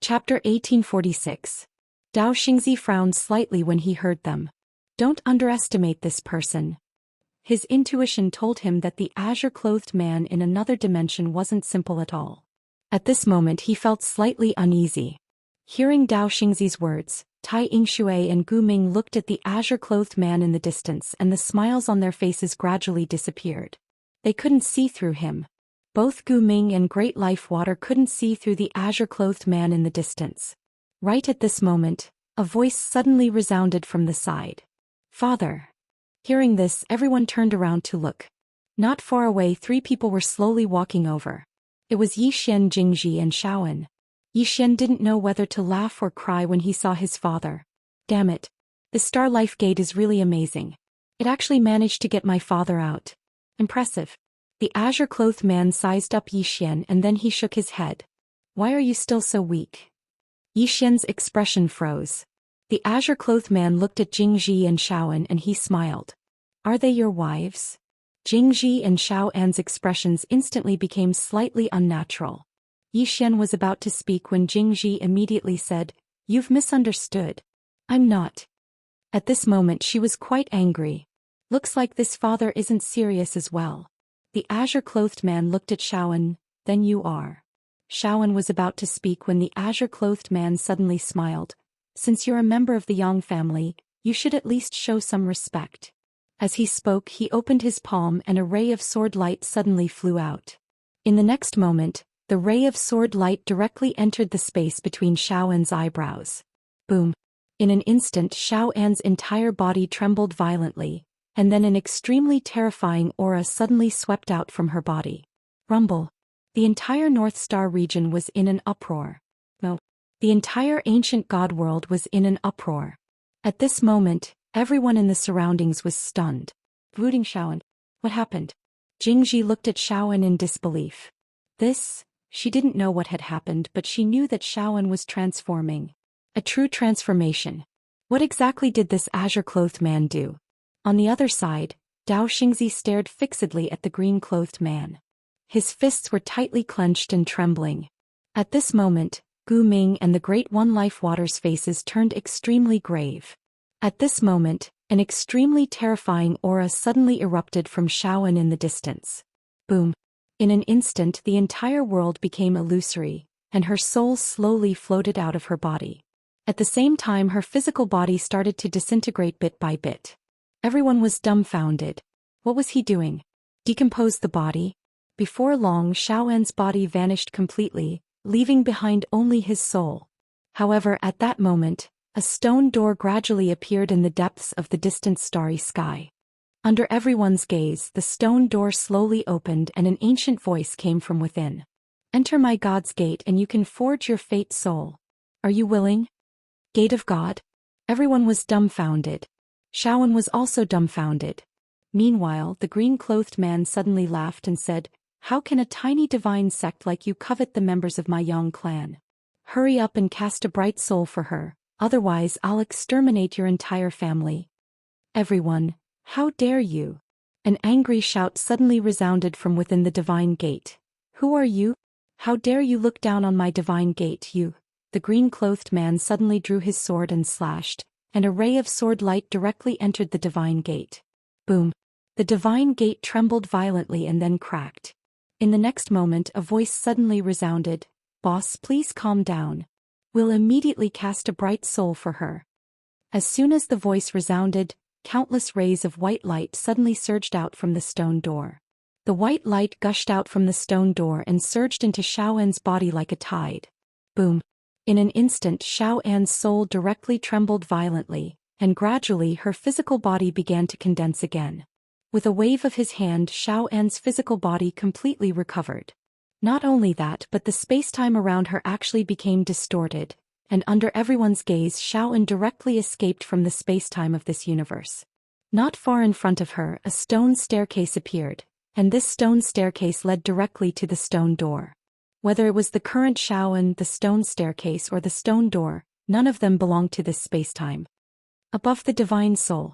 Chapter 1846. Dao Xingzi frowned slightly when he heard them. Don't underestimate this person. His intuition told him that the azure-clothed man in another dimension wasn't simple at all. At this moment he felt slightly uneasy. Hearing Dao Xingzi's words, Tai Yingshui and Gu Ming looked at the azure-clothed man in the distance and the smiles on their faces gradually disappeared. They couldn't see through him. Both Gu Ming and Great Life Water couldn't see through the azure-clothed man in the distance. Right at this moment, a voice suddenly resounded from the side. Father. Hearing this, everyone turned around to look. Not far away, three people were slowly walking over. It was Yixian, Jingji and Shaoan. Yixian didn't know whether to laugh or cry when he saw his father. Damn it. The Star Life Gate is really amazing. It actually managed to get my father out. Impressive. The azure-clothed man sized up Yixian and then he shook his head. Why are you still so weak? Yixian's expression froze. The azure-clothed man looked at Jingji and Shaoan and he smiled. Are they your wives? Jingji and Shaoan's expressions instantly became slightly unnatural. Yixian was about to speak when Jingji immediately said, You've misunderstood. I'm not. At this moment she was quite angry. Looks like this father isn't serious as well. The azure-clothed man looked at Shaoan, then you are. Shaoan was about to speak when the azure-clothed man suddenly smiled. Since you're a member of the Yang family, you should at least show some respect. As he spoke, he opened his palm and a ray of sword light suddenly flew out. In the next moment, the ray of sword light directly entered the space between Shaoan's eyebrows. Boom. In an instant, Shaoan's entire body trembled violently, and then an extremely terrifying aura suddenly swept out from her body. Rumble. The entire North Star region was in an uproar. No. The entire ancient god world was in an uproar. At this moment, everyone in the surroundings was stunned. Brooding Shaoan. What happened? Jingji looked at Shaoan in disbelief. She didn't know what had happened, but she knew that Shaoan was transforming. A true transformation. What exactly did this azure-clothed man do? On the other side, Dao Xingzi stared fixedly at the green-clothed man. His fists were tightly clenched and trembling. At this moment, Gu Ming and the Great One Life Water's faces turned extremely grave. At this moment, an extremely terrifying aura suddenly erupted from Shaoan in the distance. Boom. In an instant the entire world became illusory, and her soul slowly floated out of her body. At the same time her physical body started to disintegrate bit by bit. Everyone was dumbfounded. What was he doing? Decompose the body? Before long Shaoan's body vanished completely, leaving behind only his soul. However, at that moment, a stone door gradually appeared in the depths of the distant starry sky. Under everyone's gaze, the stone door slowly opened and an ancient voice came from within. Enter my God's gate and you can forge your fate soul. Are you willing? Gate of God? Everyone was dumbfounded. Shaoan was also dumbfounded. Meanwhile, the green-clothed man suddenly laughed and said, How can a tiny divine sect like you covet the members of my Yang clan? Hurry up and cast a bright soul for her, otherwise I'll exterminate your entire family. Everyone, how dare you? An angry shout suddenly resounded from within the divine gate. Who are you? How dare you look down on my divine gate, you? The green-clothed man suddenly drew his sword and slashed, and a ray of sword light directly entered the divine gate. Boom. The divine gate trembled violently and then cracked. In the next moment a voice suddenly resounded, Boss, please calm down. We'll immediately cast a bright soul for her. As soon as the voice resounded, countless rays of white light suddenly surged out from the stone door. The white light gushed out from the stone door and surged into Shaoan's body like a tide. Boom. In an instant Shaoan's soul directly trembled violently, and gradually her physical body began to condense again. With a wave of his hand Shaoan's physical body completely recovered. Not only that, but the space-time around her actually became distorted, and under everyone's gaze Shaoan directly escaped from the space-time of this universe. Not far in front of her a stone staircase appeared, and this stone staircase led directly to the stone door. Whether it was the current Shaoan, the stone staircase or the stone door, none of them belonged to this space-time. Above the divine soul.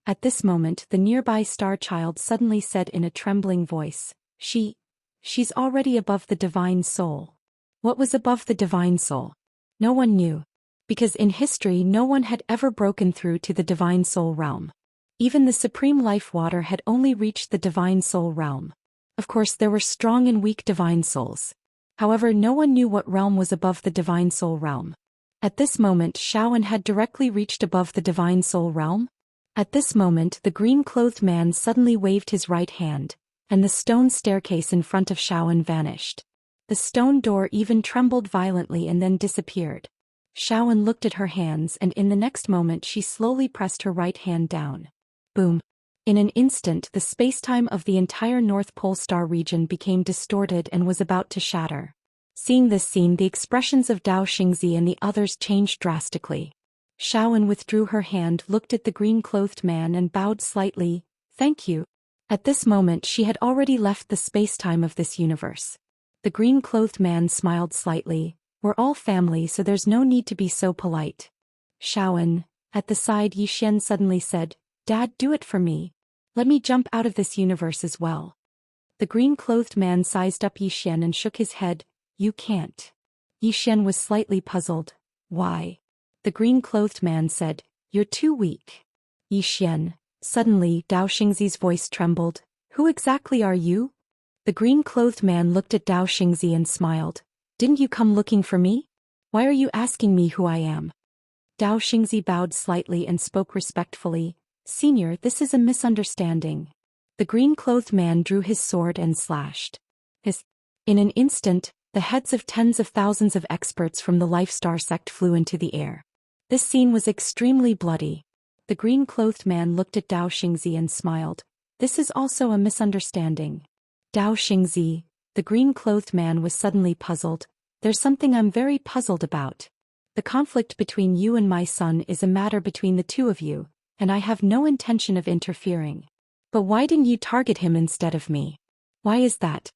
At this moment the nearby star child suddenly said in a trembling voice, She's already above the divine soul. What was above the divine soul? No one knew. Because in history no one had ever broken through to the Divine Soul realm. Even the Supreme Life Water had only reached the Divine Soul realm. Of course there were strong and weak Divine Souls. However, no one knew what realm was above the Divine Soul realm. At this moment Xiaoan had directly reached above the Divine Soul realm. At this moment the green-clothed man suddenly waved his right hand, and the stone staircase in front of Xiaoan vanished. The stone door even trembled violently and then disappeared. Xiaoan looked at her hands and in the next moment she slowly pressed her right hand down. Boom. In an instant the spacetime of the entire North Pole Star region became distorted and was about to shatter. Seeing this scene, the expressions of Dao Xingzi and the others changed drastically. Xiaoan withdrew her hand, looked at the green-clothed man and bowed slightly. Thank you. At this moment she had already left the spacetime of this universe. The green-clothed man smiled slightly. We're all family, so there's no need to be so polite. Xiaoan, at the side, Yixian suddenly said, Dad, do it for me. Let me jump out of this universe as well. The green-clothed man sized up Yixian and shook his head. You can't. Yixian was slightly puzzled. Why? The green-clothed man said, You're too weak. Yixian. Suddenly, Dao Xingzi's voice trembled. Who exactly are you? The green-clothed man looked at Dao Xingzi and smiled. Didn't you come looking for me? Why are you asking me who I am? Dao Xingzi bowed slightly and spoke respectfully. Senior, this is a misunderstanding. The green-clothed man drew his sword and slashed. In an instant, the heads of tens of thousands of experts from the Life Star sect flew into the air. This scene was extremely bloody. The green-clothed man looked at Dao Xingzi and smiled. This is also a misunderstanding. Dao Xingzi, the green-clothed man was suddenly puzzled. There's something I'm very puzzled about. The conflict between you and my son is a matter between the two of you, and I have no intention of interfering. But why didn't you target him instead of me? Why is that?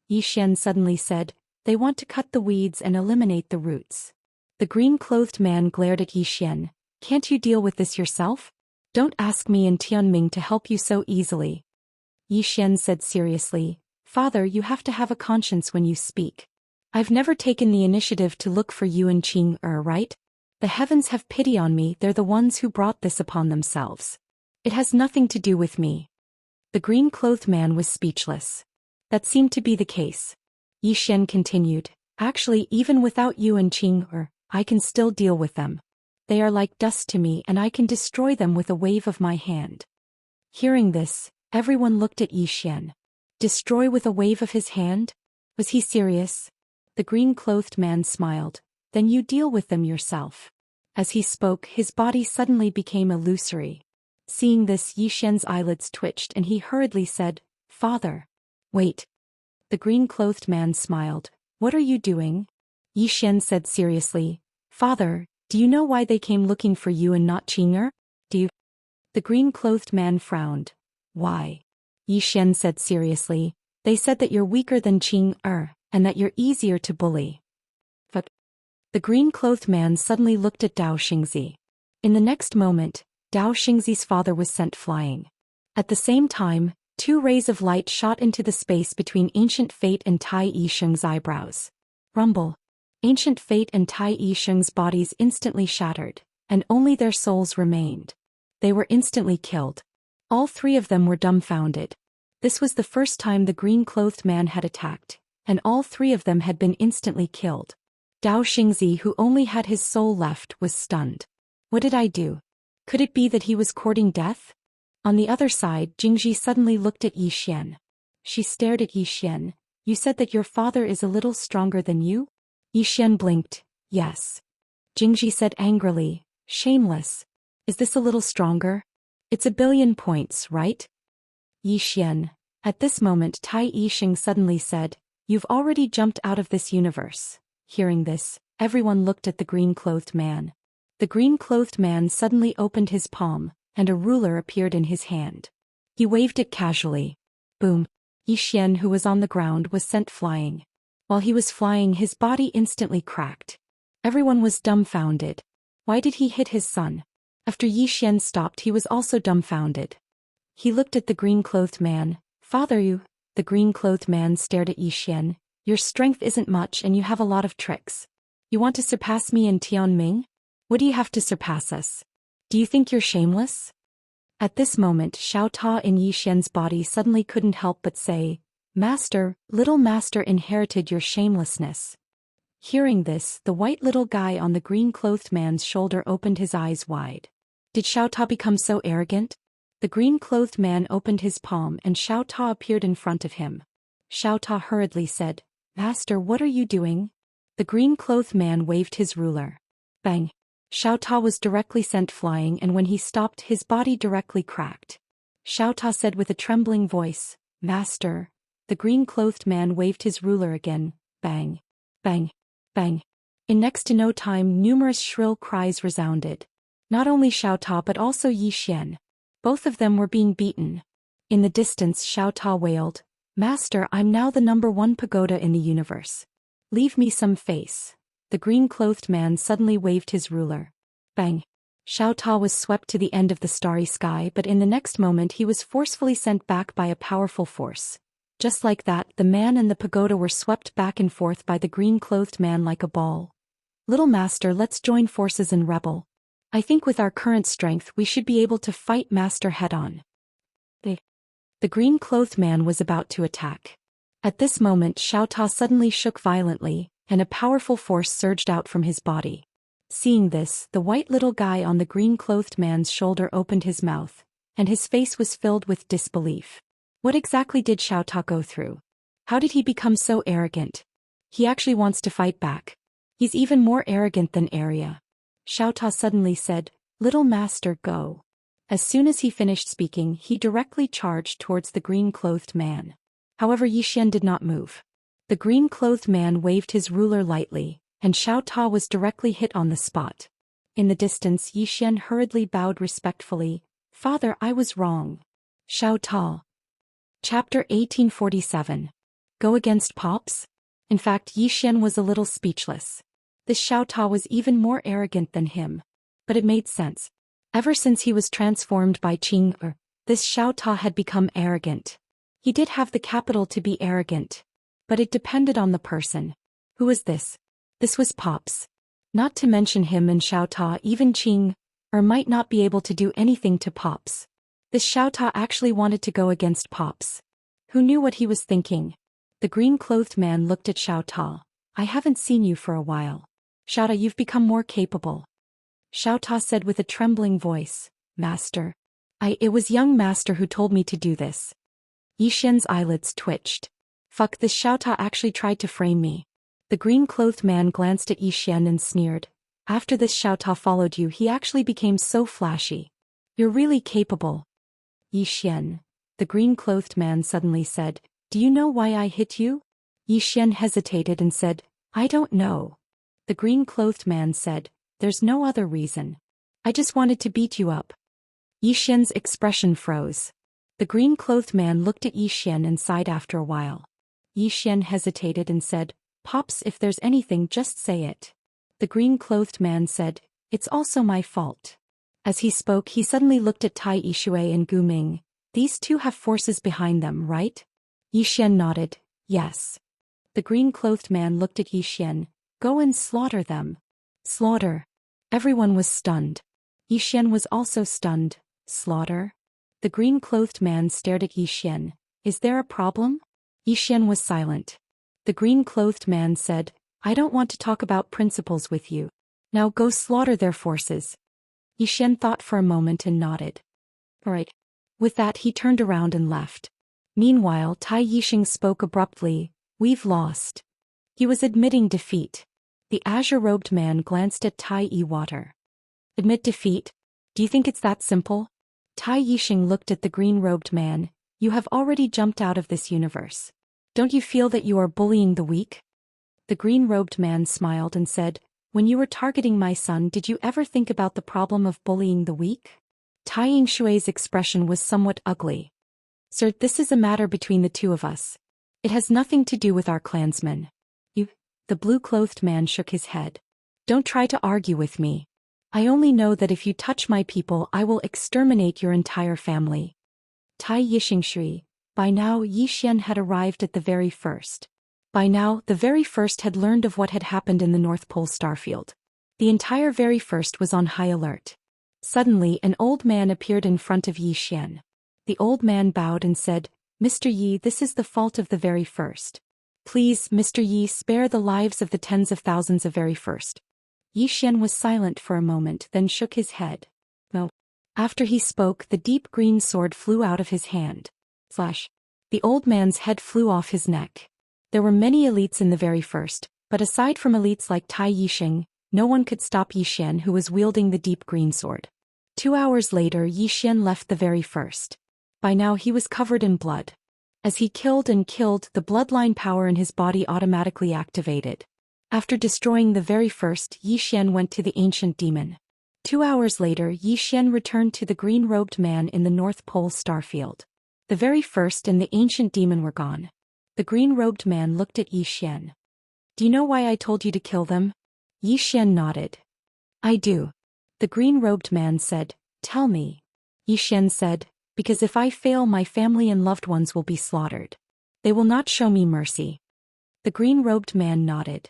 Yixian suddenly said, They want to cut the weeds and eliminate the roots. The green-clothed man glared at Yixian. Can't you deal with this yourself? Don't ask me and Tianming to help you so easily. Yixian said seriously, Father, you have to have a conscience when you speak. I've never taken the initiative to look for you and Qing, right? The heavens have pity on me, they're the ones who brought this upon themselves. It has nothing to do with me. The green-clothed man was speechless. That seemed to be the case. Yixian continued, Actually, even without you and Qing, I can still deal with them. They are like dust to me and I can destroy them with a wave of my hand. Hearing this, everyone looked at Yixian. Destroy with a wave of his hand? Was he serious? The green-clothed man smiled. Then you deal with them yourself. As he spoke, his body suddenly became illusory. Seeing this, Yixian's eyelids twitched and he hurriedly said, Father. Wait. The green-clothed man smiled. What are you doing? Yixian said seriously, Father, do you know why they came looking for you and not Qing? Do you? The green-clothed man frowned. Why? Yixian said seriously, They said that you're weaker than Qing, and that you're easier to bully. But the green-clothed man suddenly looked at Dao Xingzi. In the next moment, Dao Xingzi's father was sent flying. At the same time, two rays of light shot into the space between Ancient Fate and Tai Yisheng's eyebrows. Rumble. Ancient Fate and Tai Yisheng's bodies instantly shattered, and only their souls remained. They were instantly killed. All three of them were dumbfounded. This was the first time the green-clothed man had attacked, and all three of them had been instantly killed. Dao Xingzi, who only had his soul left, was stunned. What did I do? Could it be that he was courting death? On the other side, Jingji suddenly looked at Yixian. She stared at Yixian. You said that your father is a little stronger than you? Yixian blinked. Yes. Jingji said angrily, Shameless. Is this a little stronger? It's 1,000,000,000 points, right? Yixian. At this moment Tai Yisheng suddenly said, You've already jumped out of this universe. Hearing this, everyone looked at the green-clothed man. The green-clothed man suddenly opened his palm, and a ruler appeared in his hand. He waved it casually. Boom. Yixian, who was on the ground, was sent flying. While he was flying, his body instantly cracked. Everyone was dumbfounded. Why did he hit his son? After Yixian stopped, he was also dumbfounded. He looked at the green-clothed man. Father, you. The green-clothed man stared at Yixian. Your strength isn't much and you have a lot of tricks. You want to surpass me in Tianming? What do you have to surpass us? Do you think you're shameless? At this moment Xiao Ta in Yi Xian's body suddenly couldn't help but say, Master, little master inherited your shamelessness. Hearing this, the white little guy on the green-clothed man's shoulder opened his eyes wide. Did Xiao Ta become so arrogant? The green-clothed man opened his palm and Xiao Ta appeared in front of him. Xiao Ta hurriedly said, Master, what are you doing? The green-clothed man waved his ruler. Bang! Xiao Ta was directly sent flying, and when he stopped, his body directly cracked. Xiao Ta said with a trembling voice, Master. The green-clothed man waved his ruler again. Bang! Bang! Bang! In next to no time numerous shrill cries resounded. Not only Xiao Ta but also Yi Xian. Both of them were being beaten. In the distance Xiao Ta wailed, Master, I'm now the #1 pagoda in the universe. Leave me some face. The green-clothed man suddenly waved his ruler. Bang! Xiao Ta was swept to the end of the starry sky, but in the next moment he was forcefully sent back by a powerful force. Just like that, the man and the pagoda were swept back and forth by the green-clothed man like a ball. Little master, let's join forces and rebel. I think with our current strength we should be able to fight master head-on. The green-clothed man was about to attack. At this moment Xiao Ta suddenly shook violently, and a powerful force surged out from his body. Seeing this, the white little guy on the green-clothed man's shoulder opened his mouth, and his face was filled with disbelief. What exactly did Xiao Ta go through? How did he become so arrogant? He actually wants to fight back. He's even more arrogant than Arya. Xiao Ta suddenly said, Little master, go. As soon as he finished speaking, he directly charged towards the green-clothed man. However, Yi Xian did not move. The green-clothed man waved his ruler lightly, and Xiao Ta was directly hit on the spot. In the distance Yi Xian hurriedly bowed respectfully, Father, I was wrong. Xiao Ta. Chapter 1847. Go against Pops? In fact, Yi Xian was a little speechless. This Xiao Ta was even more arrogant than him. But it made sense. Ever since he was transformed by Qing, this Xiao Ta had become arrogant. He did have the capital to be arrogant. But it depended on the person. Who was this? This was Pops. Not to mention him and Xiao Ta, even Qing, might not be able to do anything to Pops. This Xiao Ta actually wanted to go against Pops. Who knew what he was thinking? The green-clothed man looked at Xiao Ta. I haven't seen you for a while. Xiao Ta, you've become more capable. Xiao Ta said with a trembling voice, Master. It was young master who told me to do this. Yi Xian's eyelids twitched. Fuck, this Xiao Ta actually tried to frame me. The green-clothed man glanced at Yi Xian and sneered. After this Xiao Ta followed you, he actually became so flashy. You're really capable. Yi Xian. The green-clothed man suddenly said, Do you know why I hit you? Yi Xian hesitated and said, I don't know. The green-clothed man said, There's no other reason. I just wanted to beat you up. Yi Xian's expression froze. The green-clothed man looked at Yi Xian and sighed after a while. Yi Xian hesitated and said, Pops, if there's anything, just say it. The green-clothed man said, It's also my fault. As he spoke, he suddenly looked at Tai Yishui and Gu Ming. These two have forces behind them, right? Yi Xian nodded, yes. The green-clothed man looked at Yi Xian. Go and slaughter them. Slaughter. Everyone was stunned. Yi Xian was also stunned. Slaughter? The green-clothed man stared at Yi Xian. Is there a problem? Yi Xian was silent. The green-clothed man said, I don't want to talk about principles with you. Now go slaughter their forces. Yi Xian thought for a moment and nodded. All right. With that he turned around and left. Meanwhile Tai Yixing spoke abruptly, We've lost. He was admitting defeat. The azure-robed man glanced at Tai Yiwater. Admit defeat? Do you think it's that simple? Tai Yixing looked at the green-robed man. You have already jumped out of this universe. Don't you feel that you are bullying the weak? The green-robed man smiled and said, When you were targeting my son, did you ever think about the problem of bullying the weak? Tai Yingshui's expression was somewhat ugly. Sir, this is a matter between the two of us. It has nothing to do with our clansmen. The blue-clothed man shook his head. Don't try to argue with me. I only know that if you touch my people, I will exterminate your entire family. Tai Yixing shui. By now Yi Xian had arrived at the very first. By now, the very first had learned of what had happened in the North Pole starfield. The entire very first was on high alert. Suddenly, an old man appeared in front of Zhou Xian. The old man bowed and said, "Mr. Yi, this is the fault of the very first. Please, Mr. Yi, spare the lives of the tens of thousands of very first." Zhou Xian was silent for a moment, then shook his head. No. After he spoke, the deep green sword flew out of his hand. Flash. The old man's head flew off his neck. There were many elites in the very first, but aside from elites like Tai Yixing, no one could stop Zhou Xian, who was wielding the deep green sword. 2 hours later, Zhou Xian left the very first. By now he was covered in blood. As he killed and killed, the bloodline power in his body automatically activated. After destroying the very first, Zhou Xian went to the ancient demon. 2 hours later, Zhou Xian returned to the green-robed man in the North Pole starfield. The very first and the ancient demon were gone. The green-robed man looked at Zhou Xian. "Do you know why I told you to kill them?" Zhou Xian nodded. "I do." The green-robed man said, "Tell me." Zhou Xian said, "Because if I fail, my family and loved ones will be slaughtered. They will not show me mercy." The green-robed man nodded.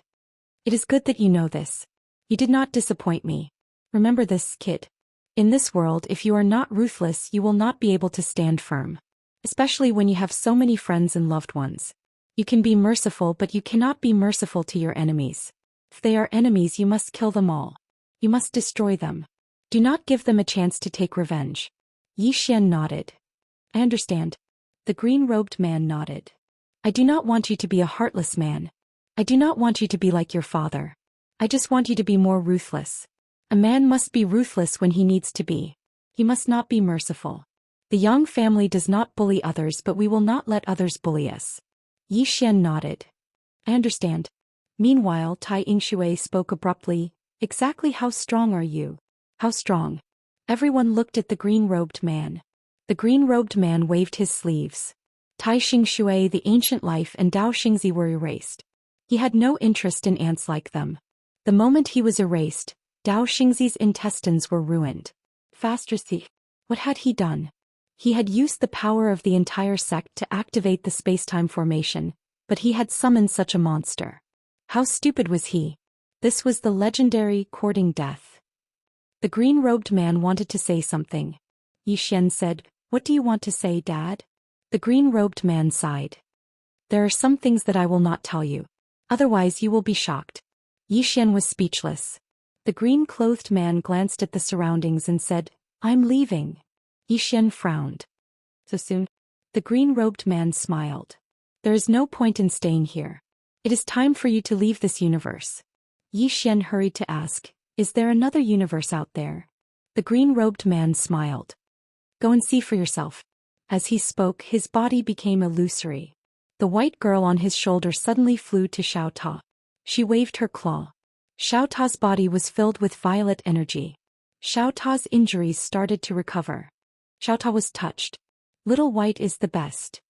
"It is good that you know this. You did not disappoint me. Remember this, kid. In this world, if you are not ruthless, you will not be able to stand firm. Especially when you have so many friends and loved ones. You can be merciful, but you cannot be merciful to your enemies. If they are enemies, you must kill them all. You must destroy them. Do not give them a chance to take revenge." Zhou Xian nodded. "I understand." The green-robed man nodded. "I do not want you to be a heartless man. I do not want you to be like your father. I just want you to be more ruthless. A man must be ruthless when he needs to be. He must not be merciful. The Yang family does not bully others, but we will not let others bully us." Zhou Xian nodded. "I understand." Meanwhile, Tai Yingshui spoke abruptly, "Exactly how strong are you?" "How strong?" Everyone looked at the green-robed man. The green-robed man waved his sleeves. Tai Yingshui, the ancient life, and Dao Xingzi were erased. He had no interest in ants like them. The moment he was erased, Dao Xingzi's intestines were ruined. Faster thief. What had he done? He had used the power of the entire sect to activate the space-time formation, but he had summoned such a monster. How stupid was he? This was the legendary courting death. The green-robed man wanted to say something. Zhou Xian said, "What do you want to say, Dad?" The green-robed man sighed. "There are some things that I will not tell you. Otherwise you will be shocked." Zhou Xian was speechless. The green-clothed man glanced at the surroundings and said, "I'm leaving." Zhou Xian frowned. "So soon?" The green-robed man smiled. "There is no point in staying here. It is time for you to leave this universe." Zhou Xian hurried to ask, "Is there another universe out there?" The green-robed man smiled. "Go and see for yourself." As he spoke, his body became illusory. The white girl on his shoulder suddenly flew to Xiao Ta. She waved her claw. Xiao Ta's body was filled with violet energy. Xiao Ta's injuries started to recover. Xiao Ta was touched. "Little White is the best."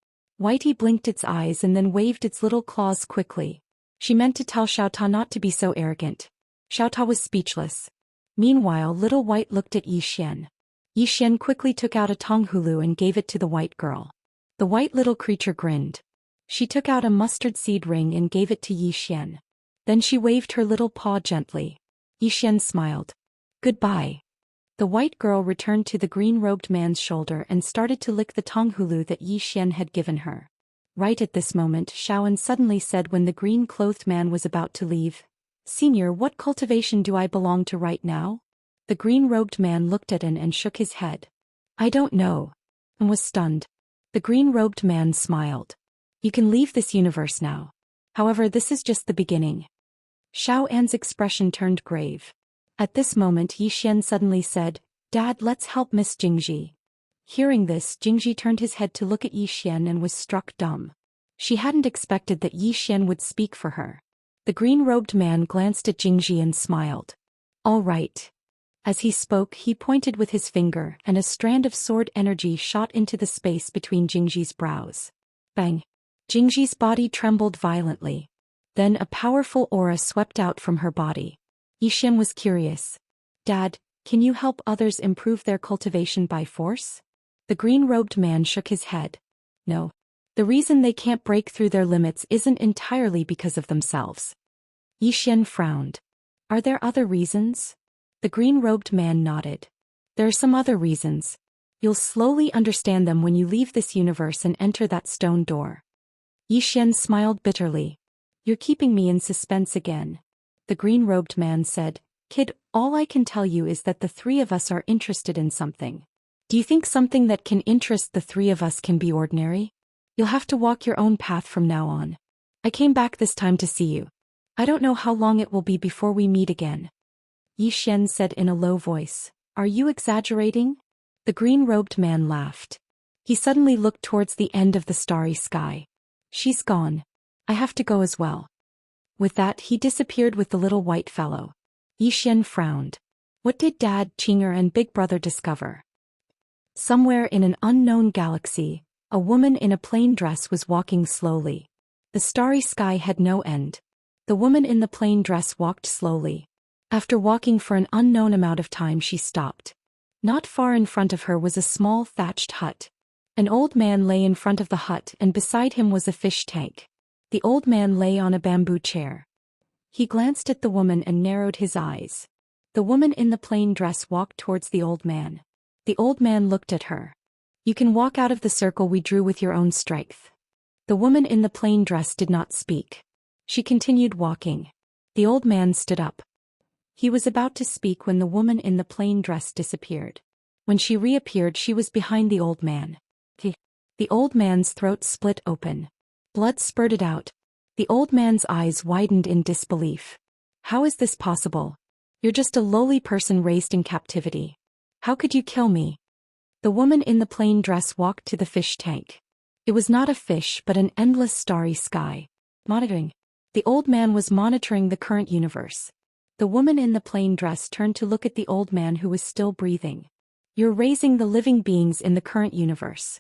Whitey blinked its eyes and then waved its little claws quickly. She meant to tell Xiao Ta not to be so arrogant. Xiao Ta was speechless. Meanwhile, Little White looked at Zhou Xian. Zhou Xian quickly took out a tonghulu and gave it to the white girl. The white little creature grinned. She took out a mustard seed ring and gave it to Zhou Xian. Then she waved her little paw gently. Zhou Xian smiled. "Goodbye." The white girl returned to the green-robed man's shoulder and started to lick the tonghulu that Zhou Xian had given her. Right at this moment, Xiaoan suddenly said when the green-clothed man was about to leave, "Senior, what cultivation do I belong to right now?" The green-robed man looked at An and shook his head. "I don't know," and was stunned. The green-robed man smiled. "You can leave this universe now. However, this is just the beginning." Xiao An's expression turned grave. At this moment, Zhou Xian suddenly said, "Dad, let's help Miss Jingji." Hearing this, Jingji turned his head to look at Zhou Xian and was struck dumb. She hadn't expected that Zhou Xian would speak for her. The green-robed man glanced at Jingji and smiled. "All right." As he spoke, he pointed with his finger, and a strand of sword energy shot into the space between Jingji's brows. Bang! Jingji's body trembled violently. Then a powerful aura swept out from her body. Zhou Xian was curious. "Dad, can you help others improve their cultivation by force?" The green-robed man shook his head. "No. The reason they can't break through their limits isn't entirely because of themselves. Zhou Xian frowned. Are there other reasons? The green-robed man nodded. There are some other reasons. You'll slowly understand them when you leave this universe and enter that stone door. Zhou Xian smiled bitterly. You're keeping me in suspense again. The green-robed man said, Kid, all I can tell you is that the three of us are interested in something. Do you think something that can interest the three of us can be ordinary? You'll have to walk your own path from now on. I came back this time to see you. I don't know how long it will be before we meet again. Zhou Xian said in a low voice. Are you exaggerating? The green-robed man laughed. He suddenly looked towards the end of the starry sky. She's gone. I have to go as well. With that he disappeared with the little white fellow. Zhou Xian frowned. What did Dad, Qinger and Big Brother discover? Somewhere in an unknown galaxy, a woman in a plain dress was walking slowly. The starry sky had no end. The woman in the plain dress walked slowly. After walking for an unknown amount of time she stopped. Not far in front of her was a small thatched hut. An old man lay in front of the hut and beside him was a fish tank. The old man lay on a bamboo chair. He glanced at the woman and narrowed his eyes. The woman in the plain dress walked towards the old man. The old man looked at her. You can walk out of the circle we drew with your own strength. The woman in the plain dress did not speak. She continued walking. The old man stood up. He was about to speak when the woman in the plain dress disappeared. When she reappeared she was behind the old man. The old man's throat split open. Blood spurted out. The old man's eyes widened in disbelief. How is this possible? You're just a lowly person raised in captivity. How could you kill me? The woman in the plain dress walked to the fish tank. It was not a fish but an endless starry sky. Monitoring. The old man was monitoring the current universe. The woman in the plain dress turned to look at the old man who was still breathing. You're raising the living beings in the current universe.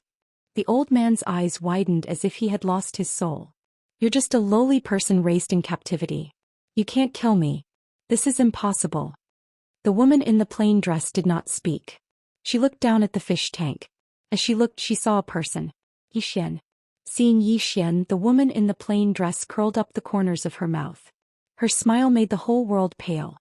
The old man's eyes widened as if he had lost his soul. You're just a lowly person raised in captivity. You can't kill me. This is impossible. The woman in the plain dress did not speak. She looked down at the fish tank. As she looked she saw a person. Zhou Xian. Seeing Zhou Xian, the woman in the plain dress curled up the corners of her mouth. Her smile made the whole world pale.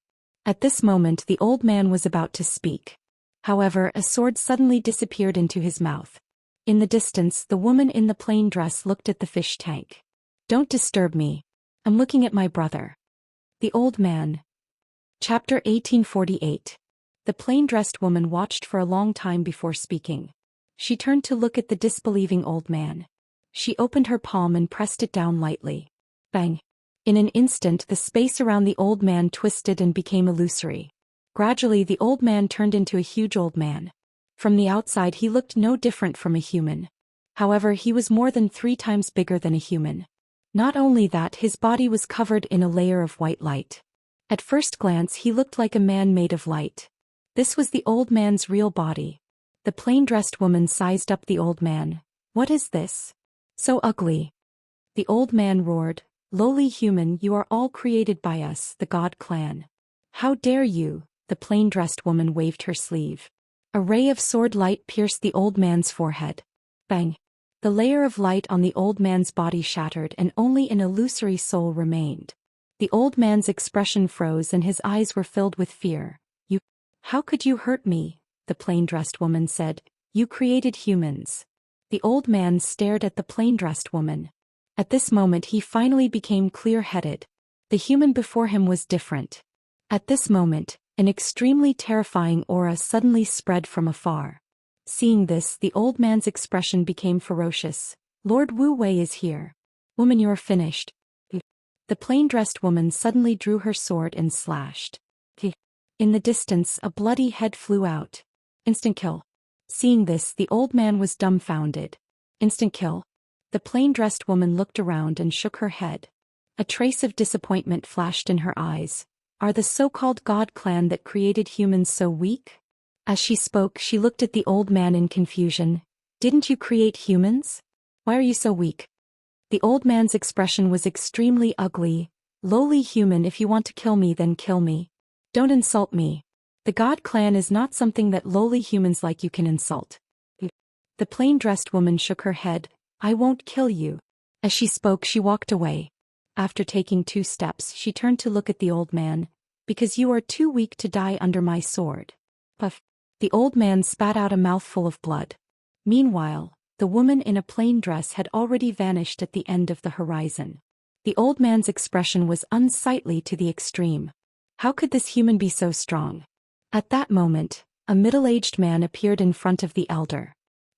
At this moment the old man was about to speak. However, a sword suddenly disappeared into his mouth. In the distance, the woman in the plain dress looked at the fish tank. Don't disturb me. I'm looking at my brother. The old man. Chapter 1848. The plain-dressed woman watched for a long time before speaking. She turned to look at the disbelieving old man. She opened her palm and pressed it down lightly. Bang! In an instant the space around the old man twisted and became illusory. Gradually the old man turned into a huge old man. From the outside he looked no different from a human. However, he was more than 3 times bigger than a human. Not only that, his body was covered in a layer of white light. At first glance he looked like a man made of light. This was the old man's real body. The plain-dressed woman sized up the old man. What is this? So ugly. The old man roared, Lowly human, you are all created by us, the God clan. How dare you? The plain-dressed woman waved her sleeve. A ray of sword light pierced the old man's forehead. Bang! The layer of light on the old man's body shattered and only an illusory soul remained. The old man's expression froze and his eyes were filled with fear. How could you hurt me? The plain-dressed woman said. You created humans. The old man stared at the plain-dressed woman. At this moment he finally became clear-headed. The human before him was different. At this moment, an extremely terrifying aura suddenly spread from afar. Seeing this, the old man's expression became ferocious. Lord Wu Wei is here. Woman, you are finished. The plain-dressed woman suddenly drew her sword and slashed. In the distance, a bloody head flew out. Instant kill. Seeing this, the old man was dumbfounded. Instant kill. The plain-dressed woman looked around and shook her head. A trace of disappointment flashed in her eyes. Are the so-called God clan that created humans so weak? As she spoke, she looked at the old man in confusion. Didn't you create humans? Why are you so weak? The old man's expression was extremely ugly. Lowly human, if you want to kill me, then kill me. Don't insult me. The God clan is not something that lowly humans like you can insult. The plain-dressed woman shook her head. I won't kill you. As she spoke, she walked away. After taking 2 steps, she turned to look at the old man. Because you are too weak to die under my sword. Puff. The old man spat out a mouthful of blood. Meanwhile, the woman in a plain dress had already vanished at the end of the horizon. The old man's expression was unsightly to the extreme. How could this human be so strong? At that moment, a middle-aged man appeared in front of the elder.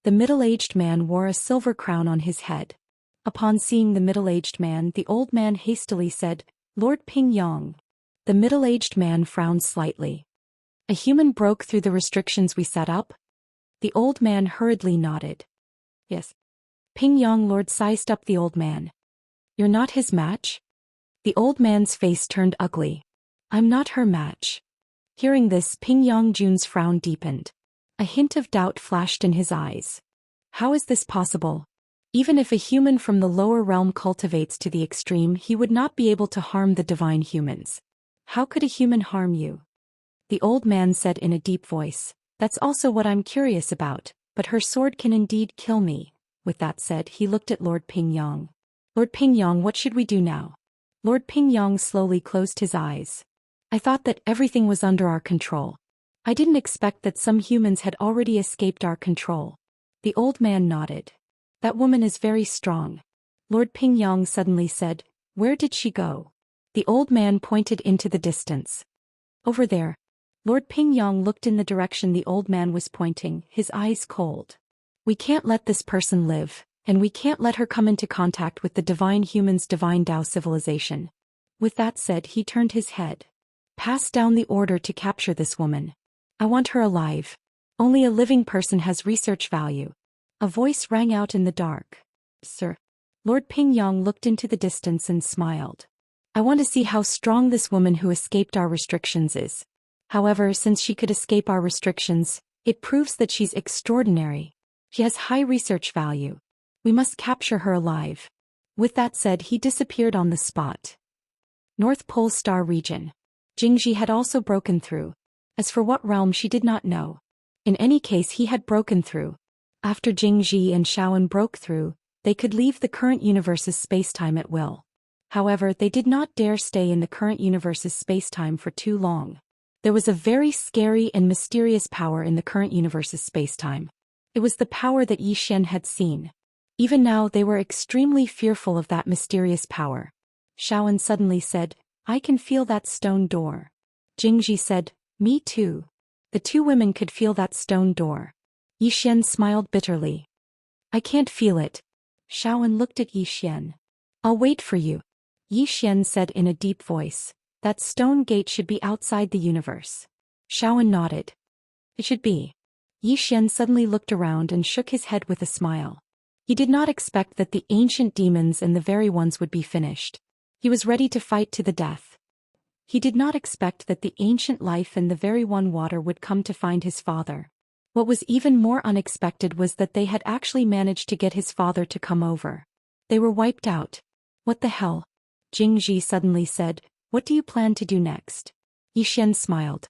The middle-aged man wore a silver crown on his head. Upon seeing the middle-aged man, the old man hastily said, "Lord Ping Yong." The middle-aged man frowned slightly. A human broke through the restrictions we set up? The old man hurriedly nodded. Yes. Ping Yong Lord sized up the old man. You're not his match? The old man's face turned ugly. I'm not her match. Hearing this, Ping Yong Jun's frown deepened. A hint of doubt flashed in his eyes. How is this possible? Even if a human from the lower realm cultivates to the extreme, he would not be able to harm the divine humans. How could a human harm you? The old man said in a deep voice. That's also what I'm curious about, but her sword can indeed kill me. With that said, he looked at Lord Ping Yong. Lord Ping Yong, what should we do now? Lord Ping Yong slowly closed his eyes. I thought that everything was under our control. I didn't expect that some humans had already escaped our control. The old man nodded. That woman is very strong. Lord Ping Yong suddenly said, Where did she go? The old man pointed into the distance. Over there. Lord Ping Yong looked in the direction the old man was pointing, his eyes cold. We can't let this person live, and we can't let her come into contact with the divine human's divine Dao civilization. With that said, he turned his head. Pass down the order to capture this woman. I want her alive. Only a living person has research value. A voice rang out in the dark. Sir. Lord Ping Yong looked into the distance and smiled. I want to see how strong this woman who escaped our restrictions is. However, since she could escape our restrictions, it proves that she's extraordinary. She has high research value. We must capture her alive. With that said, he disappeared on the spot. North Pole Star Region. Jingji had also broken through. As for what realm, she did not know. In any case, he had broken through. After Jingji and Shaoan broke through, they could leave the current universe's spacetime at will. However, they did not dare stay in the current universe's spacetime for too long. There was a very scary and mysterious power in the current universe's spacetime. It was the power that Zhou Xian had seen. Even now, they were extremely fearful of that mysterious power. Shaoan suddenly said, I can feel that stone door. Jingji said, Me too. The 2 women could feel that stone door. Zhou Xian smiled bitterly. I can't feel it. Shaoan looked at Zhou Xian. I'll wait for you. Zhou Xian said in a deep voice. That stone gate should be outside the universe. Shaoan nodded. It should be. Zhou Xian suddenly looked around and shook his head with a smile. He did not expect that the ancient demons and the very ones would be finished. He was ready to fight to the death. He did not expect that the ancient life and the very one water would come to find his father. What was even more unexpected was that they had actually managed to get his father to come over. They were wiped out. What the hell? Jingji suddenly said, What do you plan to do next? Zhou Xian smiled.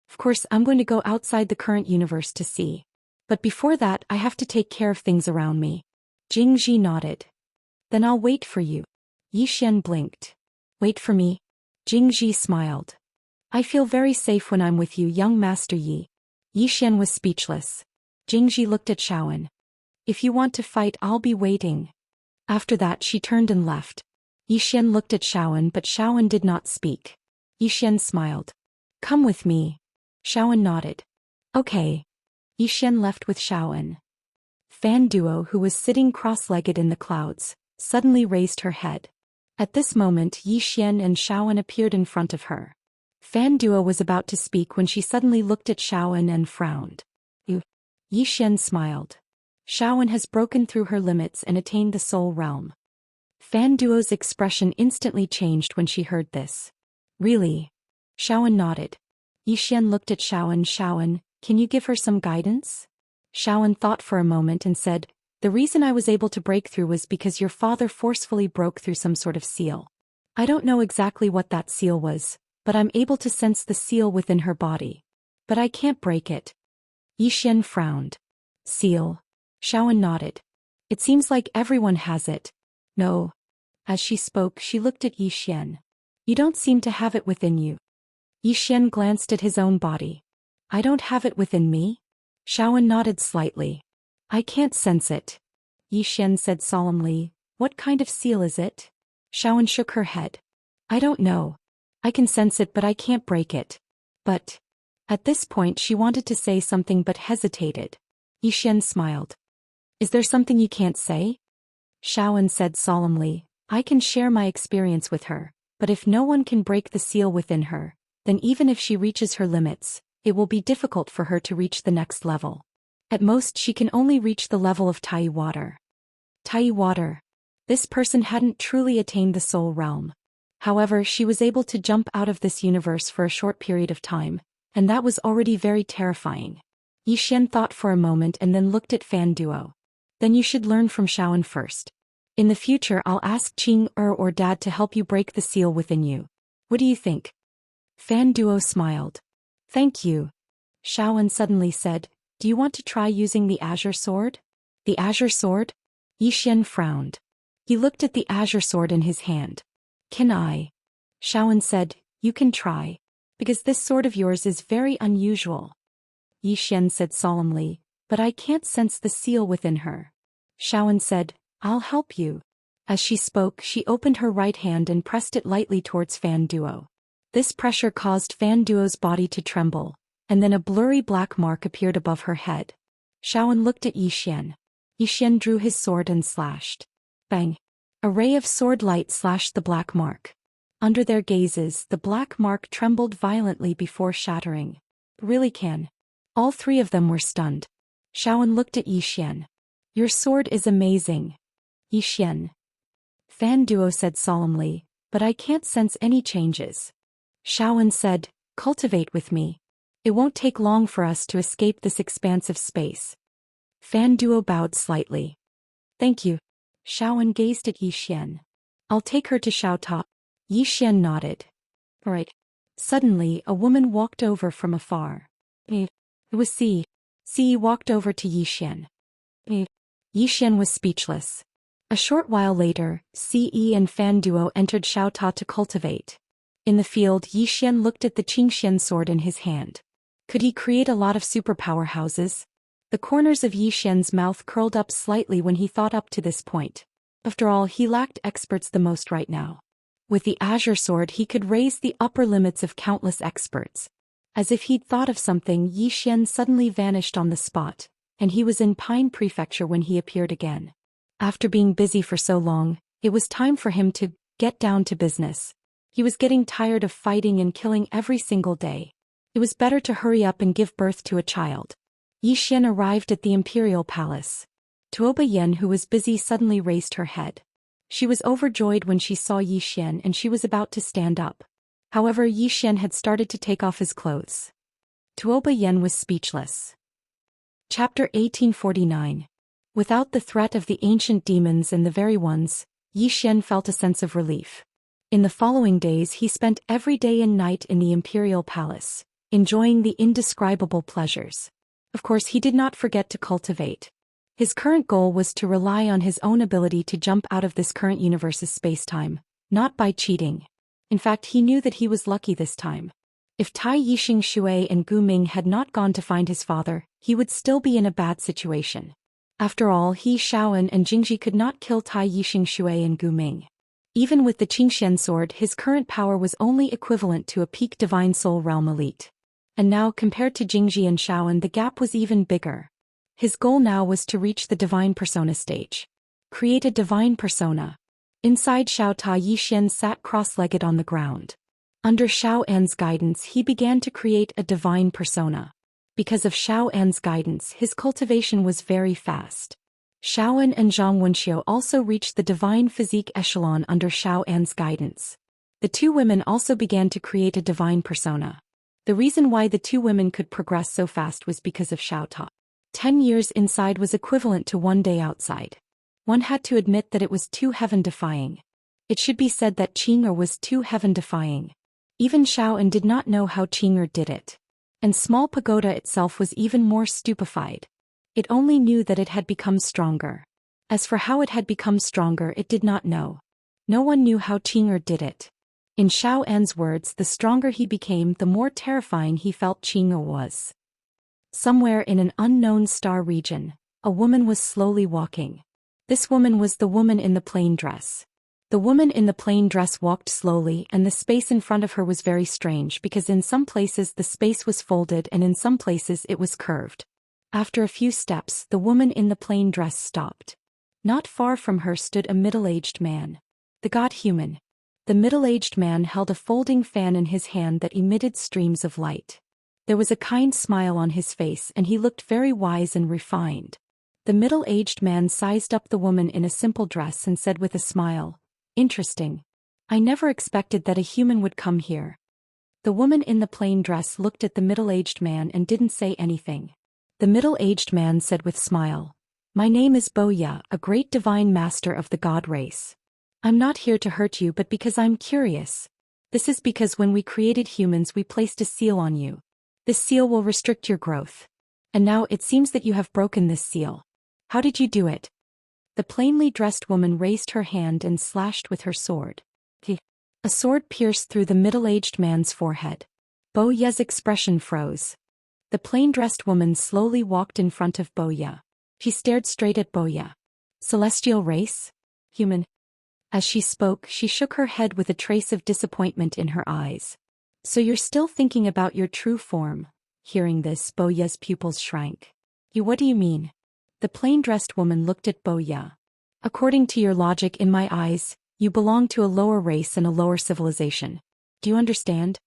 Of course, I'm going to go outside the current universe to see. But before that, I have to take care of things around me. Jingji nodded. Then I'll wait for you. Zhou Xian blinked. Wait for me? Jingji smiled. I feel very safe when I'm with you, young Master Yi. Zhou Xian was speechless. Jingji looked at Shaoan. If you want to fight, I'll be waiting. After that, she turned and left. Zhou Xian looked at Shaoan, but Shaoan did not speak. Zhou Xian smiled. Come with me. Shaoan nodded. Okay. Zhou Xian left with Shaoan. Fan Duo, who was sitting cross-legged in the clouds, suddenly raised her head. At this moment, Zhou Xian and Shaoan appeared in front of her. Fan Duo was about to speak when she suddenly looked at Shaoan and frowned. Zhou Xian smiled. Shaoan has broken through her limits and attained the soul realm. Fan Duo's expression instantly changed when she heard this. Really? Shaoan nodded. Zhou Xian looked at Shaoan. Shaoan, can you give her some guidance? Shaoan thought for a moment and said, The reason I was able to break through was because your father forcefully broke through some sort of seal. I don't know exactly what that seal was, but I'm able to sense the seal within her body. But I can't break it. Zhou Xian frowned. Seal. Shaoan nodded. It seems like everyone has it. No. As she spoke, she looked at Zhou Xian. You don't seem to have it within you. Zhou Xian glanced at his own body. I don't have it within me? Xiaoan nodded slightly. I can't sense it. Zhou Xian said solemnly, What kind of seal is it? Xiaoan shook her head. I don't know. I can sense it but I can't break it. But. At this point she wanted to say something but hesitated. Zhou Xian smiled. Is there something you can't say? Xiaoan said solemnly, I can share my experience with her, but if no one can break the seal within her, then even if she reaches her limits, it will be difficult for her to reach the next level. At most she can only reach the level of Tai water. Tai water. This person hadn't truly attained the soul realm. However, she was able to jump out of this universe for a short period of time, and that was already very terrifying. Zhou Xian thought for a moment and then looked at Fan Duo. Then you should learn from Xiaoan first. In the future I'll ask Qing or Dad to help you break the seal within you. What do you think? Fan Duo smiled. Thank you. Xiaoan suddenly said, Do you want to try using the azure sword? The azure sword? Zhou Xian frowned. He looked at the azure sword in his hand. Can I? Xiaoan said, You can try. Because this sword of yours is very unusual. Zhou Xian said solemnly, But I can't sense the seal within her. Xiaoan said, I'll help you. As she spoke, she opened her right hand and pressed it lightly towards Fan Duo. This pressure caused Fan Duo's body to tremble, and then a blurry black mark appeared above her head. Xiaoan looked at Zhou Xian. Zhou Xian drew his sword and slashed. Bang! A ray of sword light slashed the black mark. Under their gazes, the black mark trembled violently before shattering. Really can. All three of them were stunned. Xiaoan looked at Zhou Xian. Your sword is amazing. Zhou Xian. Fan Duo said solemnly, But I can't sense any changes. Xiaoan said, Cultivate with me. It won't take long for us to escape this expansive space. Fan Duo bowed slightly. Thank you. Xiaoan gazed at Zhou Xian. I'll take her to Xiaota. Zhou Xian nodded. Right. Suddenly, a woman walked over from afar. It was Si. Si walked over to Zhou Xian. Zhou Xian was speechless. A short while later, Ce and Fan Duo entered Xiaota to cultivate. In the field, Zhou Xian looked at the Qingxian sword in his hand. Could he create a lot of superpower houses? The corners of Zhou Xian's mouth curled up slightly when he thought up to this point. After all, he lacked experts the most right now. With the azure sword he could raise the upper limits of countless experts. As if he'd thought of something, Zhou Xian suddenly vanished on the spot, and he was in Pine Prefecture when he appeared again. After being busy for so long, it was time for him to get down to business. He was getting tired of fighting and killing every single day. It was better to hurry up and give birth to a child. Zhou Xian arrived at the imperial palace. Tuoba Yen, who was busy, suddenly raised her head. She was overjoyed when she saw Zhou Xian and she was about to stand up. However, Zhou Xian had started to take off his clothes. Tuoba Yen was speechless. Chapter 1849. Without the threat of the ancient demons and the very ones, Zhou Xian felt a sense of relief. In the following days he spent every day and night in the imperial palace, enjoying the indescribable pleasures. Of course, he did not forget to cultivate. His current goal was to rely on his own ability to jump out of this current universe's space-time, not by cheating. In fact, he knew that he was lucky this time. If Tai Yixing Shui and Gu Ming had not gone to find his father, he would still be in a bad situation. After all, he, Xiaoan, and Jingji could not kill Tai Yixing Shui and Gu Ming. Even with the Qingxian sword, his current power was only equivalent to a peak Divine Soul Realm elite. And now, compared to Jingji and Xiaoan, the gap was even bigger. His goal now was to reach the Divine Persona stage. Create a Divine Persona. Inside Xiaota, Zhou Xian sat cross-legged on the ground. Under Xiao An's guidance, he began to create a Divine Persona. Because of Xiao An's guidance, his cultivation was very fast. Xiaoan and Zhang Wenxiu also reached the Divine Physique echelon under Xiao An's guidance. The two women also began to create a Divine Persona. The reason why the two women could progress so fast was because of Xiaota. 10 years inside was equivalent to 1 day outside. One had to admit that it was too heaven-defying. It should be said that Qing'er was too heaven-defying. Even Xiaoan did not know how Qing'er did it. And Small Pagoda itself was even more stupefied. It only knew that it had become stronger. As for how it had become stronger, it did not know. No one knew how Qing'er did it. In Xiao An's words, the stronger he became, the more terrifying he felt Qing'er was. Somewhere in an unknown star region, a woman was slowly walking. This woman was the woman in the plain dress. The woman in the plain dress walked slowly, and the space in front of her was very strange because in some places the space was folded and in some places it was curved. After a few steps, the woman in the plain dress stopped. Not far from her stood a middle-aged man. The god-human. The middle-aged man held a folding fan in his hand that emitted streams of light. There was a kind smile on his face and he looked very wise and refined. The middle-aged man sized up the woman in a simple dress and said with a smile, "Interesting. I never expected that a human would come here." The woman in the plain dress looked at the middle-aged man and didn't say anything. The middle-aged man said with smile, "My name is Boya, a great divine master of the god race. I'm not here to hurt you but because I'm curious. This is because when we created humans we placed a seal on you. This seal will restrict your growth. And now it seems that you have broken this seal. How did you do it?" The plainly dressed woman raised her hand and slashed with her sword. A sword pierced through the middle-aged man's forehead. Boya's expression froze. The plain-dressed woman slowly walked in front of Boya. She stared straight at Boya. "Celestial race? Human?" As she spoke, she shook her head with a trace of disappointment in her eyes. "So you're still thinking about your true form?" Hearing this, Boya's pupils shrank. What do you mean?" The plain-dressed woman looked at Boya. "According to your logic, in my eyes, you belong to a lower race and a lower civilization. Do you understand?"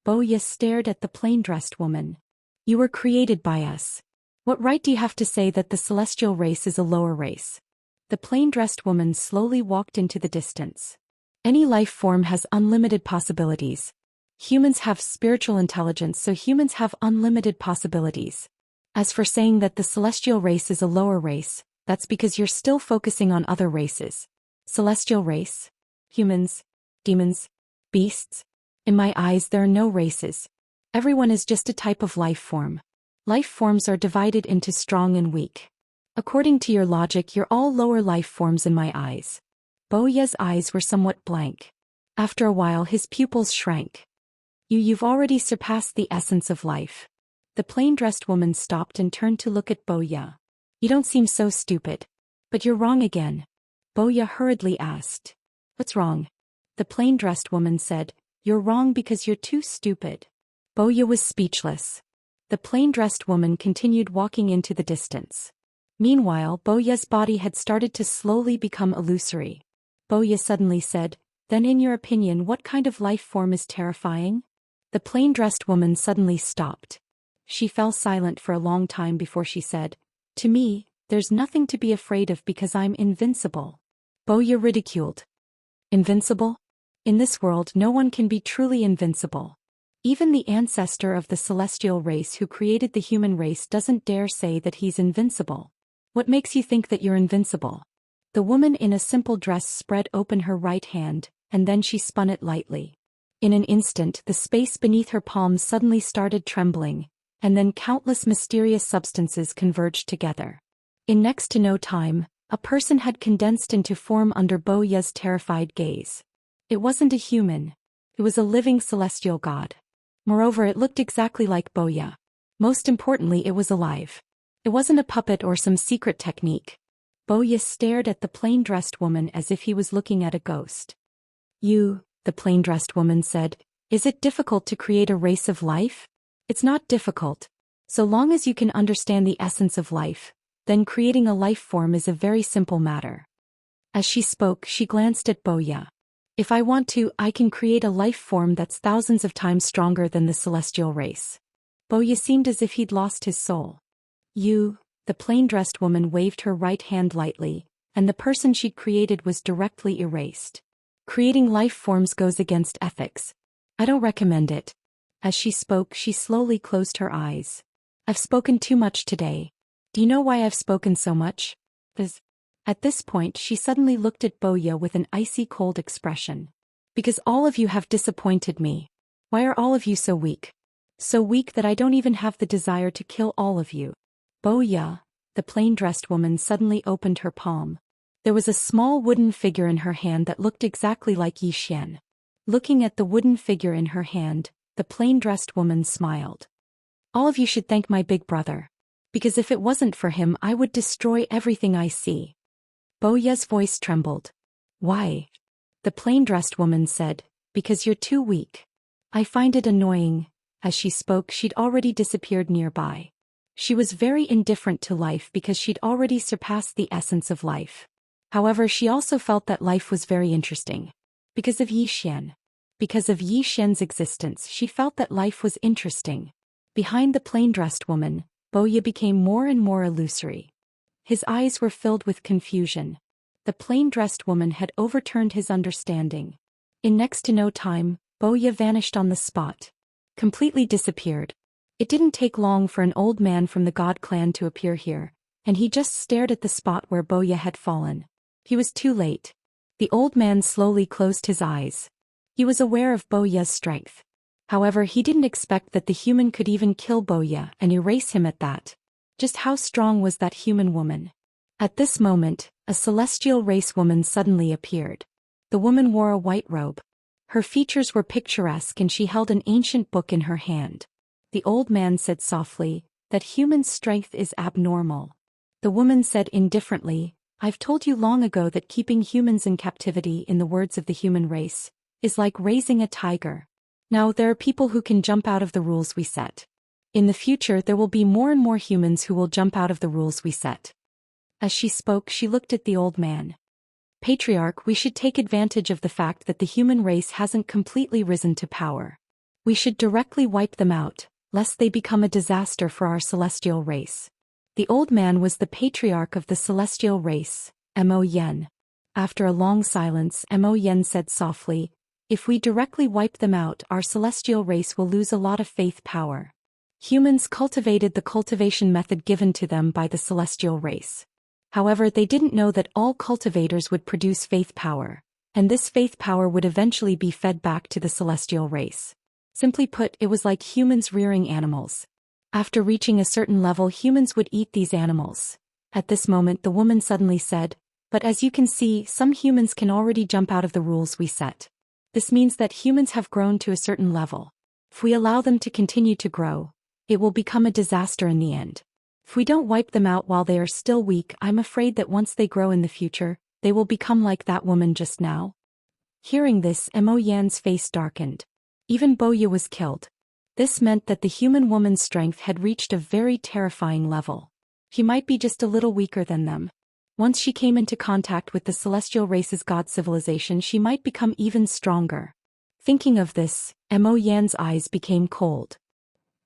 Boya stared at the plain-dressed woman. "You were created by us. What right do you have to say that the celestial race is a lower race?" The plain-dressed woman slowly walked into the distance. "Any life form has unlimited possibilities. Humans have spiritual intelligence, so humans have unlimited possibilities. As for saying that the celestial race is a lower race, that's because you're still focusing on other races. Celestial race? Humans? Demons? Beasts? In my eyes there are no races. Everyone is just a type of life form. Life forms are divided into strong and weak. According to your logic, you're all lower life forms in my eyes." Boya's eyes were somewhat blank. After a while his pupils shrank. You've already surpassed the essence of life." The plain-dressed woman stopped and turned to look at Boya. "You don't seem so stupid. But you're wrong again." Boya hurriedly asked. "What's wrong?" The plain-dressed woman said, "You're wrong because you're too stupid." Boya was speechless. The plain-dressed woman continued walking into the distance. Meanwhile, Boya's body had started to slowly become illusory. Boya suddenly said, "Then in your opinion, what kind of life form is terrifying?" The plain-dressed woman suddenly stopped. She fell silent for a long time before she said, "To me, there's nothing to be afraid of because I'm invincible." Boya ridiculed. "Invincible? In this world no one can be truly invincible. Even the ancestor of the celestial race who created the human race doesn't dare say that he's invincible. What makes you think that you're invincible?" The woman in a simple dress spread open her right hand, and then she spun it lightly. In an instant the space beneath her palms suddenly started trembling, and then countless mysterious substances converged together. In next to no time, a person had condensed into form under Boya's terrified gaze. It wasn't a human. It was a living celestial god. Moreover, it looked exactly like Boya. Most importantly, it was alive. It wasn't a puppet or some secret technique. Boya stared at the plain-dressed woman as if he was looking at a ghost. The plain-dressed woman said, "Is it difficult to create a race of life? It's not difficult. So long as you can understand the essence of life, then creating a life form is a very simple matter." As she spoke, she glanced at Boya. "If I want to, I can create a life form that's thousands of times stronger than the celestial race." Boya seemed as if he'd lost his soul. The plain-dressed woman waved her right hand lightly, and the person she'd created was directly erased. "Creating life forms goes against ethics. I don't recommend it." As she spoke, she slowly closed her eyes. "I've spoken too much today. Do you know why I've spoken so much?" At this point, she suddenly looked at Boya with an icy cold expression. "Because all of you have disappointed me. Why are all of you so weak? So weak that I don't even have the desire to kill all of you." Boya, the plain-dressed woman suddenly opened her palm. There was a small wooden figure in her hand that looked exactly like Zhou Xian. Looking at the wooden figure in her hand, the plain-dressed woman smiled. All of you should thank my big brother. Because if it wasn't for him I would destroy everything I see. Boya's voice trembled. Why? The plain-dressed woman said, because you're too weak. I find it annoying. As she spoke she'd already disappeared nearby. She was very indifferent to life because she'd already surpassed the essence of life. However, she also felt that life was very interesting. Because of Zhou Xian. Because of Zhou Xian's existence she felt that life was interesting. Behind the plain-dressed woman, Boya became more and more illusory. His eyes were filled with confusion. The plain-dressed woman had overturned his understanding. In next to no time, Boya vanished on the spot. Completely disappeared. It didn't take long for an old man from the God clan to appear here, and he just stared at the spot where Boya had fallen. He was too late. The old man slowly closed his eyes. He was aware of Boya's strength. However, he didn't expect that the human could even kill Boya and erase him at that. Just how strong was that human woman? At this moment, a celestial race woman suddenly appeared. The woman wore a white robe. Her features were picturesque and she held an ancient book in her hand. The old man said softly, that human strength is abnormal. The woman said indifferently, I've told you long ago that keeping humans in captivity, in the words of the human race, is like raising a tiger. Now there are people who can jump out of the rules we set. In the future there will be more and more humans who will jump out of the rules we set. As she spoke she looked at the old man. Patriarch, we should take advantage of the fact that the human race hasn't completely risen to power. We should directly wipe them out, lest they become a disaster for our celestial race. The old man was the patriarch of the celestial race, Mo Yen. After a long silence, Mo Yen said softly, if we directly wipe them out, our celestial race will lose a lot of faith power. Humans cultivated the cultivation method given to them by the celestial race. However, they didn't know that all cultivators would produce faith power, and this faith power would eventually be fed back to the celestial race. Simply put, it was like humans rearing animals. After reaching a certain level, humans would eat these animals. At this moment, the woman suddenly said, but as you can see, some humans can already jump out of the rules we set. This means that humans have grown to a certain level. If we allow them to continue to grow, it will become a disaster in the end. If we don't wipe them out while they are still weak, I'm afraid that once they grow in the future, they will become like that woman just now. Hearing this, Mo Yan's face darkened. Even Boya was killed. This meant that the human woman's strength had reached a very terrifying level. She might be just a little weaker than them. Once she came into contact with the celestial race's god civilization, she might become even stronger. Thinking of this, Mo Yan's eyes became cold.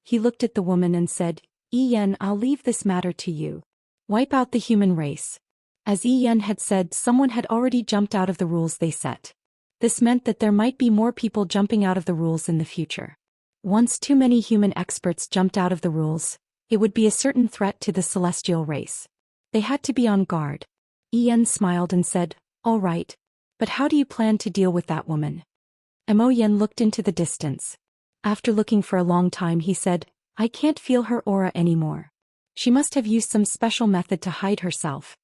He looked at the woman and said, Yen, I'll leave this matter to you. Wipe out the human race. As Yen had said, someone had already jumped out of the rules they set. This meant that there might be more people jumping out of the rules in the future. Once too many human experts jumped out of the rules, it would be a certain threat to the celestial race. They had to be on guard. Yen smiled and said, all right. But how do you plan to deal with that woman? Mo Yen looked into the distance. After looking for a long time he said, I can't feel her aura anymore. She must have used some special method to hide herself.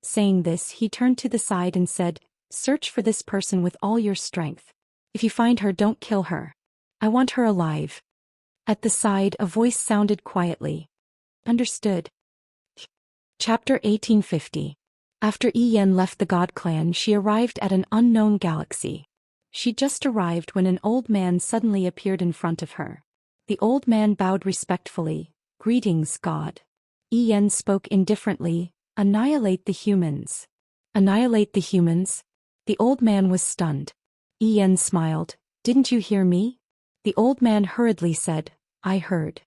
Saying this, he turned to the side and said, search for this person with all your strength. If you find her, don't kill her. I want her alive. At the side, a voice sounded quietly. Understood. Chapter 1850. After Yen left the God clan, she arrived at an unknown galaxy. She just arrived when an old man suddenly appeared in front of her. The old man bowed respectfully. Greetings, God. Yen spoke indifferently. Annihilate the humans. Annihilate the humans? The old man was stunned. Yen smiled. Didn't you hear me? The old man hurriedly said, I heard.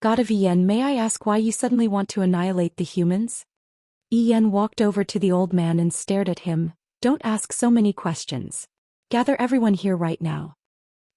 God of Yen, may I ask why you suddenly want to annihilate the humans? Yen walked over to the old man and stared at him. Don't ask so many questions. Gather everyone here right now.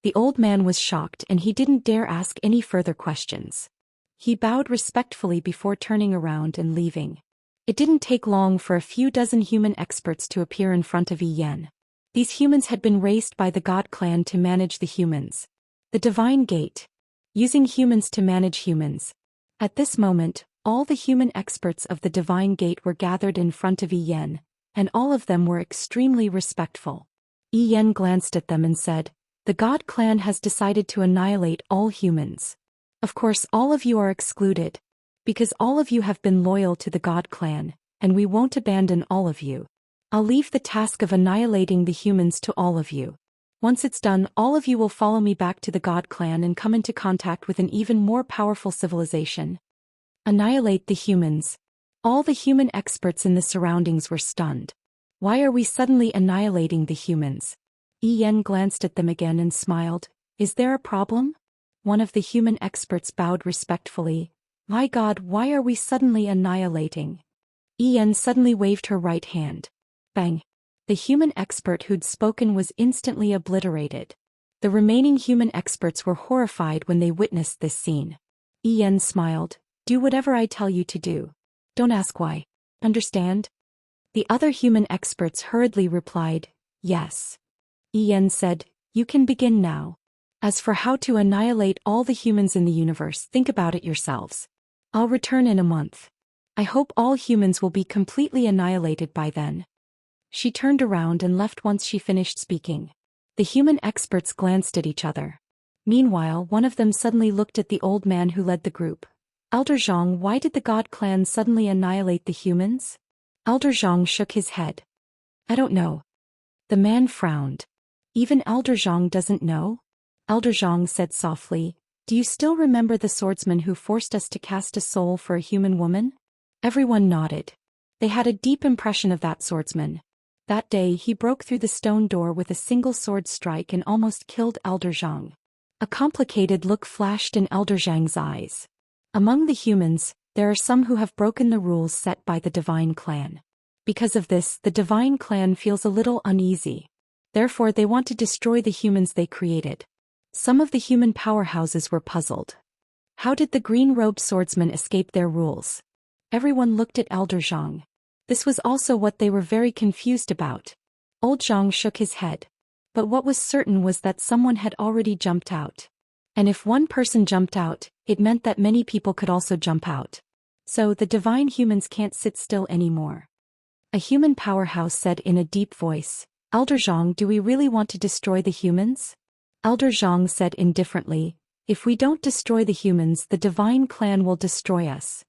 The old man was shocked and he didn't dare ask any further questions. He bowed respectfully before turning around and leaving. It didn't take long for a few dozen human experts to appear in front of Yen. These humans had been raised by the God clan to manage the humans. The Divine Gate. Using humans to manage humans. At this moment, all the human experts of the Divine Gate were gathered in front of Yen, and all of them were extremely respectful. Yi Yan glanced at them and said, "The God clan has decided to annihilate all humans. Of course all of you are excluded, because all of you have been loyal to the God clan, and we won't abandon all of you. I'll leave the task of annihilating the humans to all of you. Once it's done, all of you will follow me back to the God clan and come into contact with an even more powerful civilization." Annihilate the humans. All the human experts in the surroundings were stunned. Why are we suddenly annihilating the humans? Yi Yan glanced at them again and smiled. Is there a problem? One of the human experts bowed respectfully. My God, why are we suddenly annihilating? Yi Yan suddenly waved her right hand. Bang! The human expert who'd spoken was instantly obliterated. The remaining human experts were horrified when they witnessed this scene. Yi Yan smiled. Do whatever I tell you to do. Don't ask why. Understand? The other human experts hurriedly replied, yes. Yi Yan said, you can begin now. As for how to annihilate all the humans in the universe, think about it yourselves. I'll return in a month. I hope all humans will be completely annihilated by then. She turned around and left once she finished speaking. The human experts glanced at each other. Meanwhile, one of them suddenly looked at the old man who led the group. Elder Zhang, why did the God clan suddenly annihilate the humans? Elder Zhang shook his head. I don't know. The man frowned. Even Elder Zhang doesn't know? Elder Zhang said softly, do you still remember the swordsman who forced us to cast a soul for a human woman? Everyone nodded. They had a deep impression of that swordsman. That day he broke through the stone door with a single sword strike and almost killed Elder Zhang. A complicated look flashed in Elder Zhang's eyes. Among the humans, there are some who have broken the rules set by the Divine Clan. Because of this, the Divine Clan feels a little uneasy. Therefore they want to destroy the humans they created. Some of the human powerhouses were puzzled. How did the green-robed swordsman escape their rules? Everyone looked at Elder Zhang. This was also what they were very confused about. Old Zhang shook his head. But what was certain was that someone had already jumped out. And if one person jumped out, it meant that many people could also jump out. So the divine humans can't sit still anymore. A human powerhouse said in a deep voice, Elder Zhang, do we really want to destroy the humans? Elder Zhang said indifferently, if we don't destroy the humans, the Divine Clan will destroy us.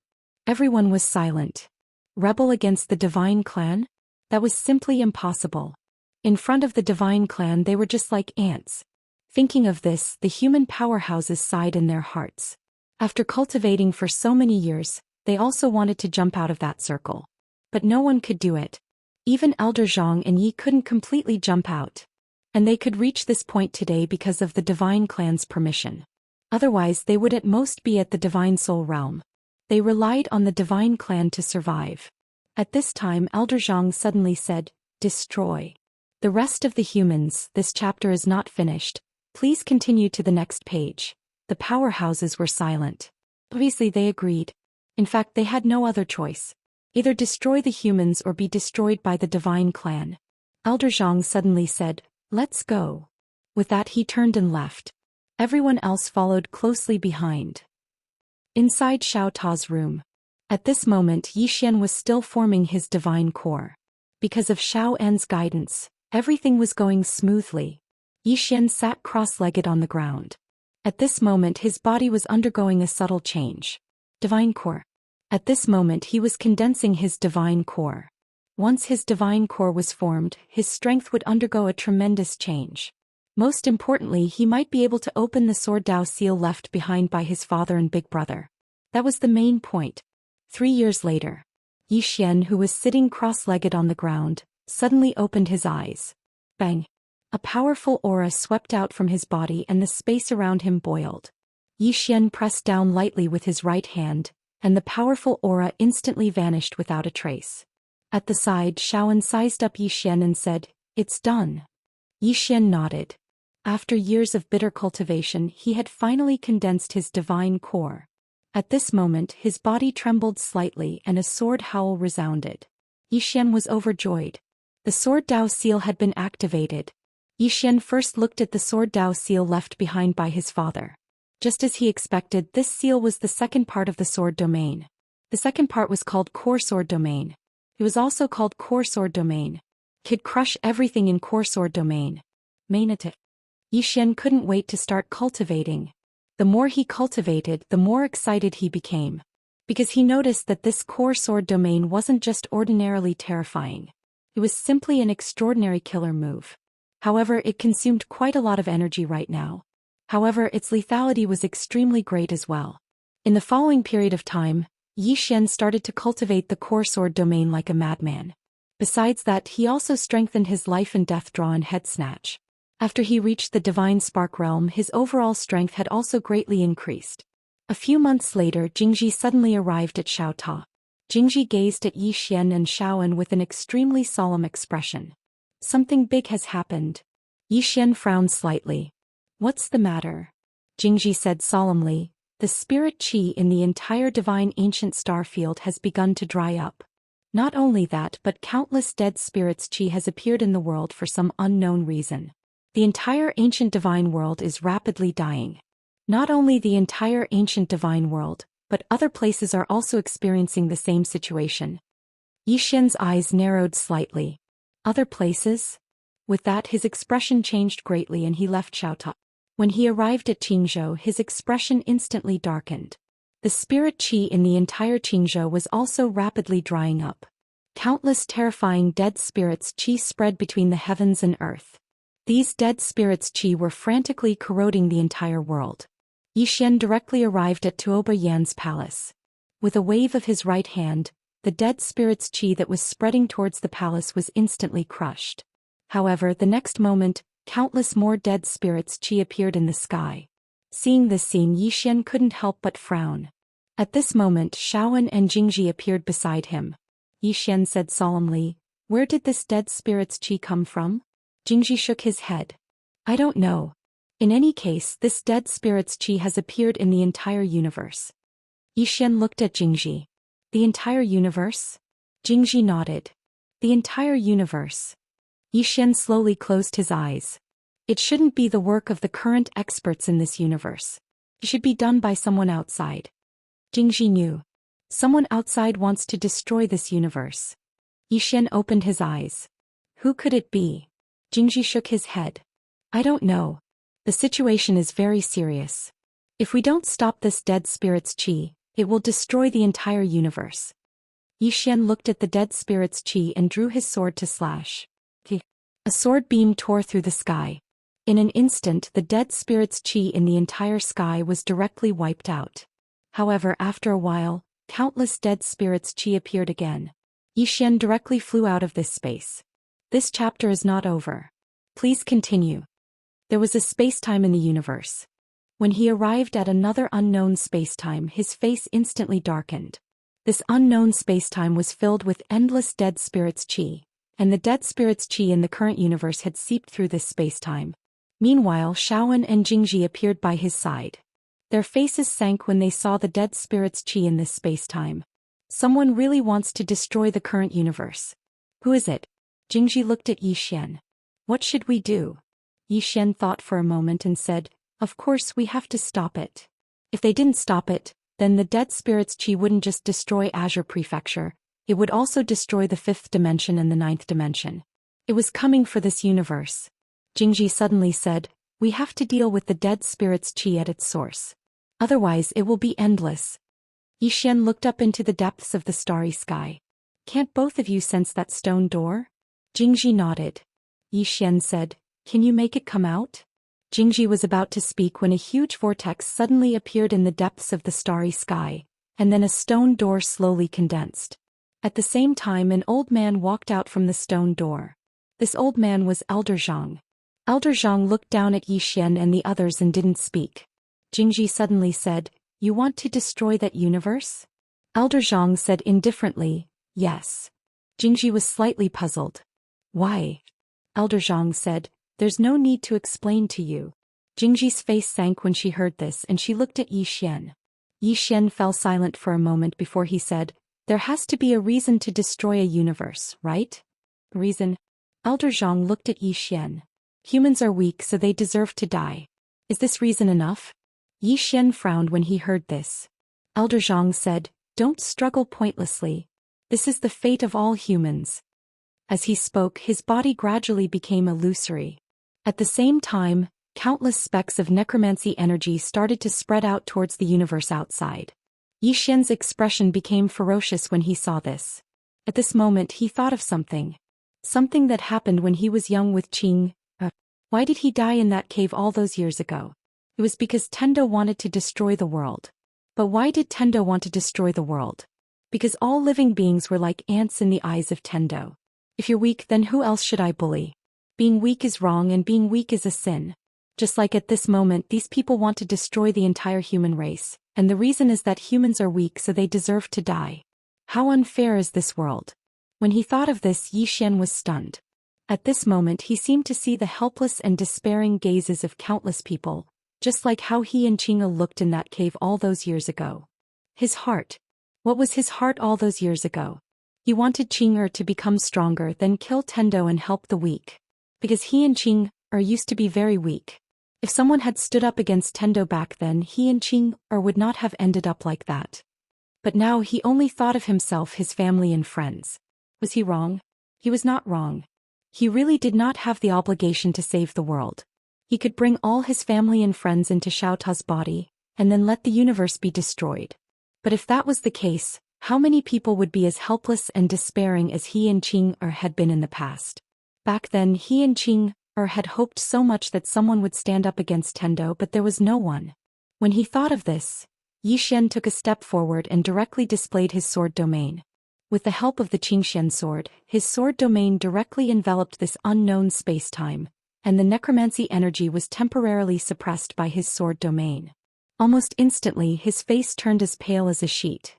Everyone was silent. Rebel against the Divine Clan? That was simply impossible. In front of the Divine Clan they were just like ants. Thinking of this, the human powerhouses sighed in their hearts. After cultivating for so many years, they also wanted to jump out of that circle. But no one could do it. Even Elder Zhang and Yi couldn't completely jump out. And they could reach this point today because of the Divine Clan's permission. Otherwise they would at most be at the Divine Soul Realm. They relied on the Divine Clan to survive. At this time Elder Zhang suddenly said, destroy. The rest of the humans, this chapter is not finished. Please continue to the next page. The powerhouses were silent. Obviously they agreed. In fact they had no other choice. Either destroy the humans or be destroyed by the Divine Clan. Elder Zhang suddenly said, let's go. With that he turned and left. Everyone else followed closely behind. Inside Xiao Ta's room. At this moment Yi Xian was still forming his divine core. Because of Xiao An's guidance, everything was going smoothly. Yi Xian sat cross-legged on the ground. At this moment his body was undergoing a subtle change. Divine core. At this moment he was condensing his divine core. Once his divine core was formed, his strength would undergo a tremendous change. Most importantly, he might be able to open the sword Dao seal left behind by his father and big brother. That was the main point. 3 years later, Yi Xian, who was sitting cross-legged on the ground, suddenly opened his eyes. Bang! A powerful aura swept out from his body and the space around him boiled. Yi Xian pressed down lightly with his right hand, and the powerful aura instantly vanished without a trace. At the side, Xiaoan sized up Yi Xian and said, it's done. Yi Xian nodded. After years of bitter cultivation, he had finally condensed his divine core. At this moment, his body trembled slightly and a sword howl resounded. Yi Xian was overjoyed. The sword Dao seal had been activated. Yi Xian first looked at the sword Dao seal left behind by his father. Just as he expected, this seal was the second part of the sword domain. The second part was called core sword domain. It It was also called Core Sword Domain. Could crush everything in Core Sword Domain. Mainita. Yi Xian couldn't wait to start cultivating. The more he cultivated, the more excited he became. Because he noticed that this Core Sword Domain wasn't just ordinarily terrifying. It was simply an extraordinary killer move. However, it consumed quite a lot of energy right now. However, its lethality was extremely great as well. In the following period of time, Yi Xian started to cultivate the Core Sword Domain like a madman. Besides that, he also strengthened his life and death draw and head snatch. After he reached the Divine Spark Realm, his overall strength had also greatly increased. A few months later, Jingji suddenly arrived at Xiaota. Jingji gazed at Yi Xian and Xiaoan with an extremely solemn expression. Something big has happened. Yi Xian frowned slightly. What's the matter? Jingji said solemnly, the spirit qi in the entire divine ancient star field has begun to dry up. Not only that, but countless dead spirits qi has appeared in the world for some unknown reason. The entire ancient divine world is rapidly dying. Not only the entire ancient divine world, but other places are also experiencing the same situation. Yi Xian's eyes narrowed slightly. Other places? With that, his expression changed greatly and he left Xiaota. When he arrived at Qingzhou, his expression instantly darkened. The spirit qi in the entire Qingzhou was also rapidly drying up. Countless terrifying dead spirits qi spread between the heavens and earth. These dead spirits qi were frantically corroding the entire world. Yi Xian directly arrived at Tuoba Yan's palace. With a wave of his right hand, the dead spirit's qi that was spreading towards the palace was instantly crushed. However, the next moment, countless more dead spirits qi appeared in the sky. Seeing this scene, Yi Xian couldn't help but frown. At this moment, Xiaoan and Jingji appeared beside him. Yi Xian said solemnly, "Where did this dead spirit's qi come from?" Jingji shook his head. "I don't know. In any case, this dead spirit's qi has appeared in the entire universe." Yi Xian looked at Jingji. "The entire universe?" Jingji nodded. "The entire universe." Yi Xian slowly closed his eyes. "It shouldn't be the work of the current experts in this universe. It should be done by someone outside." Jingji knew. Someone outside wants to destroy this universe. Yi Xian opened his eyes. Who could it be? Jingji shook his head. "I don't know. The situation is very serious. If we don't stop this dead spirit's qi, it will destroy the entire universe." Yi Xian looked at the dead spirit's qi and drew his sword to slash. A sword beam tore through the sky. In an instant, the dead spirit's qi in the entire sky was directly wiped out. However, after a while, countless dead spirits qi appeared again. Yi Xian directly flew out of this space. This chapter is not over. Please continue. There was a spacetime in the universe. When he arrived at another unknown spacetime, his face instantly darkened. This unknown spacetime was filled with endless dead spirits qi, and the dead spirits qi in the current universe had seeped through this spacetime. Meanwhile, Xiaoan and Jingji appeared by his side. Their faces sank when they saw the dead spirits qi in this spacetime. Someone really wants to destroy the current universe. Who is it? Jingji looked at Yi Xian. What should we do? Yi Xian thought for a moment and said, "Of course we have to stop it. If they didn't stop it, then the dead spirit's qi wouldn't just destroy Azure Prefecture, it would also destroy the 5th dimension and the 9th dimension. It was coming for this universe." Jingji suddenly said, "We have to deal with the dead spirit's qi at its source. Otherwise it will be endless." Yi Xian looked up into the depths of the starry sky. "Can't both of you sense that stone door?" Jingji nodded. Yi Xian said, "Can you make it come out?" Jingji was about to speak when a huge vortex suddenly appeared in the depths of the starry sky, and then a stone door slowly condensed. At the same time, an old man walked out from the stone door. This old man was Elder Zhang. Elder Zhang looked down at Yi Xian and the others and didn't speak. Jingji suddenly said, "You want to destroy that universe?" Elder Zhang said indifferently, "Yes." Jingji was slightly puzzled. "Why?" Elder Zhang said, "There's no need to explain to you." Jingji's face sank when she heard this and she looked at Yi Xian. Yi Xian fell silent for a moment before he said, "There has to be a reason to destroy a universe, right?" "Reason?" Elder Zhang looked at Yi Xian. "Humans are weak, so they deserve to die. Is this reason enough?" Yi Xian frowned when he heard this. Elder Zhang said, "Don't struggle pointlessly. This is the fate of all humans. As he spoke, his body gradually became illusory. At the same time, countless specks of necromancy energy started to spread out towards the universe outside. Yi Xian's expression became ferocious when he saw this. At this moment he thought of something. Something that happened when he was young with Qing. Why did he die in that cave all those years ago? It was because Tendo wanted to destroy the world. But why did Tendo want to destroy the world? Because all living beings were like ants in the eyes of Tendo. If you're weak, then who else should I bully? Being weak is wrong and being weak is a sin. Just like at this moment, these people want to destroy the entire human race, and the reason is that humans are weak, so they deserve to die. How unfair is this world? When he thought of this, Yi Xian was stunned. At this moment he seemed to see the helpless and despairing gazes of countless people, just like how he and Qing'e looked in that cave all those years ago. His heart. What was his heart all those years ago? He wanted Qing'e to become stronger, then kill Tendo and help the weak. Because he and Qing'e used to be very weak. If someone had stood up against Tendo back then, he and Qing'e would not have ended up like that. But now he only thought of himself, his family and friends. Was he wrong? He was not wrong. He really did not have the obligation to save the world. He could bring all his family and friends into Xiao Ta's body, and then let the universe be destroyed. But if that was the case, how many people would be as helpless and despairing as he and Qing'e had been in the past? Back then he and Qing'e had hoped so much that someone would stand up against Tendo, but there was no one. When he thought of this, Yi Xian took a step forward and directly displayed his sword domain. With the help of the Qingxian sword, his sword domain directly enveloped this unknown space-time, and the necromancy energy was temporarily suppressed by his sword domain. Almost instantly his face turned as pale as a sheet.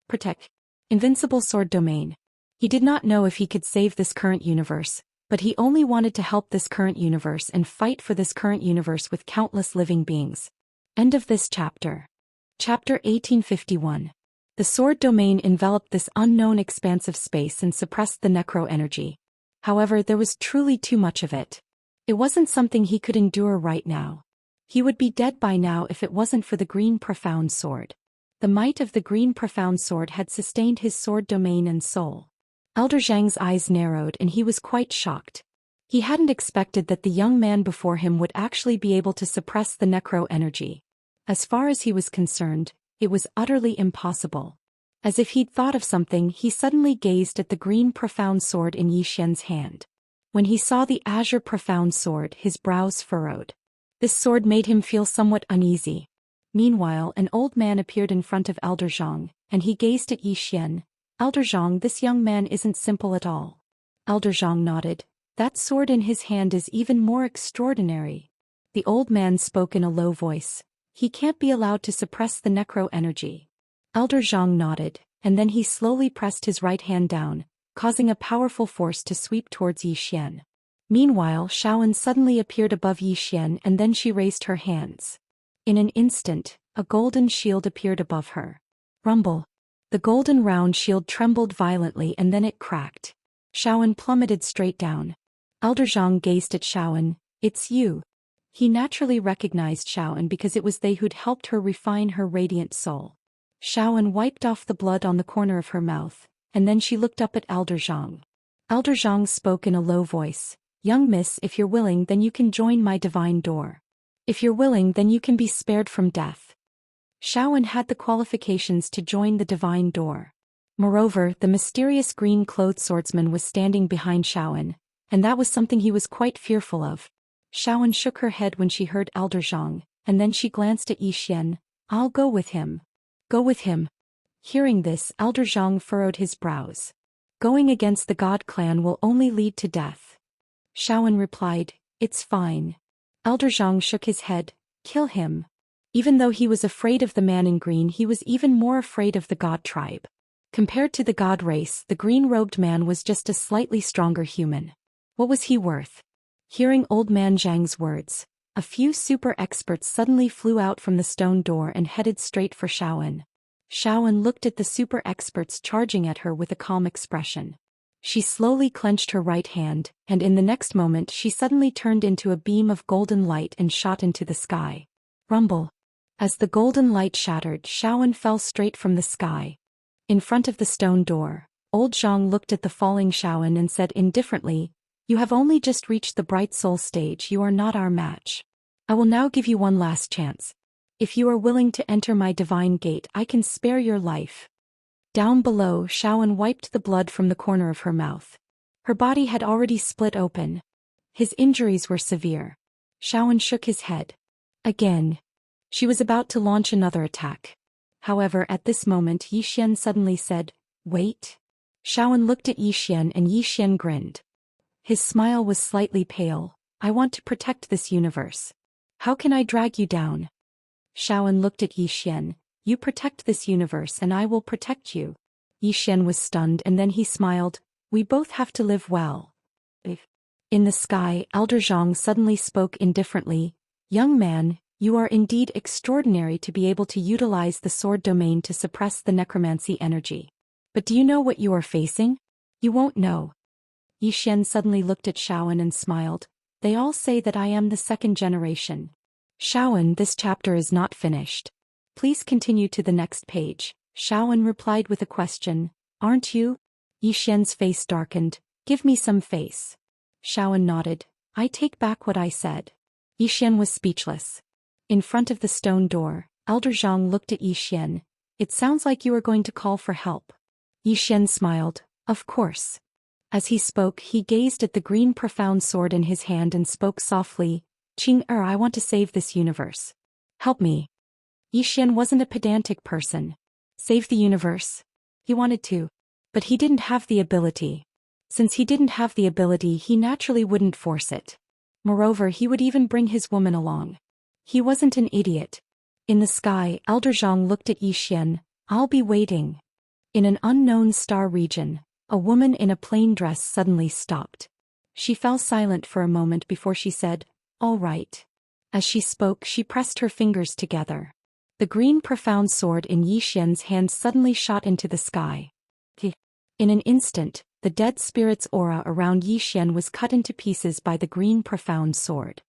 Protect. Invincible sword domain. He did not know if he could save this current universe, but he only wanted to help this current universe and fight for this current universe with countless living beings. End of this chapter. Chapter 1851. The sword domain enveloped this unknown expanse of space and suppressed the necro energy. However, there was truly too much of it. It wasn't something he could endure right now. He would be dead by now if it wasn't for the green profound sword. The might of the green profound sword had sustained his sword domain and soul. Elder Zhang's eyes narrowed and he was quite shocked. He hadn't expected that the young man before him would actually be able to suppress the necro energy. As far as he was concerned, it was utterly impossible. As if he'd thought of something, he suddenly gazed at the green profound sword in Yi Xian's hand. When he saw the azure profound sword, his brows furrowed. This sword made him feel somewhat uneasy. Meanwhile, an old man appeared in front of Elder Zhang, and he gazed at Yi Xian. Elder Zhang, this young man isn't simple at all. Elder Zhang nodded. That sword in his hand is even more extraordinary. The old man spoke in a low voice. He can't be allowed to suppress the necro energy. Elder Zhang nodded, and then he slowly pressed his right hand down, causing a powerful force to sweep towards Yi Xian. Meanwhile, Xiaoan suddenly appeared above Yi Xian and then she raised her hands. In an instant, a golden shield appeared above her. Rumble. The golden round shield trembled violently and then it cracked. Xiaoan plummeted straight down. Elder Zhang gazed at Xiaoan. It's you. He naturally recognized Xiaoan because it was they who'd helped her refine her radiant soul. Xiaoan wiped off the blood on the corner of her mouth, and then she looked up at Elder Zhang. Elder Zhang spoke in a low voice. Young miss, if you're willing, then you can join my divine door. If you're willing, then you can be spared from death. Xiaoan had the qualifications to join the divine door. Moreover, the mysterious green-clothed swordsman was standing behind Xiaoan, and that was something he was quite fearful of. Xiaoan shook her head when she heard Elder Zhang, and then she glanced at Yi Xian. I'll go with him. Go with him. Hearing this, Elder Zhang furrowed his brows. Going against the God clan will only lead to death. Xiaoan replied, it's fine. Elder Zhang shook his head. Kill him. Even though he was afraid of the man in green, he was even more afraid of the God tribe. Compared to the God race, the green-robed man was just a slightly stronger human. What was he worth? Hearing Old Man Zhang's words, a few super experts suddenly flew out from the stone door and headed straight for Xiaoan. Xiaoan looked at the super experts charging at her with a calm expression. She slowly clenched her right hand, and in the next moment she suddenly turned into a beam of golden light and shot into the sky. Rumble. As the golden light shattered, Xiaoan fell straight from the sky. In front of the stone door, Old Zhang looked at the falling Xiaoan and said indifferently, "You have only just reached the bright soul stage. You are not our match. I will now give you one last chance. If you are willing to enter my divine gate, I can spare your life." Down below, Xiaoan wiped the blood from the corner of her mouth. Her body had already split open. His injuries were severe. Xiaoan shook his head. Again. She was about to launch another attack. However, at this moment Yixian suddenly said, "Wait." Xiaoan looked at Yixian and Yixian grinned. His smile was slightly pale. "I want to protect this universe. How can I drag you down?" Xiaoan looked at Yixian. "You protect this universe and I will protect you." Yixian was stunned and then he smiled. "We both have to live well." In the sky, Elder Zhang suddenly spoke indifferently. "Young man, you are indeed extraordinary to be able to utilize the sword domain to suppress the necromancy energy. But do you know what you are facing? You won't know." Yixian suddenly looked at Xiaoan and smiled. "They all say that I am the second generation." "Xiaoan, this chapter is not finished. Please continue to the next page." Xiaoan replied with a question. "Aren't you?" Yixian's face darkened. "Give me some face." Xiaoan nodded. "I take back what I said." Yixian was speechless. In front of the stone door, Elder Zhang looked at Yixian. "It sounds like you are going to call for help." Yixian smiled. "Of course." As he spoke, he gazed at the green profound sword in his hand and spoke softly. "Qing-er, I want to save this universe. Help me." Yixian wasn't a pedantic person. Save the universe? He wanted to. But he didn't have the ability. Since he didn't have the ability, he naturally wouldn't force it. Moreover, he would even bring his woman along. He wasn't an idiot. In the sky, Elder Zhang looked at Yixian. "I'll be waiting." In an unknown star region, a woman in a plain dress suddenly stopped. She fell silent for a moment before she said, "All right." As she spoke, she pressed her fingers together. The green profound sword in Yixian's hand suddenly shot into the sky. In an instant, the dead spirit's aura around Yixian was cut into pieces by the green profound sword.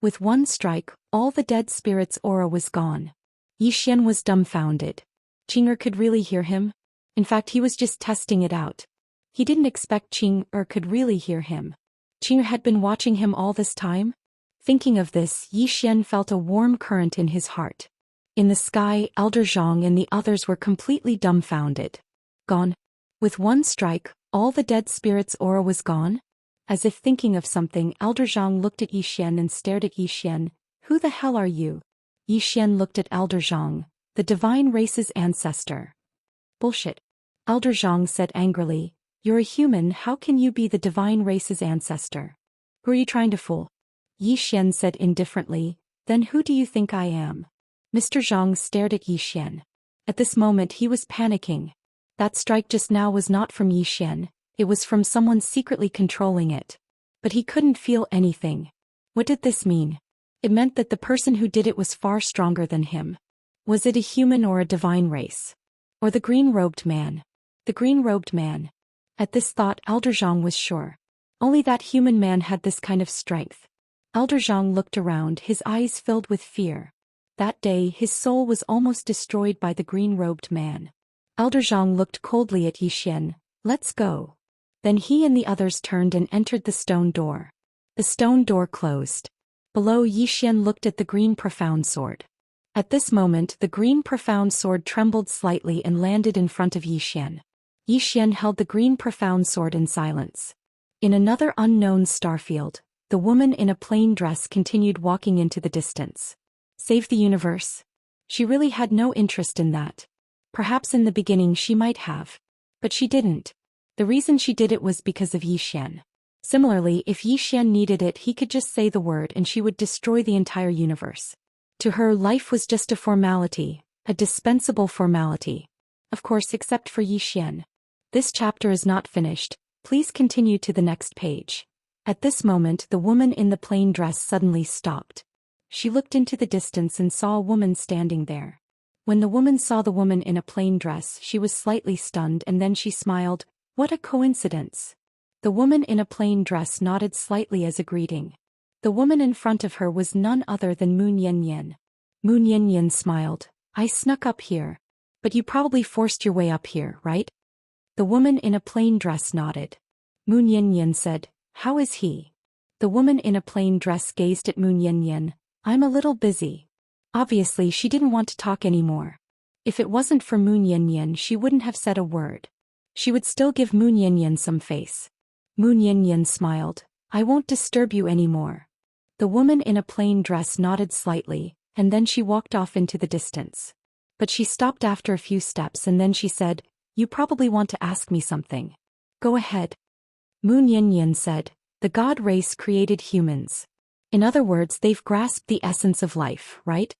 With one strike, all the dead spirit's aura was gone. Yixian was dumbfounded. Qing-er could really hear him? In fact, he was just testing it out. He didn't expect Qing-er could really hear him. Qing-er had been watching him all this time? Thinking of this, Yixian felt a warm current in his heart. In the sky, Elder Zhang and the others were completely dumbfounded. Gone. With one strike, all the dead spirit's aura was gone? As if thinking of something, Elder Zhang looked at Yixian and stared at Yixian. "Who the hell are you?" Yixian looked at Elder Zhang. "The divine race's ancestor." "Bullshit." Elder Zhang said angrily. "You're a human, how can you be the divine race's ancestor? Who are you trying to fool?" Yixian said indifferently. "Then who do you think I am?" Mr. Zhang stared at Yixian. At this moment he was panicking. That strike just now was not from Yixian, it was from someone secretly controlling it. But he couldn't feel anything. What did this mean? It meant that the person who did it was far stronger than him. Was it a human or a divine race? Or the green-robed man? The green-robed man. At this thought, Elder Zhang was sure. Only that human man had this kind of strength. Elder Zhang looked around, his eyes filled with fear. That day, his soul was almost destroyed by the green-robed man. Elder Zhang looked coldly at Yixian. "Let's go." Then he and the others turned and entered the stone door. The stone door closed. Below, Yixian looked at the green profound sword. At this moment, the green profound sword trembled slightly and landed in front of Yixian. Yixian held the green profound sword in silence. In another unknown starfield, the woman in a plain dress continued walking into the distance. Save the universe? She really had no interest in that. Perhaps in the beginning she might have. But she didn't. The reason she did it was because of Yixian. Similarly, if Yixian needed it, he could just say the word and she would destroy the entire universe. To her, life was just a formality, a dispensable formality. Of course, except for Yixian. This chapter is not finished. Please continue to the next page. At this moment, the woman in the plain dress suddenly stopped. She looked into the distance and saw a woman standing there. When the woman saw the woman in a plain dress, she was slightly stunned and then she smiled. What a coincidence. The woman in a plain dress nodded slightly as a greeting. The woman in front of her was none other than Moon Yen. Moon Yen smiled. I snuck up here. But you probably forced your way up here, right? The woman in a plain dress nodded. Moon Yin said, "How is he?" The woman in a plain dress gazed at Moon Yin. "I'm a little busy." Obviously she didn't want to talk anymore. If it wasn't for Moon Yin, she wouldn't have said a word. She would still give Moon Yin some face. Moon Yin smiled. "I won't disturb you anymore." The woman in a plain dress nodded slightly, and then she walked off into the distance. But she stopped after a few steps and then she said, "You probably want to ask me something. Go ahead." Moon Yin said, "The god race created humans. In other words, they've grasped the essence of life, right?"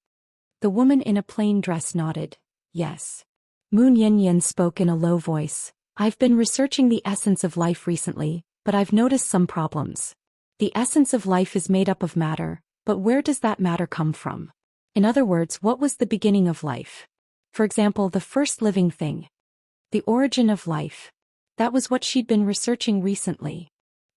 The woman in a plain dress nodded. "Yes." Moon Yin spoke in a low voice. "I've been researching the essence of life recently, but I've noticed some problems. The essence of life is made up of matter, but where does that matter come from? In other words, what was the beginning of life? For example, the first living thing. The origin of life. That was what she'd been researching recently."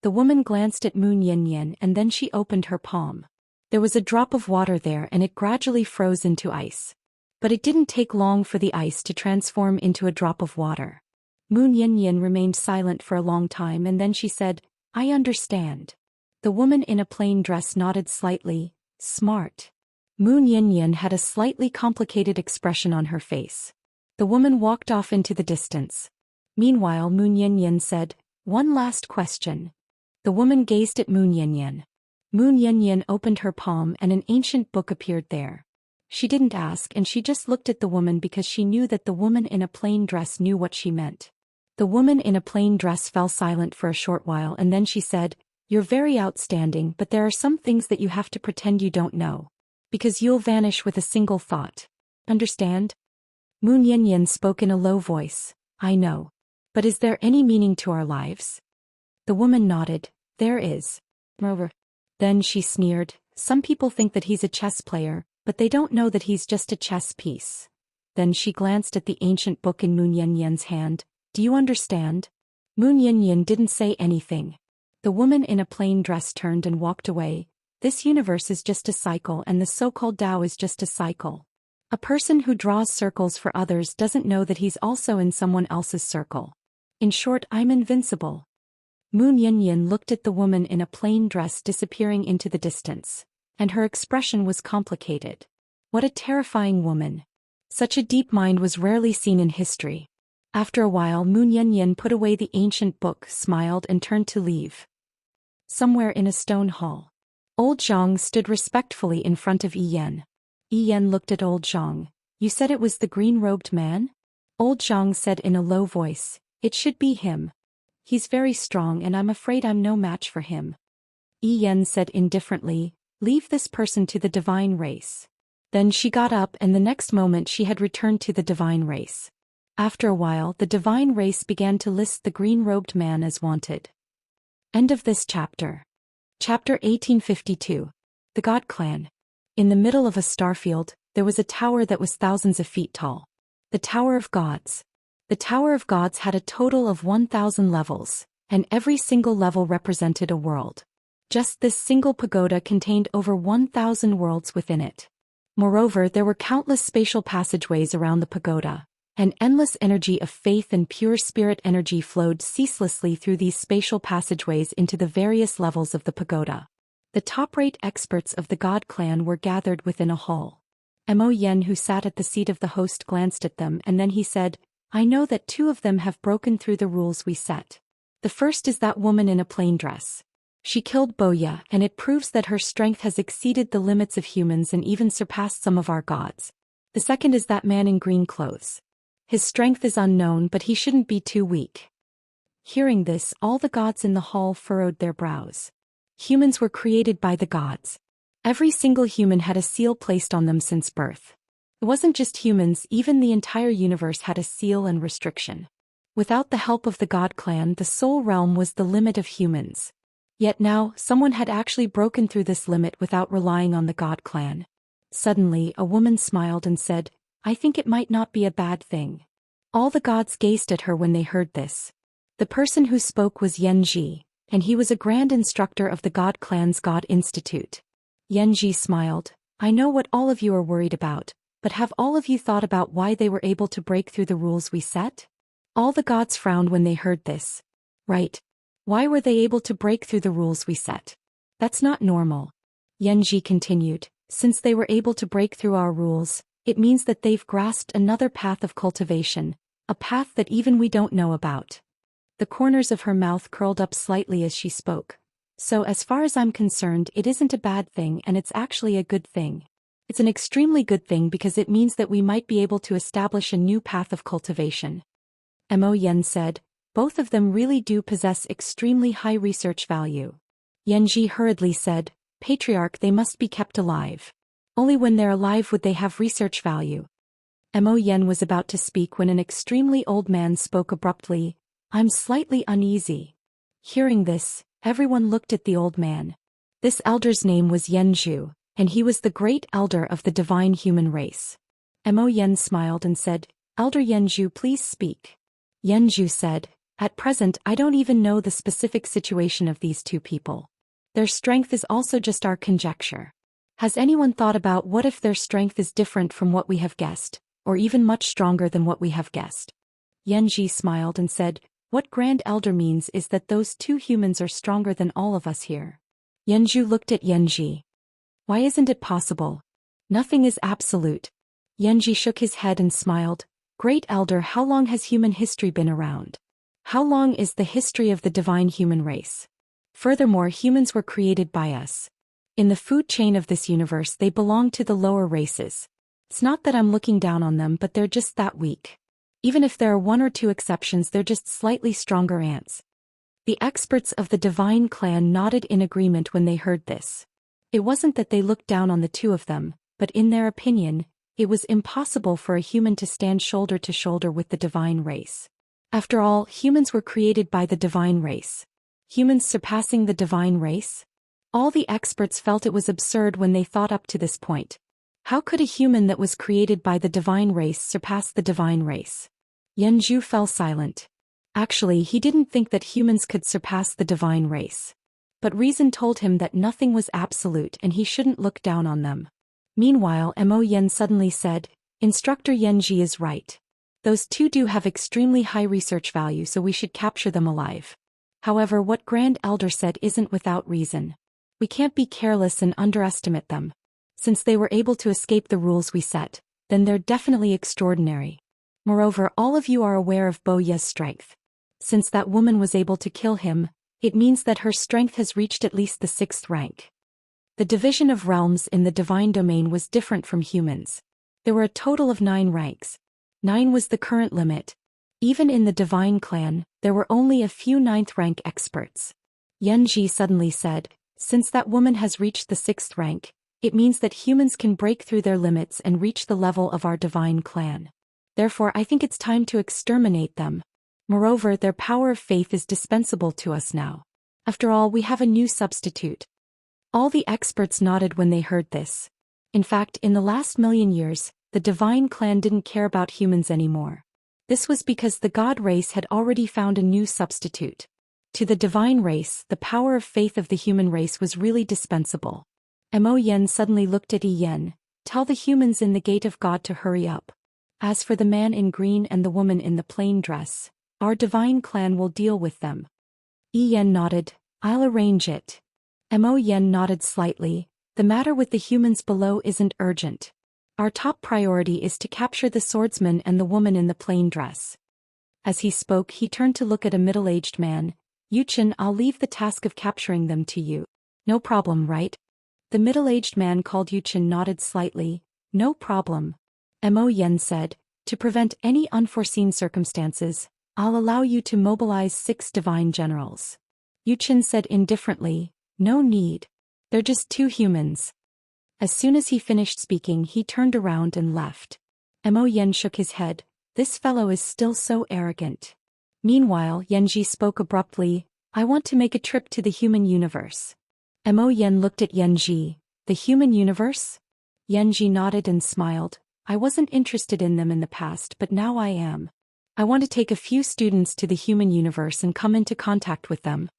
The woman glanced at Moon Yin and then she opened her palm. There was a drop of water there and it gradually froze into ice. But it didn't take long for the ice to transform into a drop of water. Moon Yin remained silent for a long time and then she said, "I understand." The woman in a plain dress nodded slightly. "Smart." Moon Yin had a slightly complicated expression on her face. The woman walked off into the distance. Meanwhile, Moon Yin said, "One last question." The woman gazed at Moon Yin. Moon Yin opened her palm and an ancient book appeared there. She didn't ask and she just looked at the woman because she knew that the woman in a plain dress knew what she meant. The woman in a plain dress fell silent for a short while and then she said, "You're very outstanding, but there are some things that you have to pretend you don't know. Because you'll vanish with a single thought. Understand?" Moon Yin spoke in a low voice. "I know. But is there any meaning to our lives?" The woman nodded. "There is. Moreover." Then she sneered, "Some people think that he's a chess player, but they don't know that he's just a chess piece." Then she glanced at the ancient book in Moon Yin's hand. "Do you understand?" Moon Yin didn't say anything. The woman in a plain dress turned and walked away. This universe is just a cycle and the so-called Tao is just a cycle. A person who draws circles for others doesn't know that he's also in someone else's circle. In short, I'm invincible. Moon Yin looked at the woman in a plain dress disappearing into the distance. And her expression was complicated. What a terrifying woman. Such a deep mind was rarely seen in history. After a while, Moon Yin put away the ancient book, smiled and turned to leave. Somewhere in a stone hall, Old Zhang stood respectfully in front of Yi Yan. Yi Yan looked at Old Zhang. "You said it was the green-robed man?" Old Zhang said in a low voice, "It should be him. He's very strong and I'm afraid I'm no match for him." Yi Yan said indifferently, "Leave this person to the divine race." Then she got up and the next moment she had returned to the divine race. After a while, the divine race began to list the green-robed man as wanted. End of this chapter. Chapter 1852. The God Clan. In the middle of a starfield, there was a tower that was thousands of feet tall. The Tower of Gods. The Tower of Gods had a total of 1,000 levels, and every single level represented a world. Just this single pagoda contained over 1,000 worlds within it. Moreover, there were countless spatial passageways around the pagoda. An endless energy of faith and pure spirit energy flowed ceaselessly through these spatial passageways into the various levels of the pagoda. The top-rate experts of the God Clan were gathered within a hall. Mo Yen, who sat at the seat of the host, glanced at them and then he said, "I know that two of them have broken through the rules we set. The first is that woman in a plain dress. She killed Boya and it proves that her strength has exceeded the limits of humans and even surpassed some of our gods. The second is that man in green clothes. His strength is unknown, but he shouldn't be too weak." Hearing this, all the gods in the hall furrowed their brows. Humans were created by the gods. Every single human had a seal placed on them since birth. It wasn't just humans, even the entire universe had a seal and restriction. Without the help of the God Clan, the soul realm was the limit of humans. Yet now, someone had actually broken through this limit without relying on the God Clan. Suddenly, a woman smiled and said, "I think it might not be a bad thing." All the gods gazed at her when they heard this. The person who spoke was Yanji, and he was a grand instructor of the God Clan's God Institute. Yanji smiled, "I know what all of you are worried about, but have all of you thought about why they were able to break through the rules we set?" All the gods frowned when they heard this. Right. Why were they able to break through the rules we set? That's not normal. Yanji continued. Since they were able to break through our rules, it means that they've grasped another path of cultivation, a path that even we don't know about. The corners of her mouth curled up slightly as she spoke. So as far as I'm concerned, it isn't a bad thing and it's actually a good thing. It's an extremely good thing because it means that we might be able to establish a new path of cultivation. Mo Yen said, both of them really do possess extremely high research value. Yanji hurriedly said, Patriarch, they must be kept alive. Only when they're alive would they have research value. Mo Yen was about to speak when an extremely old man spoke abruptly, I'm slightly uneasy. Hearing this, everyone looked at the old man. This elder's name was Yanzhu, and he was the great elder of the divine human race. Mo Yen smiled and said, Elder Yanzhu, please speak. Yanzhu said, at present I don't even know the specific situation of these two people. Their strength is also just our conjecture. Has anyone thought about what if their strength is different from what we have guessed, or even much stronger than what we have guessed? Yanji smiled and said, what Grand Elder means is that those two humans are stronger than all of us here. Yanzhu looked at Yanji. Why isn't it possible? Nothing is absolute. Yanji shook his head and smiled. Great Elder, how long has human history been around? How long is the history of the divine human race? Furthermore, humans were created by us. In the food chain of this universe, they belong to the lower races. It's not that I'm looking down on them, but they're just that weak. Even if there are one or two exceptions, they're just slightly stronger ants. The experts of the divine clan nodded in agreement when they heard this. It wasn't that they looked down on the two of them, but in their opinion, it was impossible for a human to stand shoulder to shoulder with the divine race. After all, humans were created by the divine race. Humans surpassing the divine race? All the experts felt it was absurd when they thought up to this point. How could a human that was created by the divine race surpass the divine race? Yanzhu fell silent. Actually, he didn't think that humans could surpass the divine race. But reason told him that nothing was absolute and he shouldn't look down on them. Meanwhile, Mo Yen suddenly said, Instructor Yanji is right. Those two do have extremely high research value, so we should capture them alive. However, what Grand Elder said isn't without reason. We can't be careless and underestimate them. Since they were able to escape the rules we set, then they're definitely extraordinary. Moreover, all of you are aware of Bo Ye's strength. Since that woman was able to kill him, it means that her strength has reached at least the 6th rank. The division of realms in the divine domain was different from humans. There were a total of 9 ranks. 9 was the current limit. Even in the divine clan, there were only a few 9th rank experts. Yanji suddenly said, since that woman has reached the 6th rank, it means that humans can break through their limits and reach the level of our divine clan. Therefore, I think it's time to exterminate them. Moreover, their power of faith is dispensable to us now. After all, we have a new substitute. All the experts nodded when they heard this. In fact, in the last million years, the divine clan didn't care about humans anymore. This was because the god race had already found a new substitute. To the divine race, the power of faith of the human race was really dispensable. Mo Yen suddenly looked at Yi Yen. Tell the humans in the gate of God to hurry up. As for the man in green and the woman in the plain dress, our divine clan will deal with them. Yi Yen nodded. I'll arrange it. Mo Yen nodded slightly. The matter with the humans below isn't urgent. Our top priority is to capture the swordsman and the woman in the plain dress. As he spoke, he turned to look at a middle-aged man. Yuchen, I'll leave the task of capturing them to you. No problem, right? The middle-aged man called Yuchen nodded slightly. No problem. Mo Yen said, to prevent any unforeseen circumstances, I'll allow you to mobilize 6 divine generals. Yuchen said indifferently, no need. They're just 2 humans. As soon as he finished speaking, he turned around and left. Mo Yen shook his head. This fellow is still so arrogant. Meanwhile, Yanji spoke abruptly, I want to make a trip to the human universe. Mo Yen looked at Yanji. The human universe? Yanji nodded and smiled. I wasn't interested in them in the past, but now I am. I want to take a few students to the human universe and come into contact with them.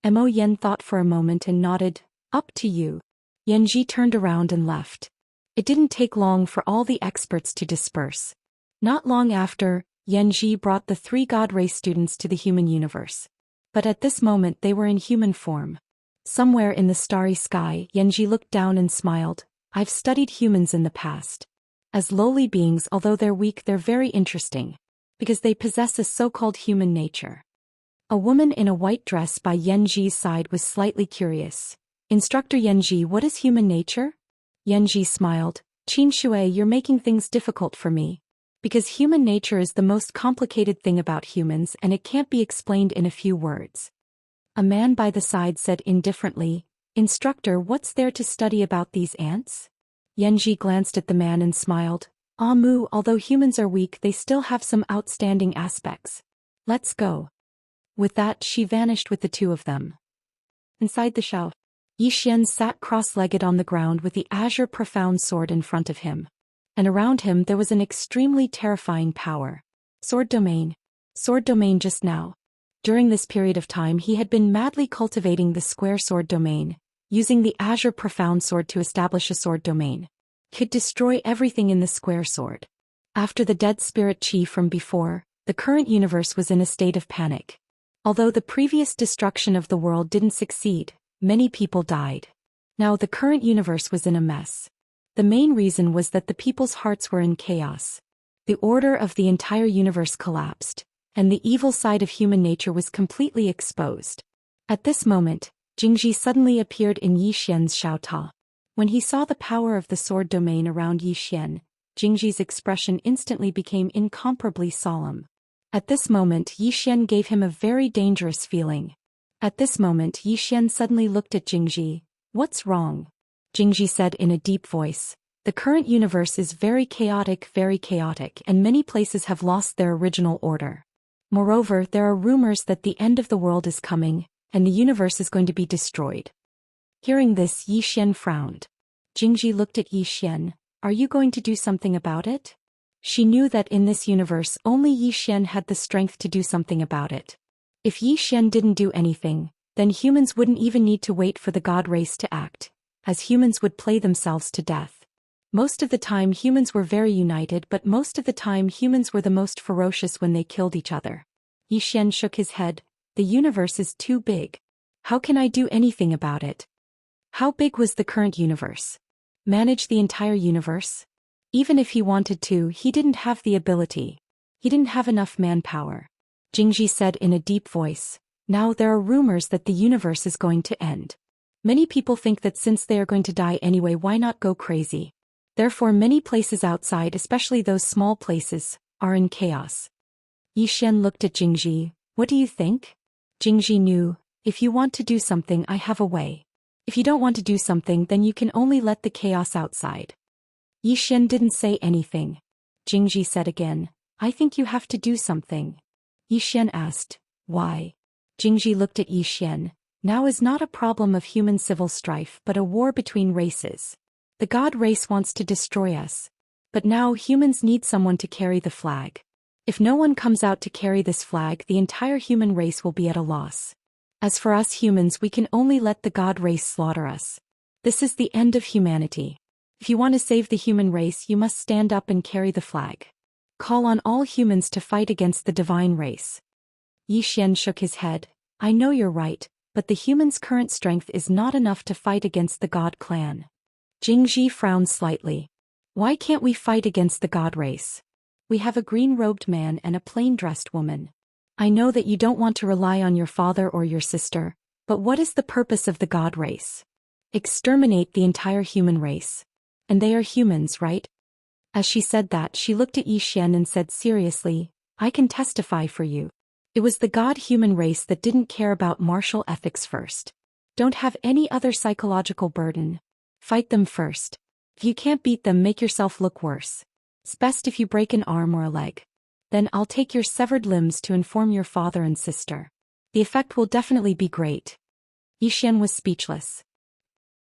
Mo Yen thought for a moment and nodded. Up to you. Yanji turned around and left. It didn't take long for all the experts to disperse. Not long after, Yanji brought the 3 God race students to the human universe. But at this moment they were in human form. Somewhere in the starry sky, Yanji looked down and smiled. I've studied humans in the past. As lowly beings, although they're weak, they're very interesting. Because they possess a so-called human nature. A woman in a white dress by Yanji's side was slightly curious. Instructor Yanji, what is human nature? Yanji smiled. Qin Shui, you're making things difficult for me. Because human nature is the most complicated thing about humans and it can't be explained in a few words. A man by the side said indifferently, Instructor, what's there to study about these ants? Yanji glanced at the man and smiled. Ah Mu, although humans are weak, they still have some outstanding aspects. Let's go. With that, she vanished with the 2 of them. Inside the shao, Xian sat cross-legged on the ground with the azure profound sword in front of him. And around him there was an extremely terrifying power. Sword domain. Sword domain just now. During this period of time he had been madly cultivating the square sword domain, using the azure profound sword to establish a sword domain. Could destroy everything in the square sword. After the dead spirit chi from before, the current universe was in a state of panic. Although the previous destruction of the world didn't succeed, many people died. Now the current universe was in a mess. The main reason was that the people's hearts were in chaos. The order of the entire universe collapsed, and the evil side of human nature was completely exposed. At this moment, Jingji suddenly appeared in Yi Xian's Xiaota. When he saw the power of the sword domain around Yi Xian, Jingji's expression instantly became incomparably solemn. At this moment Yi Xian gave him a very dangerous feeling. At this moment Yi Xian suddenly looked at Jingji. What's wrong? Jingji said in a deep voice. The current universe is very chaotic, and many places have lost their original order. Moreover, there are rumors that the end of the world is coming, and the universe is going to be destroyed. Hearing this, Yi Xian frowned. Jingji looked at Yi Xian. Are you going to do something about it? She knew that in this universe only Yi Xian had the strength to do something about it. If Yi Xian didn't do anything, then humans wouldn't even need to wait for the God race to act, as humans would play themselves to death. Most of the time humans were very united, but most of the time humans were the most ferocious when they killed each other. Yi Xian shook his head. The universe is too big. How can I do anything about it? How big was the current universe? Manage the entire universe? Even if he wanted to, he didn't have the ability. He didn't have enough manpower. Jingji said in a deep voice. Now there are rumors that the universe is going to end. Many people think that since they are going to die anyway, why not go crazy? Therefore many places outside, especially those small places, are in chaos. Yi Xian looked at Jingji. What do you think? Jingji knew. If you want to do something, I have a way. If you don't want to do something, then you can only let the chaos outside. Yi Xian didn't say anything. Jingji said again. I think you have to do something. Yi Xian asked. Why? Jingji looked at Yi Xian. Now is not a problem of human civil strife but a war between races. The God race wants to destroy us. But now humans need someone to carry the flag. If no one comes out to carry this flag, the entire human race will be at a loss. As for us humans, we can only let the God race slaughter us. This is the end of humanity. If you want to save the human race, you must stand up and carry the flag. Call on all humans to fight against the divine race. Yi Xian shook his head. I know you're right, but the humans' current strength is not enough to fight against the God clan. Jingji frowned slightly. Why can't we fight against the God race? We have a green-robed man and a plain-dressed woman. I know that you don't want to rely on your father or your sister, but what is the purpose of the God race? Exterminate the entire human race. And they are humans, right? As she said that, she looked at Yi Xian and said seriously, I can testify for you. It was the God-human race that didn't care about martial ethics first. Don't have any other psychological burden. Fight them first. If you can't beat them, make yourself look worse. It's best if you break an arm or a leg. Then I'll take your severed limbs to inform your father and sister. The effect will definitely be great. Yi Xian was speechless.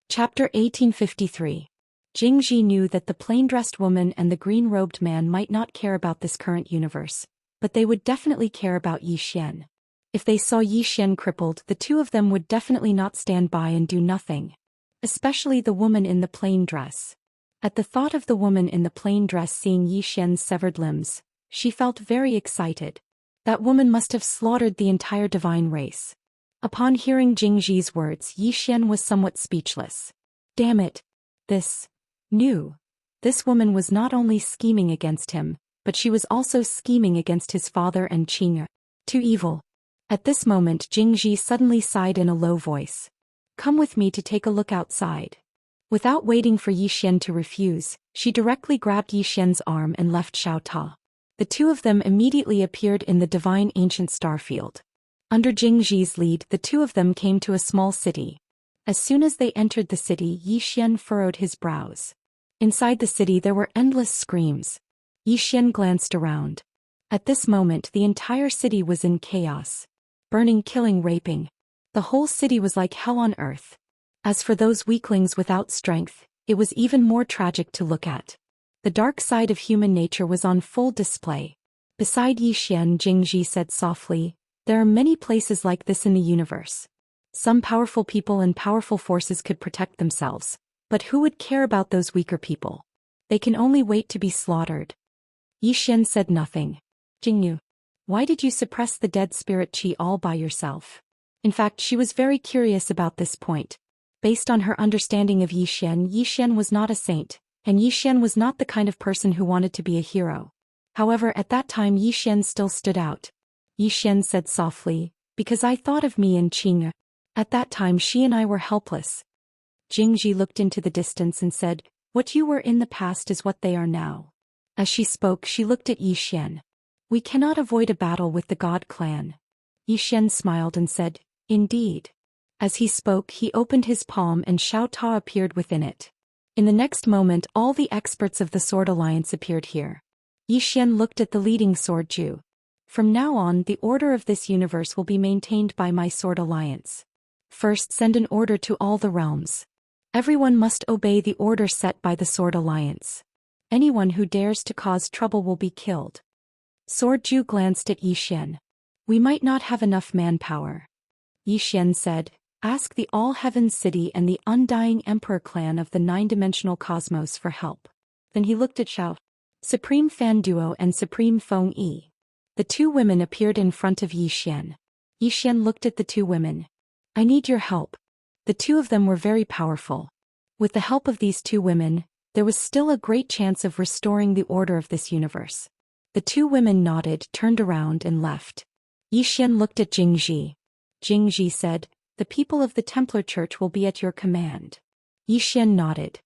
Chapter 1853. Jingji knew that the plain-dressed woman and the green-robed man might not care about this current universe, but they would definitely care about Yi Xian. If they saw Yi Xian crippled, the two of them would definitely not stand by and do nothing. Especially the woman in the plain dress. At the thought of the woman in the plain dress seeing Yi Xian's severed limbs, She felt very excited. That woman must have slaughtered the entire divine race. Upon hearing Jingji's words, Yi Xian was somewhat speechless. Damn it. This woman was not only scheming against him, but she was also scheming against his father and Qing'er. Too evil. At this moment Jingji suddenly sighed in a low voice. Come with me to take a look outside. Without waiting for Yi Xian to refuse, she directly grabbed Yi Xian's arm and left Xiao Ta. The two of them immediately appeared in the divine ancient starfield. Under Jingji's lead, the two of them came to a small city. As soon as they entered the city, Yi Xian furrowed his brows. Inside the city there were endless screams. Yi Xian glanced around. At this moment the entire city was in chaos. Burning, killing, raping. The whole city was like hell on earth. As for those weaklings without strength, it was even more tragic to look at. The dark side of human nature was on full display. Beside Yi Xian, Jingji said softly, there are many places like this in the universe. Some powerful people and powerful forces could protect themselves, but who would care about those weaker people? They can only wait to be slaughtered. Yi Xian said nothing. Jingyu, why did you suppress the dead spirit qi all by yourself? In fact, she was very curious about this point. Based on her understanding of Yi Xian was not a saint, and Yi Xian was not the kind of person who wanted to be a hero. However, at that time Yi Xian still stood out. Yi Xian said softly, because I thought of me and Qing'er. At that time she and I were helpless. Jingji looked into the distance and said, what you were in the past is what they are now. As she spoke, she looked at Yi Xian. We cannot avoid a battle with the God clan. Yi Xian smiled and said, indeed. As he spoke, he opened his palm and Xiao Ta appeared within it. In the next moment all the experts of the Sword Alliance appeared here. Yi Xian looked at the leading Sword Ju. From now on, the order of this universe will be maintained by my Sword Alliance. First, send an order to all the realms. Everyone must obey the order set by the Sword Alliance. Anyone who dares to cause trouble will be killed. Sword Ju glanced at Yi Xian. We might not have enough manpower. Yi Xian said, ask the All-Heaven City and the Undying Emperor clan of the nine-dimensional cosmos for help. Then he looked at Xiao, Supreme Fan Duo and Supreme Feng Yi. The two women appeared in front of Yi Xian. Yi Xian looked at the two women. I need your help. The two of them were very powerful. With the help of these two women, there was still a great chance of restoring the order of this universe. The two women nodded, turned around and left. Yi Xian looked at Jingji. Jingji said, the people of the Templar Church will be at your command. Yi Xian nodded.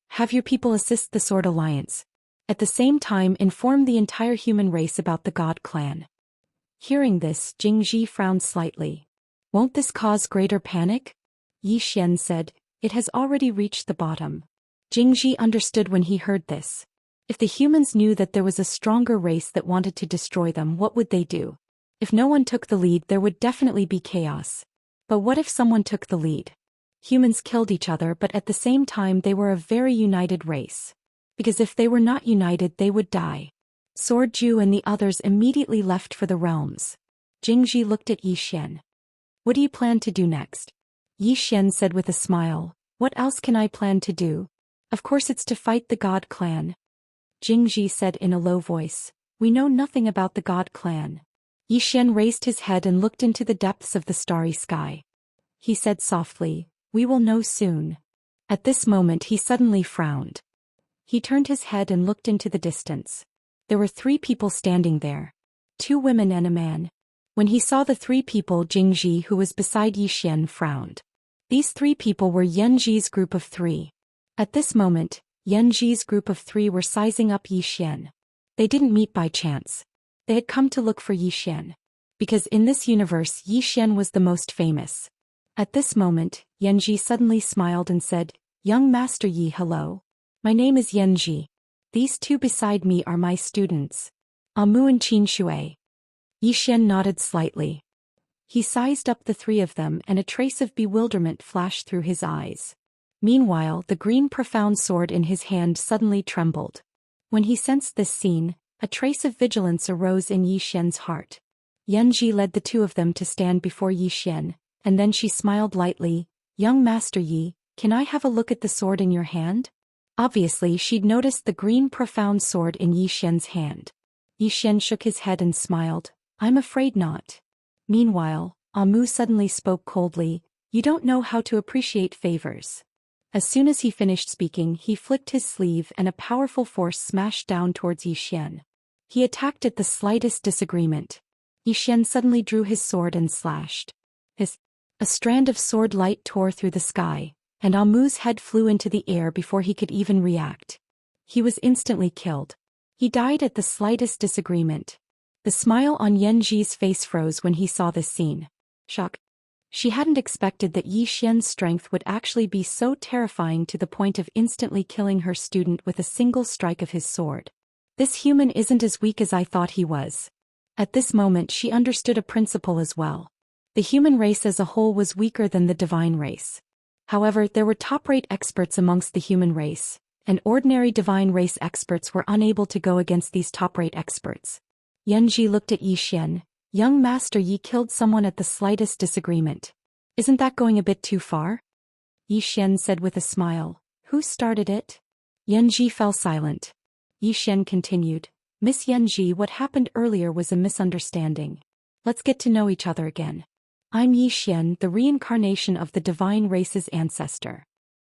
Have your people assist the Sword Alliance. At the same time, inform the entire human race about the God clan. Hearing this, Jingji frowned slightly. Won't this cause greater panic? Yi Xian said, it has already reached the bottom. Jingji understood when he heard this. If the humans knew that there was a stronger race that wanted to destroy them, what would they do? If no one took the lead, there would definitely be chaos. But what if someone took the lead? Humans killed each other, but at the same time they were a very united race. Because if they were not united, they would die. Sword Ju and the others immediately left for the realms. Jingji looked at Yi Xian. What do you plan to do next? Yi Xian said with a smile, what else can I plan to do? Of course it's to fight the God clan. Jingji said in a low voice, we know nothing about the God clan. Yi Xian raised his head and looked into the depths of the starry sky. He said softly, we will know soon. At this moment he suddenly frowned. He turned his head and looked into the distance. There were 3 people standing there. 2 women and a man. When he saw the 3 people, Jingji, who was beside Yi Xian, frowned. These 3 people were Yanji's group of 3. At this moment, Yanji's group of 3 were sizing up Yi Xian. They didn't meet by chance. They had come to look for Yi Xian. Because in this universe Yi Xian was the most famous. At this moment, Yanji suddenly smiled and said, Young Master Yi, hello. My name is Yanji. These 2 beside me are my students. Amu and Qin Shui. Yi Xian nodded slightly. He sized up the 3 of them and a trace of bewilderment flashed through his eyes. Meanwhile, the green profound sword in his hand suddenly trembled. When he sensed this scene, a trace of vigilance arose in Yi Xian's heart. Yanji led the 2 of them to stand before Yi Xian, and then she smiled lightly, Young Master Yi, can I have a look at the sword in your hand? Obviously she'd noticed the green profound sword in Yi Xian's hand. Yi Xian shook his head and smiled. I'm afraid not. Meanwhile, Amu suddenly spoke coldly. You don't know how to appreciate favors. As soon as he finished speaking, he flicked his sleeve and a powerful force smashed down towards Yi Xian. He attacked at the slightest disagreement. Yi Xian suddenly drew his sword and slashed. A strand of sword light tore through the sky, and Amu's head flew into the air before he could even react. He was instantly killed. He died at the slightest disagreement. The smile on Yanji's face froze when he saw this scene. Shock. She hadn't expected that Yi Xian's strength would actually be so terrifying to the point of instantly killing her student with a single strike of his sword. This human isn't as weak as I thought he was. At this moment she understood a principle as well. The human race as a whole was weaker than the divine race. However, there were top-rate experts amongst the human race, and ordinary divine race experts were unable to go against these top-rate experts. Yanji looked at Yi Xian. Young Master Yi killed someone at the slightest disagreement. Isn't that going a bit too far? Yi Xian said with a smile. Who started it? Yanji fell silent. Yi Xian continued. Miss Yanji, what happened earlier was a misunderstanding. Let's get to know each other again. I'm Yi Xian, the reincarnation of the divine race's ancestor.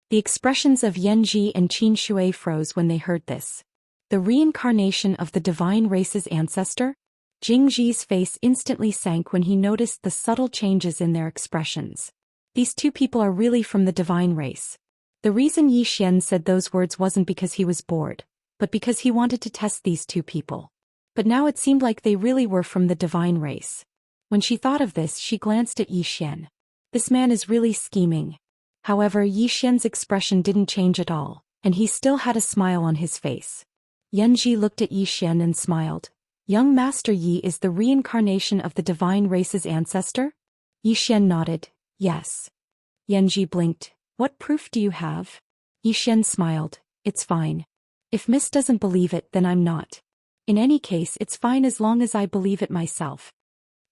The expressions of Yanji and Qin Shui froze when they heard this. The reincarnation of the divine race's ancestor? Jingji's face instantly sank when he noticed the subtle changes in their expressions. These two people are really from the divine race. The reason Yi Xian said those words wasn't because he was bored, but because he wanted to test these two people. But now it seemed like they really were from the divine race. When she thought of this, she glanced at Yi Xian. This man is really scheming. However, Yi Xian's expression didn't change at all, and he still had a smile on his face. Yanji looked at Yi Xian and smiled. Young Master Yi is the reincarnation of the divine race's ancestor? Yi Xian nodded. Yes. Yanji blinked. What proof do you have? Yi Xian smiled. It's fine. If Miss doesn't believe it, then I'm not. In any case, it's fine as long as I believe it myself.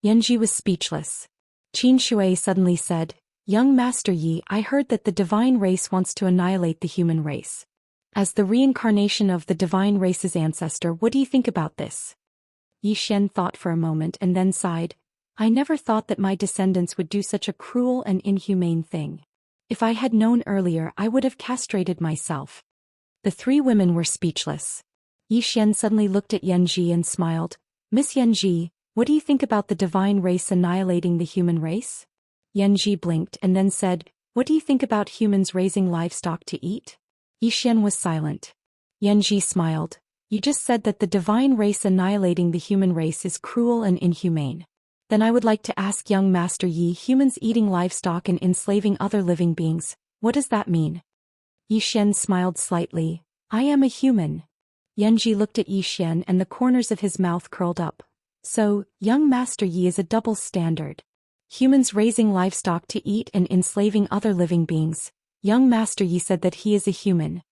Yanji was speechless. Qin Shui suddenly said, Young Master Yi, I heard that the divine race wants to annihilate the human race. As the reincarnation of the divine race's ancestor, what do you think about this? Yi Xian thought for a moment and then sighed. I never thought that my descendants would do such a cruel and inhumane thing. If I had known earlier, I would have castrated myself. The three women were speechless. Yi Xian suddenly looked at Yanji and smiled. Miss Yanji, what do you think about the divine race annihilating the human race? Yanji blinked and then said, What do you think about humans raising livestock to eat? Yi Xian was silent. Yanji smiled. You just said that the divine race annihilating the human race is cruel and inhumane. Then I would like to ask young Master Yi, humans eating livestock and enslaving other living beings, what does that mean? Yi Xian smiled slightly. I am a human. Yanji looked at Yi Xian and the corners of his mouth curled up. So, young Master Yi is a double standard. Humans raising livestock to eat and enslaving other living beings. Young Master Yi said that he is a human.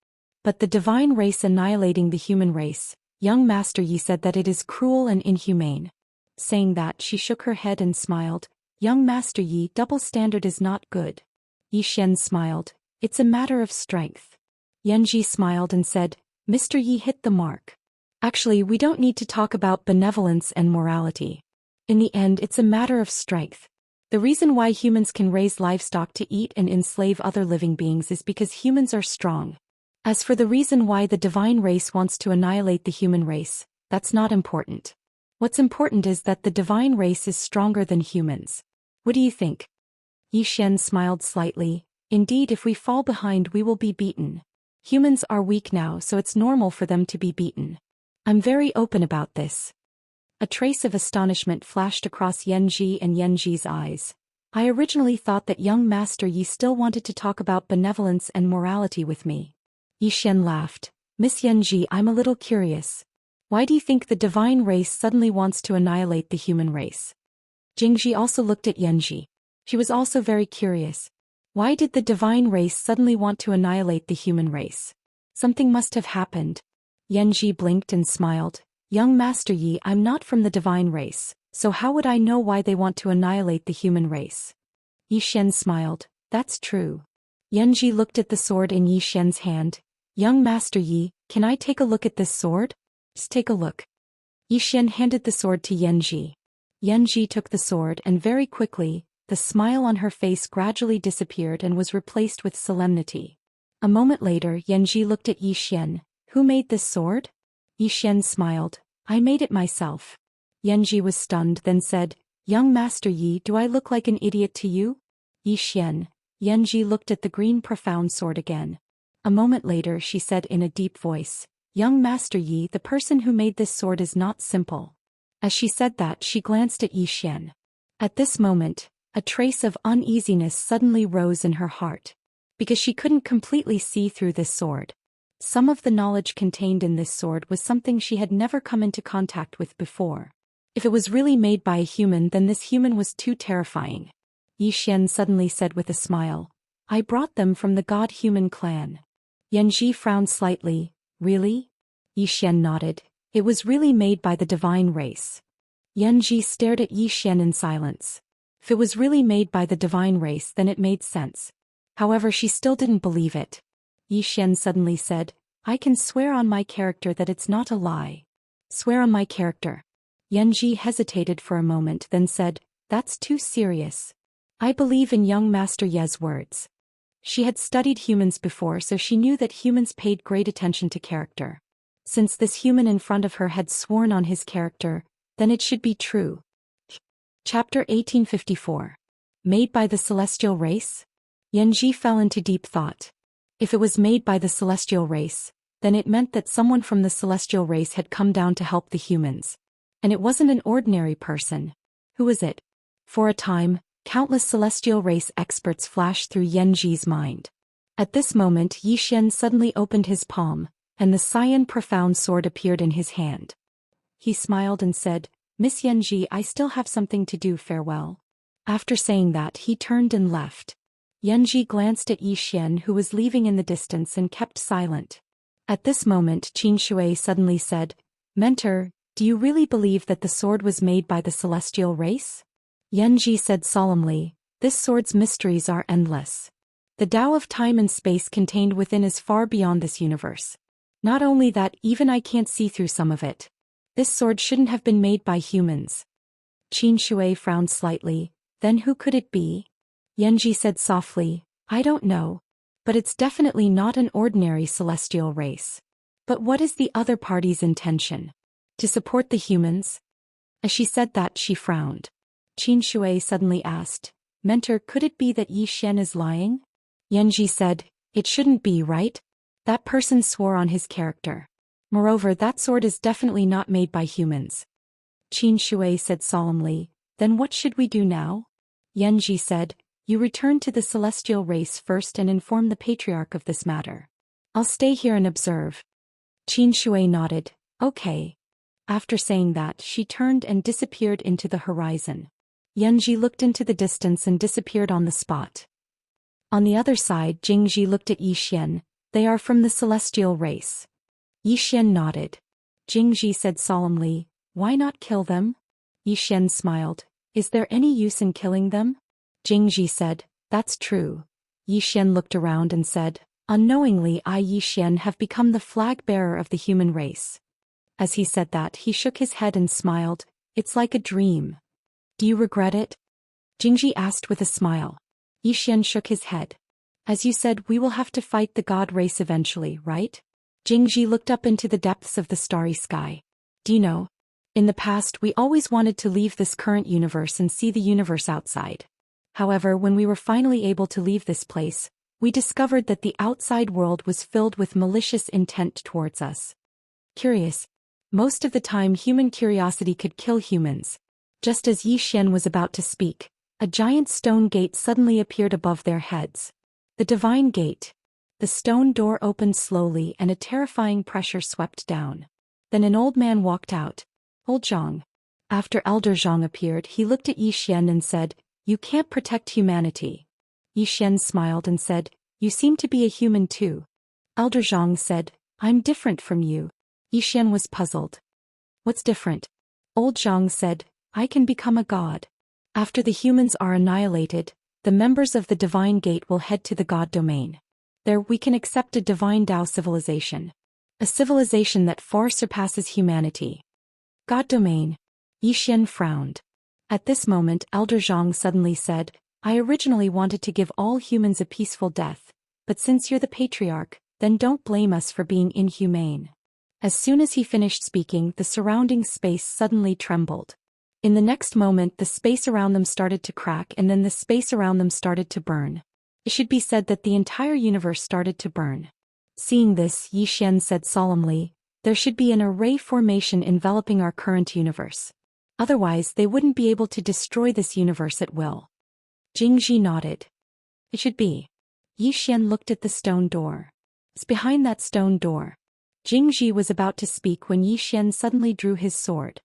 But the divine race annihilating the human race, young Master Yi said that it is cruel and inhumane. Saying that, she shook her head and smiled. Young Master Yi, double standard is not good. Yi Xian smiled. It's a matter of strength. Yanji smiled and said, Mr. Yi hit the mark. Actually, we don't need to talk about benevolence and morality. In the end, it's a matter of strength. The reason why humans can raise livestock to eat and enslave other living beings is because humans are strong. As for the reason why the divine race wants to annihilate the human race, that's not important. What's important is that the divine race is stronger than humans. What do you think? Yi Xian smiled slightly. Indeed, if we fall behind, we will be beaten. Humans are weak now, so it's normal for them to be beaten. I'm very open about this. A trace of astonishment flashed across Yanji and Yanji's eyes. I originally thought that young Master Yi still wanted to talk about benevolence and morality with me. Yi Xian laughed. Miss Yanji, I'm a little curious. Why do you think the divine race suddenly wants to annihilate the human race? Jingji also looked at Yanji. She was also very curious. Why did the divine race suddenly want to annihilate the human race? Something must have happened. Yanji blinked and smiled. Young Master Yi, I'm not from the divine race, so how would I know why they want to annihilate the human race? Yi Xian smiled. That's true. Yanji looked at the sword in Yi Xian's hand. Young Master Yi, can I take a look at this sword? Just take a look. Yi Xian handed the sword to Yanji. Yanji took the sword and very quickly, the smile on her face gradually disappeared and was replaced with solemnity. A moment later Yanji looked at Yi Xian. Who made this sword? Yi Xian smiled. I made it myself. Yanji was stunned, then said, Young Master Yi, do I look like an idiot to you? Yi Xian. Yanji looked at the green profound sword again. A moment later she said in a deep voice, Young Master Yi, the person who made this sword is not simple. As she said that she glanced at Yi Xian. At this moment, a trace of uneasiness suddenly rose in her heart. Because she couldn't completely see through this sword. Some of the knowledge contained in this sword was something she had never come into contact with before. If it was really made by a human, then this human was too terrifying. Yi Xian suddenly said with a smile, I brought them from the god-human clan. Yanji frowned slightly. Really? Yi Xian nodded. It was really made by the divine race. Yanji stared at Yi Xian in silence. If it was really made by the divine race, then it made sense. However, she still didn't believe it. Yi Xian suddenly said, I can swear on my character that it's not a lie. Swear on my character. Yanji hesitated for a moment, then said, That's too serious. I believe in young Master Ye's words. She had studied humans before, so she knew that humans paid great attention to character. Since this human in front of her had sworn on his character, then it should be true. Chapter 1854. Made by the celestial race? Yanji fell into deep thought. If it was made by the celestial race, then it meant that someone from the celestial race had come down to help the humans. And it wasn't an ordinary person. Who was it? For a time, countless celestial race experts flashed through Yanji's mind. At this moment Yi Xian suddenly opened his palm, and the cyan profound sword appeared in his hand. He smiled and said, Miss Yanji, I still have something to do, farewell. After saying that he turned and left. Yanji glanced at Yi Xian, who was leaving in the distance, and kept silent. At this moment Qin Shui suddenly said, Mentor, do you really believe that the sword was made by the celestial race? Yanji said solemnly, This sword's mysteries are endless. The Tao of time and space contained within is far beyond this universe. Not only that, even I can't see through some of it. This sword shouldn't have been made by humans. Qin Shui frowned slightly. Then who could it be? Yanji said softly, I don't know. But it's definitely not an ordinary celestial race. But what is the other party's intention? To support the humans? As she said that she frowned. Qin Shui suddenly asked, Mentor, could it be that Yi Xian is lying? Yanji said, It shouldn't be, right? That person swore on his character. Moreover, that sword is definitely not made by humans. Qin Shui said solemnly, Then what should we do now? Yanji said, You return to the celestial race first and inform the patriarch of this matter. I'll stay here and observe. Qin Shui nodded, Okay. After saying that, she turned and disappeared into the horizon. Yanji looked into the distance and disappeared on the spot. On the other side, Jingji looked at Yi Xian. They are from the celestial race. Yi Xian nodded. Jingji said solemnly, Why not kill them? Yi Xian smiled. Is there any use in killing them? Jingji said, That's true. Yi Xian looked around and said, Unknowingly I, Yi Xian, have become the flag bearer of the human race. As he said that, he shook his head and smiled. It's like a dream. Do you regret it? Jingji asked with a smile. Yi Xian shook his head. As you said, we will have to fight the god race eventually, right? Jingji looked up into the depths of the starry sky. Do you know? In the past we always wanted to leave this current universe and see the universe outside. However, when we were finally able to leave this place, we discovered that the outside world was filled with malicious intent towards us. Curious. Most of the time human curiosity could kill humans. Just as Yi Xian was about to speak, a giant stone gate suddenly appeared above their heads. The divine gate. The stone door opened slowly and a terrifying pressure swept down. Then an old man walked out. Old Zhang. After Elder Zhang appeared, he looked at Yi Xian and said, You can't protect humanity. Yi Xian smiled and said, You seem to be a human too. Elder Zhang said, I'm different from you. Yi Xian was puzzled. What's different? Old Zhang said, I can become a god. After the humans are annihilated, the members of the divine gate will head to the god domain. There we can accept a divine Tao civilization. A civilization that far surpasses humanity. God domain. Yi Xian frowned. At this moment Elder Zhang suddenly said, I originally wanted to give all humans a peaceful death, but since you're the patriarch, then don't blame us for being inhumane. As soon as he finished speaking, the surrounding space suddenly trembled. In the next moment the space around them started to crack and then the space around them started to burn. It should be said that the entire universe started to burn. Seeing this, Yi Xian said solemnly, there should be an array formation enveloping our current universe. Otherwise they wouldn't be able to destroy this universe at will. Jingji nodded. It should be. Yi Xian looked at the stone door. It's behind that stone door. Jingji was about to speak when Yi Xian suddenly drew his sword.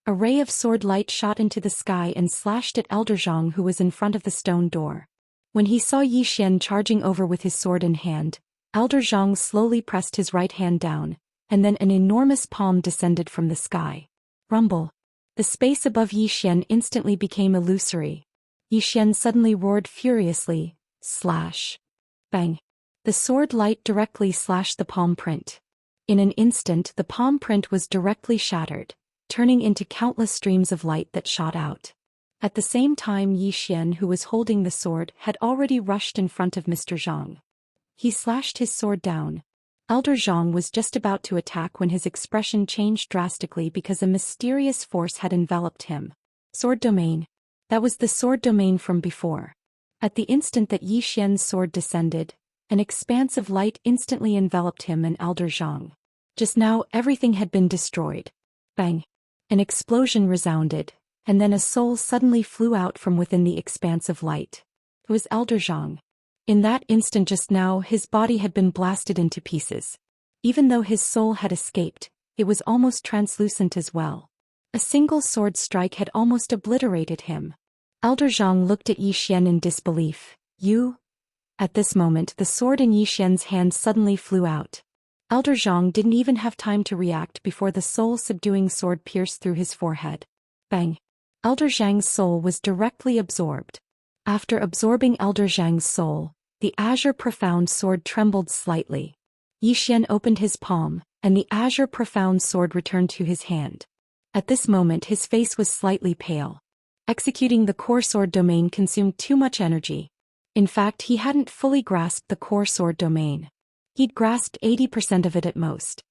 A ray of sword light shot into the sky and slashed at Elder Zhang, who was in front of the stone door. When he saw Yi Xian charging over with his sword in hand, Elder Zhang slowly pressed his right hand down, and then an enormous palm descended from the sky. Rumble. The space above Yi Xian instantly became illusory. Yi Xian suddenly roared furiously, slash. Bang. The sword light directly slashed the palm print. In an instant the palm print was directly shattered, turning into countless streams of light that shot out. At the same time Yi Xian, who was holding the sword, had already rushed in front of Mr. Zhang. He slashed his sword down. Elder Zhang was just about to attack when his expression changed drastically because a mysterious force had enveloped him. Sword domain. That was the sword domain from before. At the instant that Yi Xian's sword descended, an expanse of light instantly enveloped him and Elder Zhang. Just now everything had been destroyed. Bang. An explosion resounded, and then a soul suddenly flew out from within the expanse of light. It was Elder Zhang. In that instant just now his body had been blasted into pieces. Even though his soul had escaped, it was almost translucent as well. A single sword strike had almost obliterated him. Elder Zhang looked at Yi Xian in disbelief. You? At this moment the sword in Yi Xian's hand suddenly flew out. Elder Zhang didn't even have time to react before the soul-subduing sword pierced through his forehead. Bang! Elder Zhang's soul was directly absorbed. After absorbing Elder Zhang's soul, the azure profound sword trembled slightly. Yi Xian opened his palm, and the azure profound sword returned to his hand. At this moment his face was slightly pale. Executing the core sword domain consumed too much energy. In fact, he hadn't fully grasped the core sword domain. He'd grasped 80% of it at most.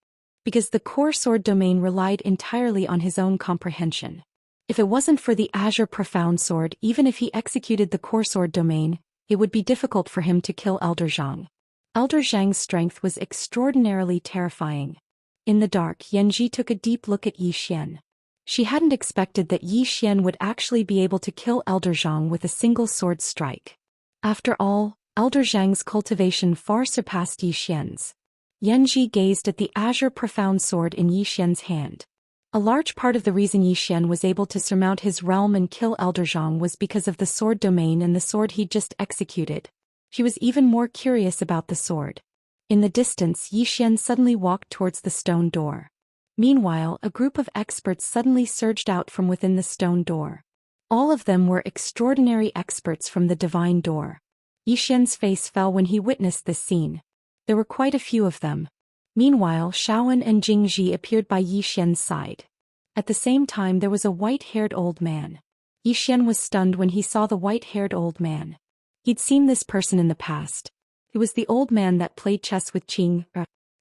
Because the core sword domain relied entirely on his own comprehension. If it wasn't for the azure profound sword, even if he executed the core sword domain, it would be difficult for him to kill Elder Zhang. Elder Zhang's strength was extraordinarily terrifying. In the dark, Yanji took a deep look at Yi Xian. She hadn't expected that Yi Xian would actually be able to kill Elder Zhang with a single sword strike. After all, Elder Zhang's cultivation far surpassed Yi Xian's. Yanji gazed at the azure profound sword in Yi Xian's hand. A large part of the reason Yi Xian was able to surmount his realm and kill Elder Zhang was because of the sword domain and the sword he'd just executed. She was even more curious about the sword. In the distance, Yi Xian suddenly walked towards the stone door. Meanwhile, a group of experts suddenly surged out from within the stone door. All of them were extraordinary experts from the divine door. Yi Xian's face fell when he witnessed this scene. There were quite a few of them. Meanwhile, Shaoan and Jingji appeared by Yi Xian's side. At the same time there was a white-haired old man. Yi Xian was stunned when he saw the white-haired old man. He'd seen this person in the past. It was the old man that played chess with Qing.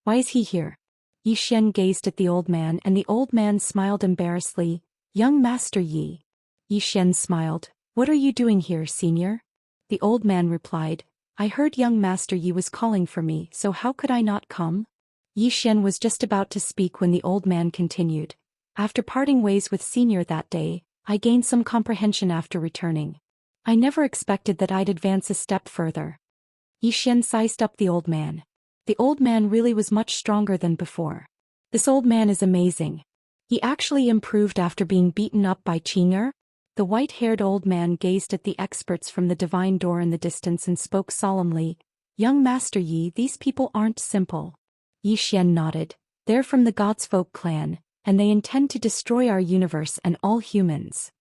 Why is he here? Yi Xian gazed at the old man and the old man smiled embarrassedly. Young Master Yi. Yi Xian smiled. What are you doing here, senior? The old man replied, I heard young Master Yi was calling for me, so how could I not come? Yi Xian was just about to speak when the old man continued. After parting ways with senior that day, I gained some comprehension after returning. I never expected that I'd advance a step further. Yi Xian sized up the old man. The old man really was much stronger than before. This old man is amazing. He actually improved after being beaten up by Qing'er. The white-haired old man gazed at the experts from the divine door in the distance and spoke solemnly. Young Master Yi, these people aren't simple. Yi Xian nodded. They're from the Godsfolk clan, and they intend to destroy our universe and all humans.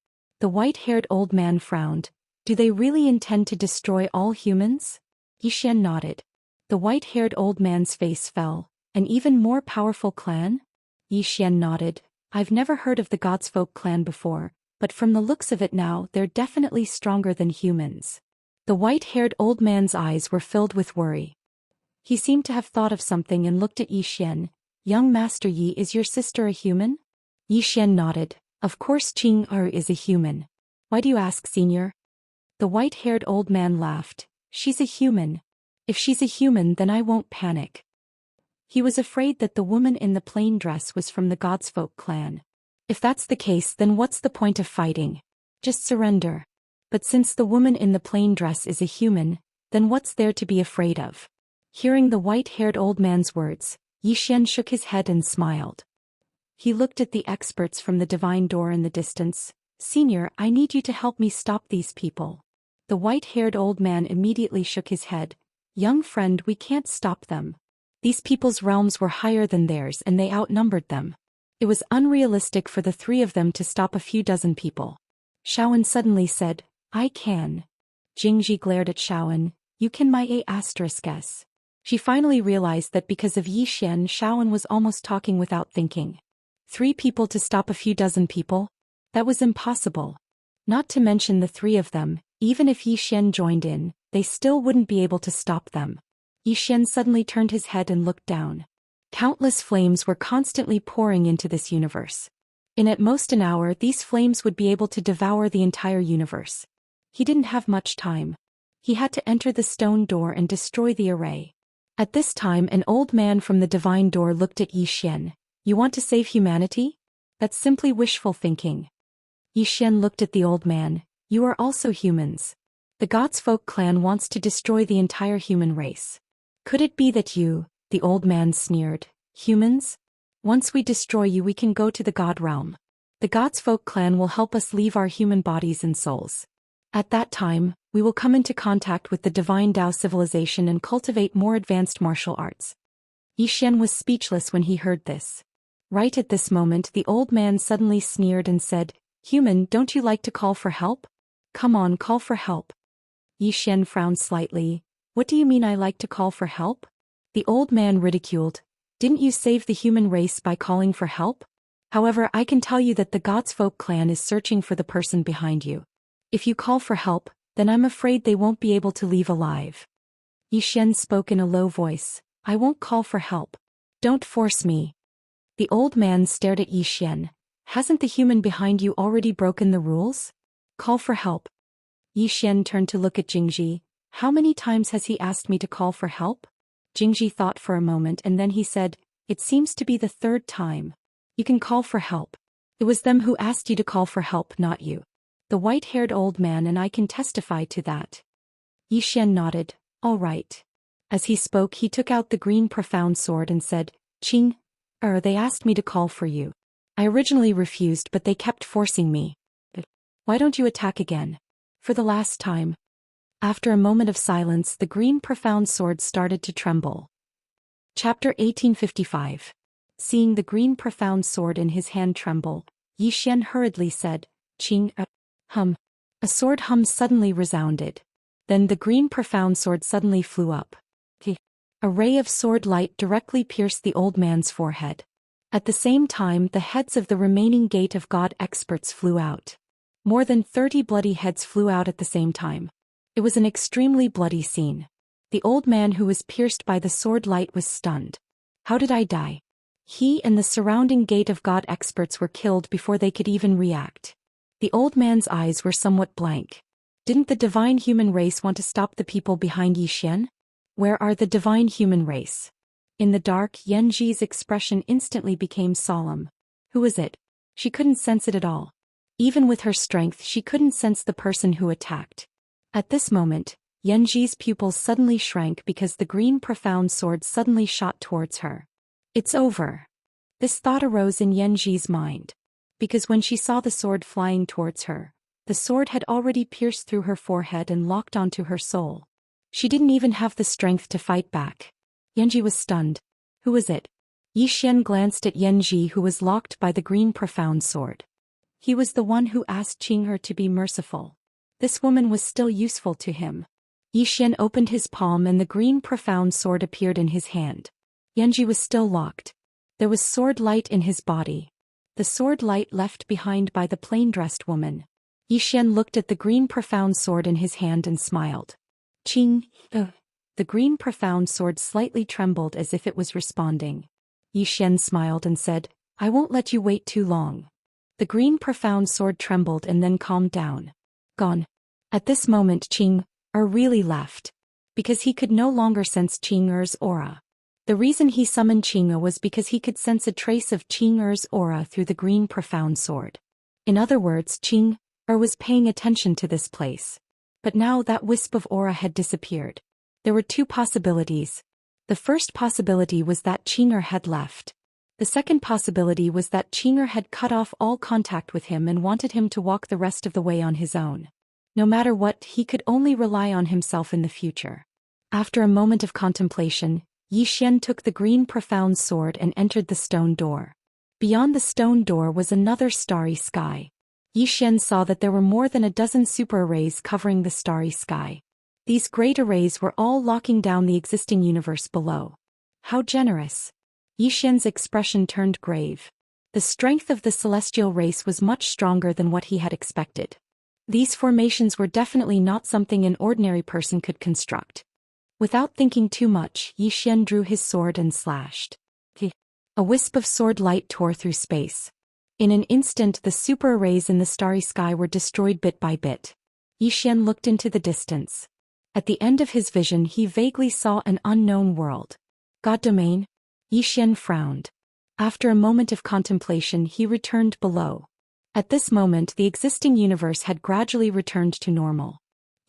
The white-haired old man frowned. Do they really intend to destroy all humans? Yi Xian nodded. The white-haired old man's face fell. An even more powerful clan? Yi Xian nodded. I've never heard of the Godsfolk clan before, but from the looks of it now they're definitely stronger than humans. The white-haired old man's eyes were filled with worry. He seemed to have thought of something and looked at Yi Xian. Young Master Yi, is your sister a human? Yi Xian nodded. Of course Qing is a human. Why do you ask, senior? The white-haired old man laughed. She's a human. If she's a human then I won't panic. He was afraid that the woman in the plain dress was from the Godsfolk clan. If that's the case then what's the point of fighting? Just surrender. But since the woman in the plain dress is a human, then what's there to be afraid of? Hearing the white-haired old man's words, Yi Xian shook his head and smiled. He looked at the experts from the divine door in the distance. Senior, I need you to help me stop these people. The white-haired old man immediately shook his head. Young friend, we can't stop them. These people's realms were higher than theirs and they outnumbered them. It was unrealistic for the three of them to stop a few dozen people. Shaoan suddenly said, I can. Jingji glared at Shaoan. You can my A**s. She finally realized that because of Yi Xian, Shaoan was almost talking without thinking. 3 people to stop a few dozen people? That was impossible. Not to mention the 3 of them, even if Yi Xian joined in, they still wouldn't be able to stop them. Yi Xian suddenly turned his head and looked down. Countless flames were constantly pouring into this universe. In at most an hour these flames would be able to devour the entire universe. He didn't have much time. He had to enter the stone door and destroy the array. At this time an old man from the divine door looked at Yi Xian. You want to save humanity? That's simply wishful thinking. Yi Xian looked at the old man. You are also humans. The Godsfolk clan wants to destroy the entire human race. Could it be that you, the old man sneered, humans? Once we destroy you we can go to the God realm. The Godsfolk clan will help us leave our human bodies and souls. At that time, we will come into contact with the divine Dao civilization and cultivate more advanced martial arts. Yi Xian was speechless when he heard this. Right at this moment the old man suddenly sneered and said, Human, don't you like to call for help? Come on, call for help. Yi Xian frowned slightly. What do you mean I like to call for help? The old man ridiculed. Didn't you save the human race by calling for help? However, I can tell you that the Godsfolk clan is searching for the person behind you. If you call for help, then I'm afraid they won't be able to leave alive. Yi Xian spoke in a low voice. I won't call for help. Don't force me. The old man stared at Yi Xian. Hasn't the human behind you already broken the rules? Call for help. Yi Xian turned to look at Jingji. How many times has he asked me to call for help? Jingji thought for a moment and then he said, It seems to be the 3rd time. You can call for help. It was them who asked you to call for help, not you. The white-haired old man and I can testify to that. Yi Xian nodded. All right. As he spoke he took out the green profound sword and said, Qing, they asked me to call for you. I originally refused but they kept forcing me. Why don't you attack again? For the last time. After a moment of silence the green profound sword started to tremble. Chapter 1855. Seeing the green profound sword in his hand tremble, Yi Xian hurriedly said, Qing, hum. A sword hum suddenly resounded. Then the green profound sword suddenly flew up. A ray of sword light directly pierced the old man's forehead. At the same time the heads of the remaining Gate of God experts flew out. More than 30 bloody heads flew out at the same time. It was an extremely bloody scene. The old man who was pierced by the sword light was stunned. How did I die? He and the surrounding Gate of God experts were killed before they could even react. The old man's eyes were somewhat blank. Didn't the divine human race want to stop the people behind Yi Xian? Where are the divine human race? In the dark, Yanji's expression instantly became solemn. Who is it? She couldn't sense it at all. Even with her strength she couldn't sense the person who attacked. At this moment, Yanji's pupils suddenly shrank because the green profound sword suddenly shot towards her. It's over. This thought arose in Yanji's mind. Because when she saw the sword flying towards her, the sword had already pierced through her forehead and locked onto her soul. She didn't even have the strength to fight back. Yanji was stunned. Who is it? Yi Xian glanced at Yanji who was locked by the green profound sword. He was the one who asked Qing'er to be merciful. This woman was still useful to him. Yi Xian opened his palm and the green profound sword appeared in his hand. Yanji was still locked. There was sword light in his body. the sword light left behind by the plain-dressed woman. Yi Xian looked at the green profound sword in his hand and smiled. Ching. The green profound sword slightly trembled as if it was responding. Yi Xian smiled and said, I won't let you wait too long. The green profound sword trembled and then calmed down. Gone. At this moment Ching really left. Because he could no longer sense Ching aura. The reason he summoned Ching was because he could sense a trace of Ching aura through the green profound sword. In other words, Ching was paying attention to this place. But now that wisp of aura had disappeared. There were two possibilities. The first possibility was that Ching had left. The second possibility was that Ching had cut off all contact with him and wanted him to walk the rest of the way on his own. No matter what, he could only rely on himself in the future. After a moment of contemplation, Yi Xian took the green profound sword and entered the stone door. Beyond the stone door was another starry sky. Yi Xian saw that there were more than a dozen super arrays covering the starry sky. These great arrays were all locking down the existing universe below. How generous! Yi Xian's expression turned grave. The strength of the celestial race was much stronger than what he had expected. These formations were definitely not something an ordinary person could construct. Without thinking too much, Yi Xian drew his sword and slashed. A wisp of sword light tore through space. In an instant the super arrays in the starry sky were destroyed bit by bit. Yi Xian looked into the distance. At the end of his vision he vaguely saw an unknown world. God domain? Yi Xian frowned. After a moment of contemplation he returned below. At this moment the existing universe had gradually returned to normal.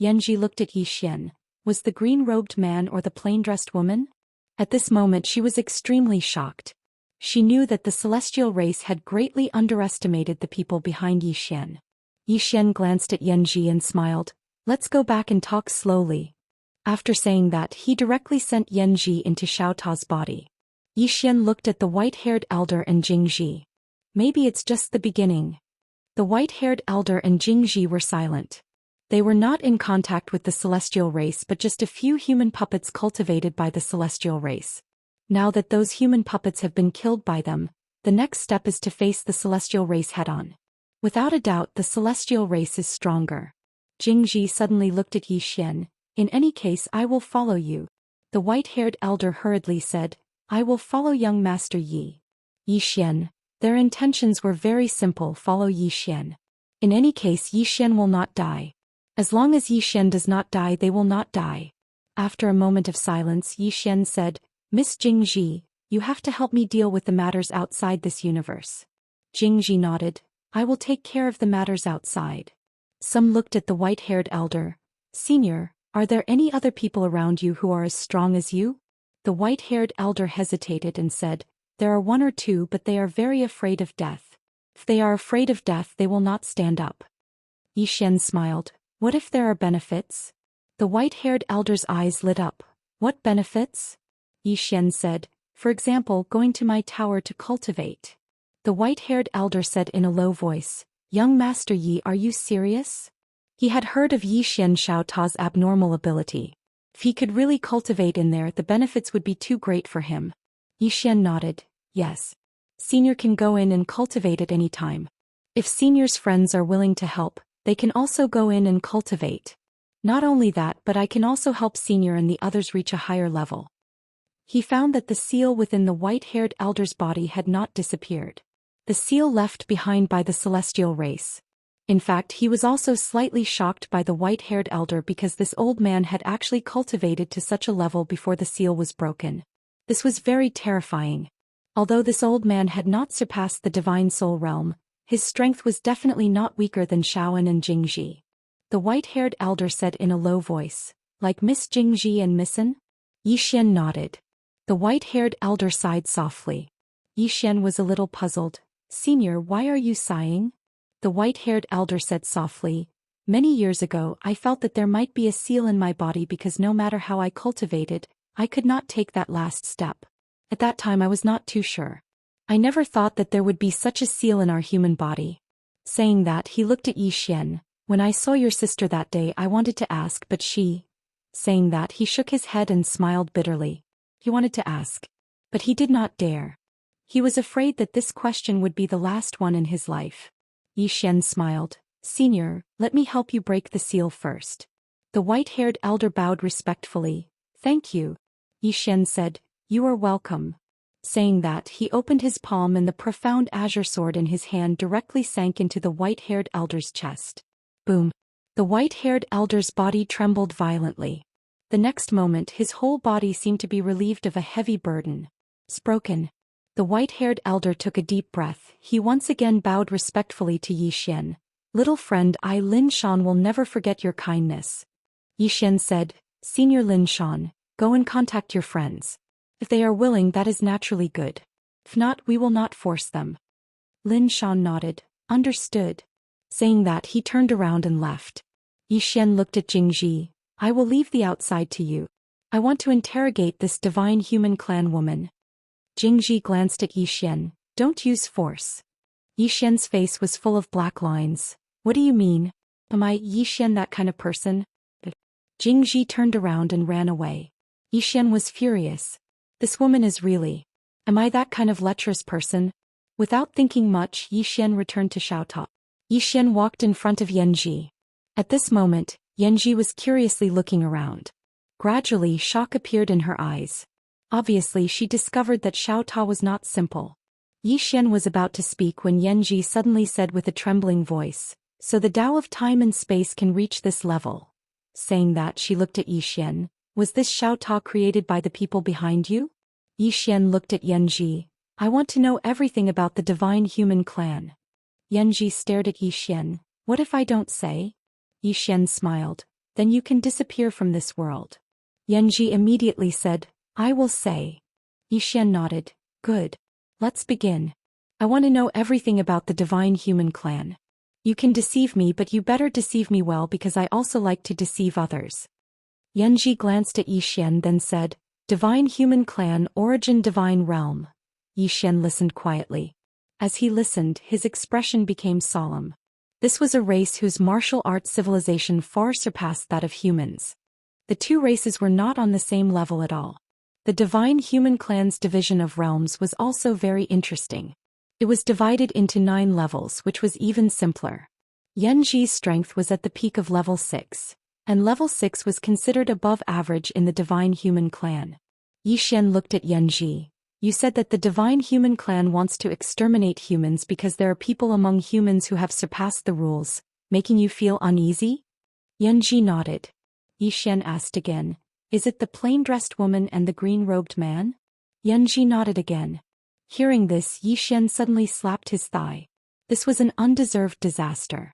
Yanji looked at Yi Xian. Was the green-robed man or the plain-dressed woman? At this moment she was extremely shocked. She knew that the celestial race had greatly underestimated the people behind Yi Xian. Yi Xian glanced at Yanji and smiled. Let's go back and talk slowly. After saying that he directly sent Yanji into Xiao Ta's body. Yi Xian looked at the white-haired elder and Jingji. Maybe it's just the beginning. The white-haired elder and Jingji were silent. They were not in contact with the celestial race but just a few human puppets cultivated by the celestial race. Now that those human puppets have been killed by them, the next step is to face the celestial race head-on. Without a doubt the celestial race is stronger. Jingji suddenly looked at Yi Xian. In any case I will follow you. The white-haired elder hurriedly said, I will follow young Master Yi. Yi Xian. Their intentions were very simple, follow Yi Xian. In any case Yi Xian will not die. As long as Yi Xian does not die they will not die. After a moment of silence Yi Xian said, Miss Jingji, you have to help me deal with the matters outside this universe. Jingji nodded, I will take care of the matters outside. Some looked at the white-haired elder. Senior, are there any other people around you who are as strong as you? The white-haired elder hesitated and said, There are one or two but they are very afraid of death. If they are afraid of death they will not stand up. Yi Xian smiled. What if there are benefits? The white-haired elder's eyes lit up. What benefits? Yi Xian said, For example, going to my tower to cultivate. The white-haired elder said in a low voice, Young Master Yi, are you serious? He had heard of Yi Xian Xiao Ta's abnormal ability. If he could really cultivate in there the benefits would be too great for him. Yi Xian nodded. Yes. Senior can go in and cultivate at any time. If Senior's friends are willing to help, they can also go in and cultivate. Not only that but I can also help Senior and the others reach a higher level. He found that the seal within the white-haired elder's body had not disappeared. The seal left behind by the celestial race. In fact he was also slightly shocked by the white-haired elder because this old man had actually cultivated to such a level before the seal was broken. This was very terrifying. Although this old man had not surpassed the divine soul realm, his strength was definitely not weaker than Shaoan and Jingji. The white-haired elder said in a low voice, Like Miss Jingji and Missin? Yi Xian nodded. The white-haired elder sighed softly. Yi Xian was a little puzzled. Senior, why are you sighing? The white-haired elder said softly, Many years ago I felt that there might be a seal in my body because no matter how I cultivated, I could not take that last step. At that time I was not too sure. I never thought that there would be such a seal in our human body. Saying that he looked at Yi Xian. When I saw your sister that day I wanted to ask but she. Saying that he shook his head and smiled bitterly. He wanted to ask. But he did not dare. He was afraid that this question would be the last one in his life. Xian smiled. Senior, let me help you break the seal first. The white-haired elder bowed respectfully. Thank you. Xian said, you are welcome. Saying that, he opened his palm and the profound azure sword in his hand directly sank into the white-haired elder's chest. Boom. The white-haired elder's body trembled violently. The next moment his whole body seemed to be relieved of a heavy burden. Spoken. The white-haired elder took a deep breath. He once again bowed respectfully to Xian. Little friend, I Lin Shan will never forget your kindness. Xian said, Senior Lin Shan, go and contact your friends. If they are willing, that is naturally good. If not, we will not force them. Lin Shan nodded. Understood. Saying that, he turned around and left. Xian looked at Jingji. I will leave the outside to you. I want to interrogate this divine human clan woman. Jingji glanced at Xian. Don't use force. Xian's face was full of black lines. What do you mean? Am I Xian that kind of person? Jingji turned around and ran away. Xian was furious. This woman is really. Am I that kind of lecherous person? Without thinking much, Xian returned to Xiaota. Xian walked in front of Yanji. At this moment, Yanji was curiously looking around. Gradually, shock appeared in her eyes. Obviously, she discovered that Xiaota was not simple. Xian was about to speak when Yanji suddenly said with a trembling voice, so the Tao of time and space can reach this level. Saying that, she looked at Xian. Was this Xiaota created by the people behind you? Xian looked at Yanji. I want to know everything about the divine human clan. Yanji stared at Xian. What if I don't say? Xian smiled. Then you can disappear from this world. Yanji immediately said, I will say. Xian nodded. Good. Let's begin. I want to know everything about the divine human clan. You can deceive me, but you better deceive me well because I also like to deceive others. Yanji glanced at Xian then said, Divine human clan, origin divine realm. Xian listened quietly. As he listened, his expression became solemn. This was a race whose martial arts civilization far surpassed that of humans. The two races were not on the same level at all. The divine human clan's division of realms was also very interesting. It was divided into 9 levels, which was even simpler. Yanji's strength was at the peak of level 6, and level 6 was considered above average in the divine human clan. Xian looked at Yanji. You said that the divine human clan wants to exterminate humans because there are people among humans who have surpassed the rules, making you feel uneasy? Yanji nodded. Xian asked again, Is it the plain-dressed woman and the green-robed man? Yanji nodded again. Hearing this, Xian suddenly slapped his thigh. This was an undeserved disaster.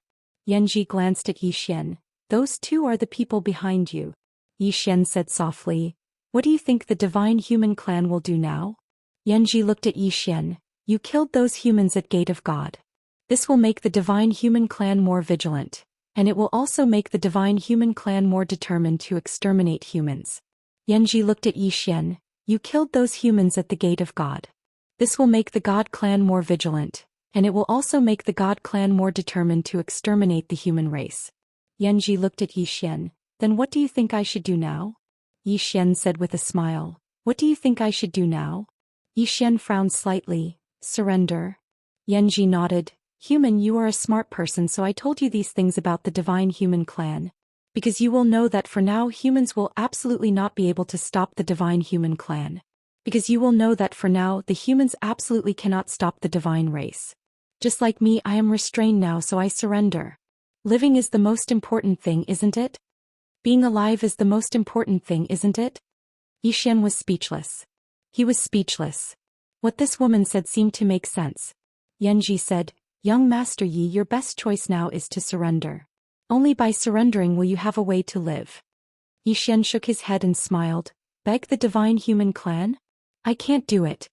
Yanji glanced at Xian. Those two are the people behind you. Xian said softly. What do you think the divine human clan will do now? Yanji looked at Xian. You killed those humans at Gate of God. This will make the divine human clan more vigilant, and it will also make the divine human clan more determined to exterminate humans. Yanji looked at Xian. You killed those humans at the Gate of God. This will make the God clan more vigilant, and it will also make the God clan more determined to exterminate the human race. Yanji looked at Xian. Then what do you think I should do now? Xian said with a smile. What do you think I should do now? Xian frowned slightly. Surrender. Yanji nodded. Human, you are a smart person, so I told you these things about the divine human clan. Because you will know that for now humans will absolutely not be able to stop the divine human clan. Because you will know that for now the humans absolutely cannot stop the divine race. Just like me, I am restrained now, so I surrender. Living is the most important thing, isn't it? Being alive is the most important thing, isn't it? Xian was speechless. He was speechless. What this woman said seemed to make sense. Yanji said, Young Master Yi, your best choice now is to surrender. Only by surrendering will you have a way to live. Xian shook his head and smiled. Beg the divine human clan? I can't do it.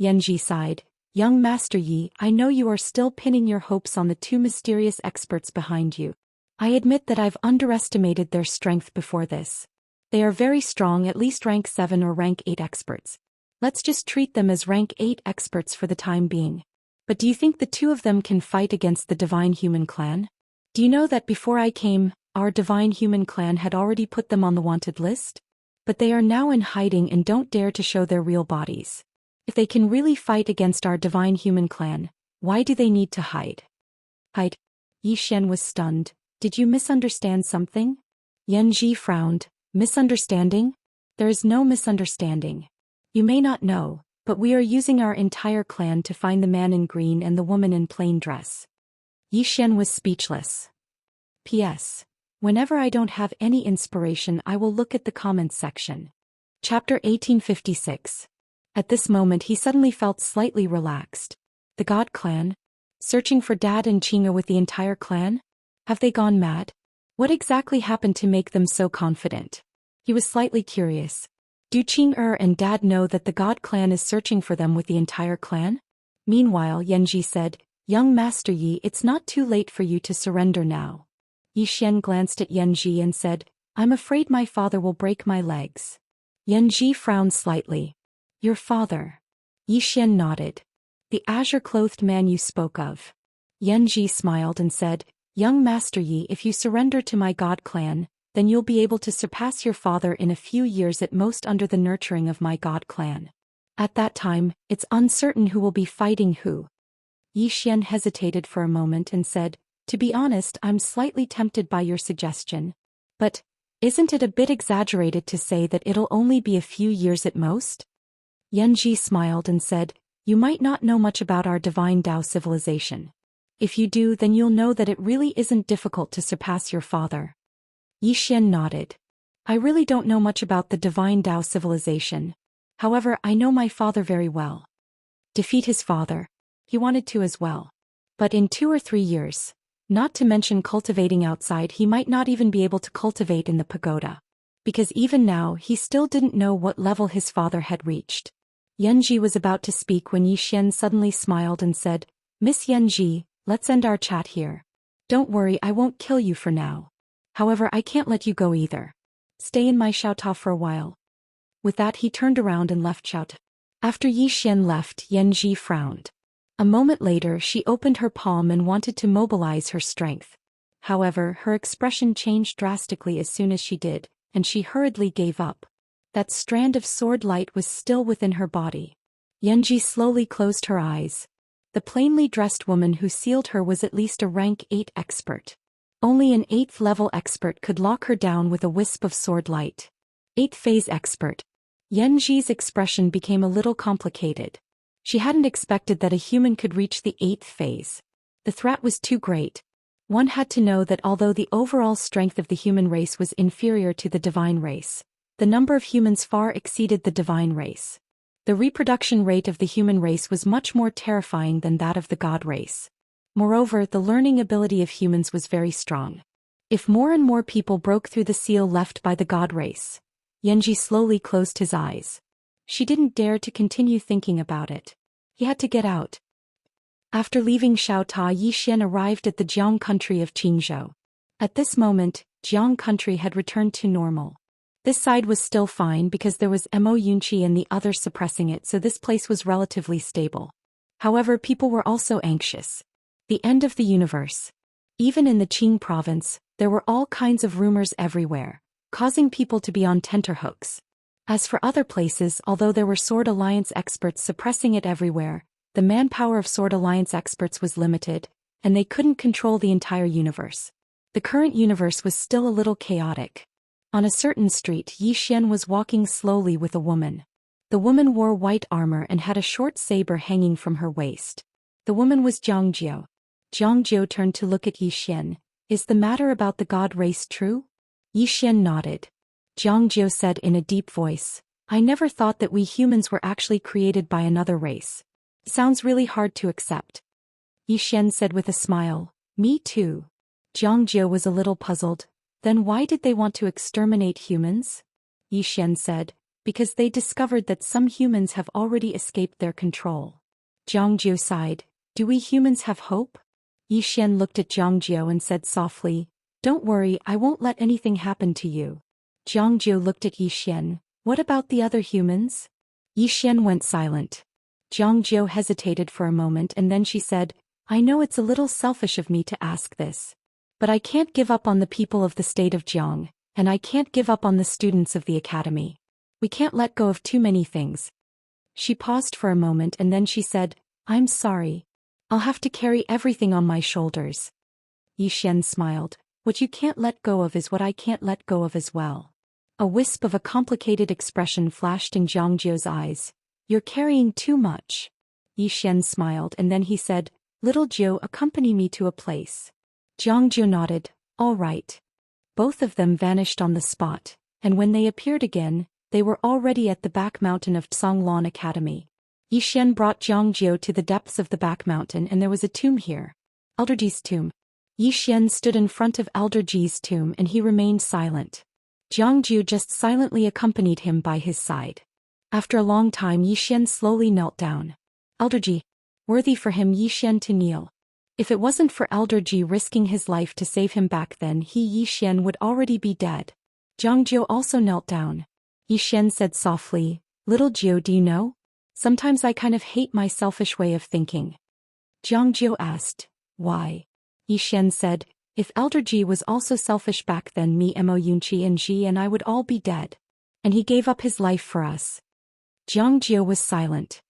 Yanji sighed. Young Master Yi, I know you are still pinning your hopes on the 2 mysterious experts behind you. I admit that I've underestimated their strength before this. They are very strong, at least rank 7 or rank 8 experts. Let's just treat them as rank 8 experts for the time being. But do you think the 2 of them can fight against the divine human clan? Do you know that before I came, our divine human clan had already put them on the wanted list? But they are now in hiding and don't dare to show their real bodies. If they can really fight against our divine human clan, why do they need to hide? Hide? Yi Xian was stunned. Did you misunderstand something? Yanji frowned. Misunderstanding? There is no misunderstanding. You may not know, but we are using our entire clan to find the man in green and the woman in plain dress. Yi Xian was speechless. P.S. Whenever I don't have any inspiration, I will look at the comments section. Chapter 1856. At this moment he suddenly felt slightly relaxed. The God clan? Searching for Dad and Qing'er with the entire clan? Have they gone mad? What exactly happened to make them so confident? He was slightly curious. Do Qing'er and Dad know that the God clan is searching for them with the entire clan? Meanwhile, Yanji said, Young Master Yi, it's not too late for you to surrender now. Yi Xian glanced at Yanji and said, I'm afraid my father will break my legs. Yanji frowned slightly. Your father? Yi Xian nodded. The azure-clothed man you spoke of. Yanji smiled and said, Young Master Yi, if you surrender to my God clan, then you'll be able to surpass your father in a few years at most under the nurturing of my God clan. At that time, it's uncertain who will be fighting who. Yi Xian hesitated for a moment and said, To be honest, I'm slightly tempted by your suggestion. But, isn't it a bit exaggerated to say that it'll only be a few years at most? Yanji smiled and said, You might not know much about our divine Dao civilization. If you do, then you'll know that it really isn't difficult to surpass your father. Yi Xian nodded. I really don't know much about the divine Dao civilization. However, I know my father very well. Defeat his father. He wanted to as well. But in 2 or 3 years, not to mention cultivating outside, he might not even be able to cultivate in the pagoda. Because even now he still didn't know what level his father had reached. Yanji was about to speak when Yi Xian suddenly smiled and said, Miss Yanji, let's end our chat here. Don't worry, I won't kill you for now. However, I can't let you go either. Stay in my Xiaota for a while. With that he turned around and left Xiaota. After Yi Xian left, Yanji frowned. A moment later she opened her palm and wanted to mobilize her strength. However, her expression changed drastically as soon as she did, and she hurriedly gave up. That strand of sword light was still within her body. Yanji slowly closed her eyes. The plainly dressed woman who sealed her was at least a rank 8 expert. Only an 8th level expert could lock her down with a wisp of sword light. 8th phase expert. Yanji's expression became a little complicated. She hadn't expected that a human could reach the 8th phase. The threat was too great. One had to know that although the overall strength of the human race was inferior to the divine race, the number of humans far exceeded the divine race. The reproduction rate of the human race was much more terrifying than that of the god race. Moreover, the learning ability of humans was very strong. If more and more people broke through the seal left by the god race, Yanji slowly closed his eyes. She didn't dare to continue thinking about it. He had to get out. After leaving Xiaota, Yi Xian arrived at the Jiang country of Qingzhou. At this moment, Jiang country had returned to normal. This side was still fine because there was Mo Yunqi and the others suppressing it, so this place was relatively stable. However, people were also anxious. The end of the universe. Even in the Qing province, there were all kinds of rumors everywhere, causing people to be on tenterhooks. As for other places, although there were Sword Alliance experts suppressing it everywhere, the manpower of Sword Alliance experts was limited, and they couldn't control the entire universe. The current universe was still a little chaotic. On a certain street, Yi Xian was walking slowly with a woman. The woman wore white armor and had a short saber hanging from her waist. The woman was Jiangjiu. Jiangjiu turned to look at Yi Xian. Is the matter about the god race true? Yi Xian nodded. Jiangjiu said in a deep voice, I never thought that we humans were actually created by another race. Sounds really hard to accept. Yi Xian said with a smile, Me too. Jiangjiu was a little puzzled. Then why did they want to exterminate humans? Yi Xian said, because they discovered that some humans have already escaped their control. Jiangjiu sighed, Do we humans have hope? Yi Xian looked at Jiangjiu and said softly, Don't worry, I won't let anything happen to you. Jiangjiu looked at Yi Xian, What about the other humans? Yi Xian went silent. Jiangjiu hesitated for a moment and then she said, I know it's a little selfish of me to ask this. But I can't give up on the people of the state of Jiang, and I can't give up on the students of the academy. We can't let go of too many things. She paused for a moment and then she said, I'm sorry. I'll have to carry everything on my shoulders. Xian smiled. What you can't let go of is what I can't let go of as well. A wisp of a complicated expression flashed in Zhangjiu's eyes. You're carrying too much. Xian smiled and then he said, Little Jiu, accompany me to a place. Zhangjiu nodded, all right. Both of them vanished on the spot, and when they appeared again, they were already at the back mountain of Tsonglan Academy. Xian brought Zhangjiu to the depths of the back mountain and there was a tomb here. Elder Ji's tomb. Xian stood in front of Elder Ji's tomb and he remained silent. Zhangjiu just silently accompanied him by his side. After a long time Xian slowly knelt down. Elder Ji. Worthy for him Xian to kneel. If it wasn't for Elder Ji risking his life to save him back then Xian would already be dead. Zhangjiu also knelt down. Xian said softly, Little Jiu, do you know? Sometimes I kind of hate my selfish way of thinking. Zhangjiu asked, why? Xian said, if Elder Ji was also selfish back then me Mo Yunqi and Ji and I would all be dead. And he gave up his life for us. Zhangjiu was silent.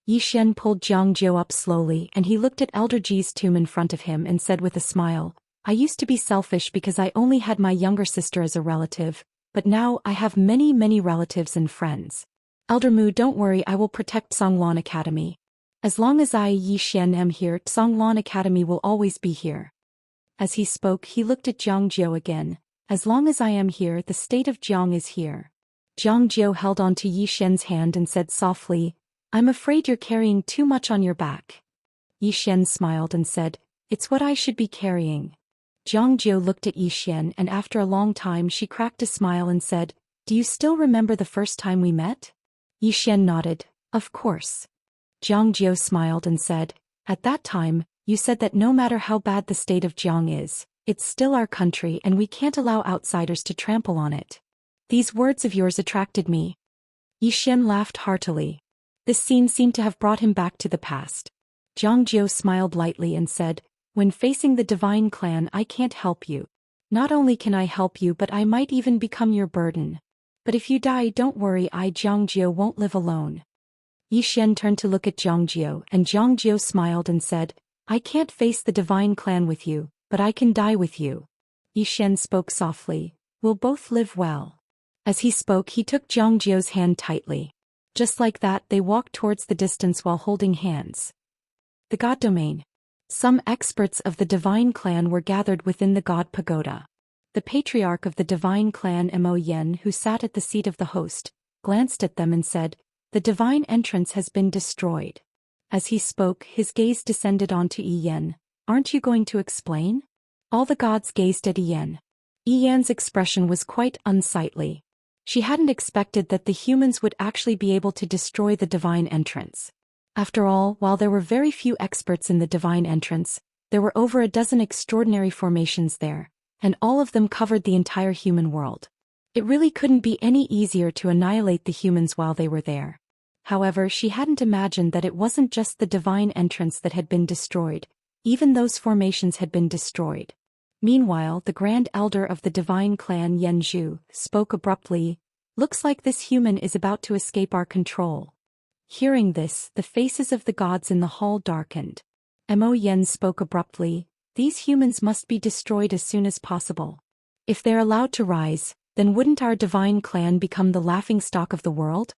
Xian pulled Zhangjiu up slowly and he looked at Elder Ji's tomb in front of him and said with a smile, I used to be selfish because I only had my younger sister as a relative, but now I have many relatives and friends. Elder Mu, don't worry, I will protect Tsonglan Academy. As long as I Xian am here, Tsonglan Academy will always be here. As he spoke he looked at Zhangjiu again, as long as I am here the state of Jiang is here. Zhangjiu held on to Xian's hand and said softly, I'm afraid you're carrying too much on your back. Xian smiled and said, it's what I should be carrying. Zhangjiu looked at Xian and after a long time she cracked a smile and said, do you still remember the first time we met? Xian nodded, of course. Zhangjiu smiled and said, at that time, you said that no matter how bad the state of Jiang is, it's still our country and we can't allow outsiders to trample on it. These words of yours attracted me. Xian laughed heartily. This scene seemed to have brought him back to the past. Zhangjiu smiled lightly and said, when facing the divine clan I can't help you. Not only can I help you but I might even become your burden. But if you die don't worry, I Zhangjiu won't live alone. Xian turned to look at Zhangjiu and Zhangjiu smiled and said, I can't face the divine clan with you, but I can die with you. Xian spoke softly, we'll both live well. As he spoke he took Zhangjiu's hand tightly. Just like that they walked towards the distance while holding hands. The God Domain. Some experts of the divine clan were gathered within the God Pagoda. The patriarch of the divine clan Mo Yen, who sat at the seat of the host, glanced at them and said, the divine entrance has been destroyed. As he spoke his gaze descended onto Yen. Aren't you going to explain? All the gods gazed at Yen. Yen's expression was quite unsightly. She hadn't expected that the humans would actually be able to destroy the divine entrance. After all, while there were very few experts in the divine entrance, there were over a dozen extraordinary formations there, and all of them covered the entire human world. It really couldn't be any easier to annihilate the humans while they were there. However, she hadn't imagined that it wasn't just the divine entrance that had been destroyed, even those formations had been destroyed. Meanwhile, the Grand Elder of the divine clan Yanzhu spoke abruptly, looks like this human is about to escape our control. Hearing this, the faces of the gods in the hall darkened. Mo Yen spoke abruptly, these humans must be destroyed as soon as possible. If they're allowed to rise, then wouldn't our divine clan become the laughingstock of the world?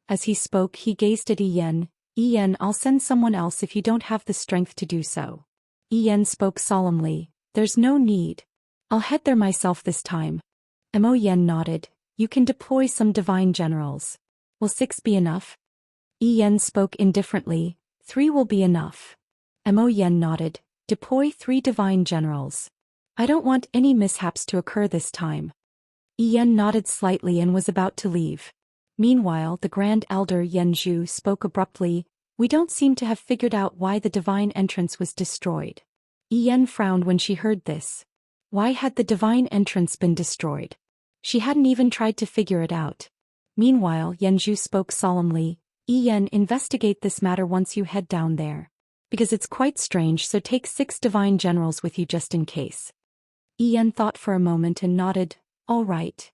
As he spoke he gazed at Yen. Yen, I'll send someone else if you don't have the strength to do so. Yen spoke solemnly, there's no need. I'll head there myself this time. Mo Yen nodded, you can deploy some divine generals. Will 6 be enough? Yen spoke indifferently, 3 will be enough. Mo Yen nodded, deploy 3 divine generals. I don't want any mishaps to occur this time. Yen nodded slightly and was about to leave. Meanwhile, the Grand Elder Yanzhu spoke abruptly, we don't seem to have figured out why the divine entrance was destroyed. Yen frowned when she heard this. Why had the divine entrance been destroyed? She hadn't even tried to figure it out. Meanwhile, Yanzhu spoke solemnly, Yen, investigate this matter once you head down there. Because it's quite strange, so take 6 divine generals with you just in case. Yen thought for a moment and nodded, all right.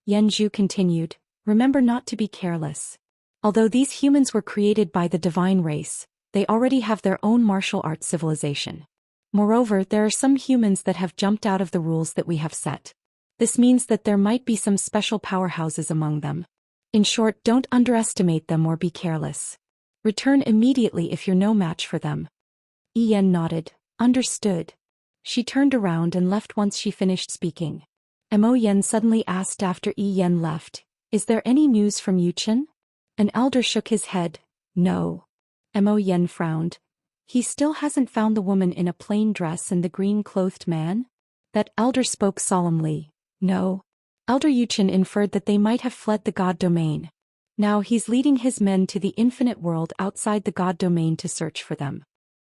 Yanzhu continued, remember not to be careless. Although these humans were created by the divine race, they already have their own martial arts civilization. Moreover, there are some humans that have jumped out of the rules that we have set. This means that there might be some special powerhouses among them. In short, don't underestimate them or be careless. Return immediately if you're no match for them. Yen nodded. Understood. She turned around and left once she finished speaking. Mo Yen suddenly asked after Yen left, "Is there any news from Yuchen?" An elder shook his head. "No." Mo Yen frowned. "He still hasn't found the woman in a plain dress and the green-clothed man?" That elder spoke solemnly. "No." Elder Yuchen inferred that they might have fled the god domain. Now he's leading his men to the infinite world outside the god domain to search for them.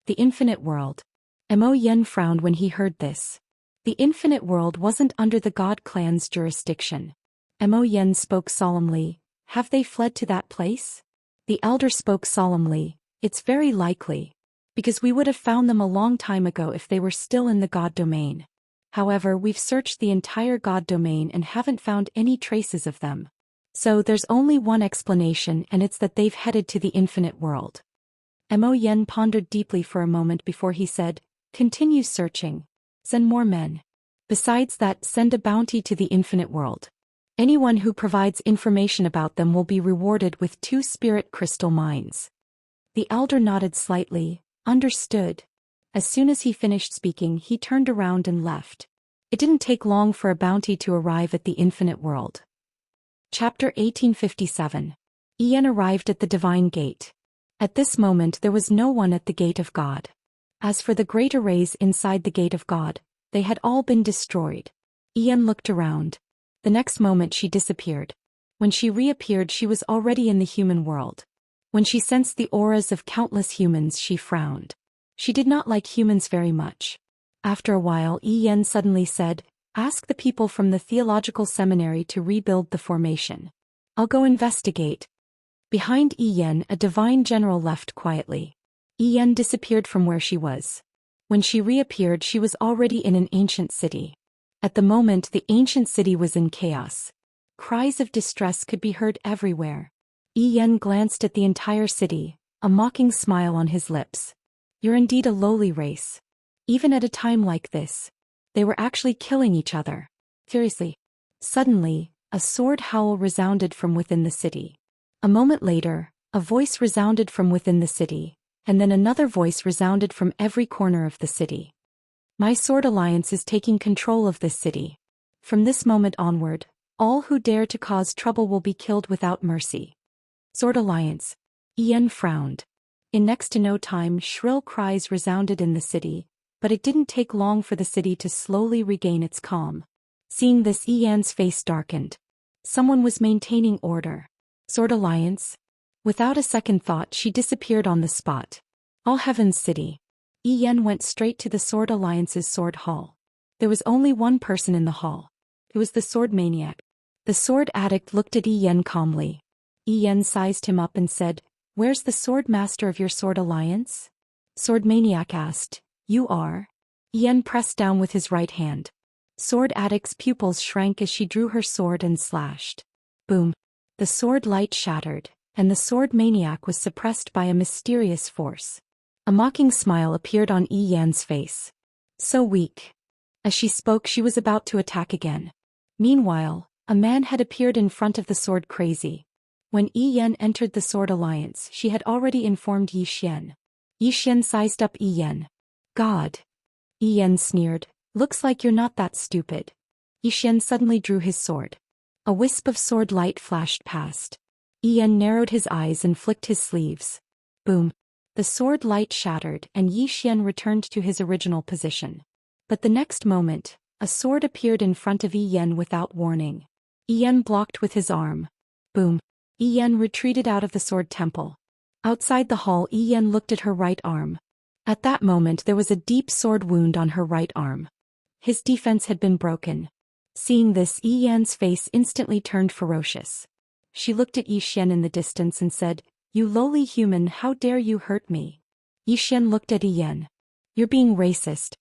The infinite world. Mo Yen frowned when he heard this. The infinite world wasn't under the god clan's jurisdiction. Mo Yen spoke solemnly. "Have they fled to that place?" The elder spoke solemnly. "It's very likely. Because we would have found them a long time ago if they were still in the god domain. However, we've searched the entire god domain and haven't found any traces of them. So there's only one explanation, and it's that they've headed to the infinite world." Mo Yen pondered deeply for a moment before he said, "Continue searching. Send more men. Besides that, send a bounty to the infinite world. Anyone who provides information about them will be rewarded with 2 spirit crystal mines." The elder nodded slightly. Understood. As soon as he finished speaking, he turned around and left. It didn't take long for a bounty to arrive at the infinite world. Chapter 1857. Yen arrived at the divine gate. At this moment there was no one at the gate of God. As for the great arrays inside the gate of God, they had all been destroyed. Yen looked around. The next moment she disappeared. When she reappeared, she was already in the human world. When she sensed the auras of countless humans, she frowned. She did not like humans very much. After a while, Yen suddenly said, "Ask the people from the theological seminary to rebuild the formation. I'll go investigate." Behind Yen, a divine general left quietly. Yen disappeared from where she was. When she reappeared, she was already in an ancient city. At the moment, the ancient city was in chaos. Cries of distress could be heard everywhere. Yen glanced at the entire city, a mocking smile on his lips. "You're indeed a lowly race. Even at a time like this." They were actually killing each other. Furiously. Suddenly, a sword howl resounded from within the city. A moment later, a voice resounded from within the city, and then another voice resounded from every corner of the city. "My sword alliance is taking control of this city. From this moment onward, all who dare to cause trouble will be killed without mercy." Sword alliance. Yen frowned. In next to no time, shrill cries resounded in the city, but it didn't take long for the city to slowly regain its calm. Seeing this, Yen's face darkened. Someone was maintaining order. Sword alliance? Without a second thought, she disappeared on the spot. All Heaven's City. Yen went straight to the Sword Alliance's sword hall. There was only one person in the hall. It was the sword maniac. The sword addict looked at Yen calmly. Yen sized him up and said, "Where's the sword master of your sword alliance?" Sword maniac asked. "You are?" Yen pressed down with his right hand. Sword addict's pupils shrank as she drew her sword and slashed. Boom. The sword light shattered, and the sword maniac was suppressed by a mysterious force. A mocking smile appeared on Yen's face. So weak. As she spoke, she was about to attack again. Meanwhile, a man had appeared in front of the sword crazy. When Yen entered the Sword Alliance, she had already informed Zhou Xian. Zhou Xian sized up Yen. "God." Yen sneered. "Looks like you're not that stupid." Zhou Xian suddenly drew his sword. A wisp of sword light flashed past. Yen narrowed his eyes and flicked his sleeves. Boom. The sword light shattered and Zhou Xian returned to his original position. But the next moment, a sword appeared in front of Yen without warning. Yen blocked with his arm. Boom. Yen retreated out of the sword temple. Outside the hall, Yen looked at her right arm. At that moment there was a deep sword wound on her right arm. His defense had been broken. Seeing this, Yen's face instantly turned ferocious. She looked at Zhou Xian in the distance and said, "You lowly human, how dare you hurt me?" Zhou Xian looked at Yen. "You're being racist."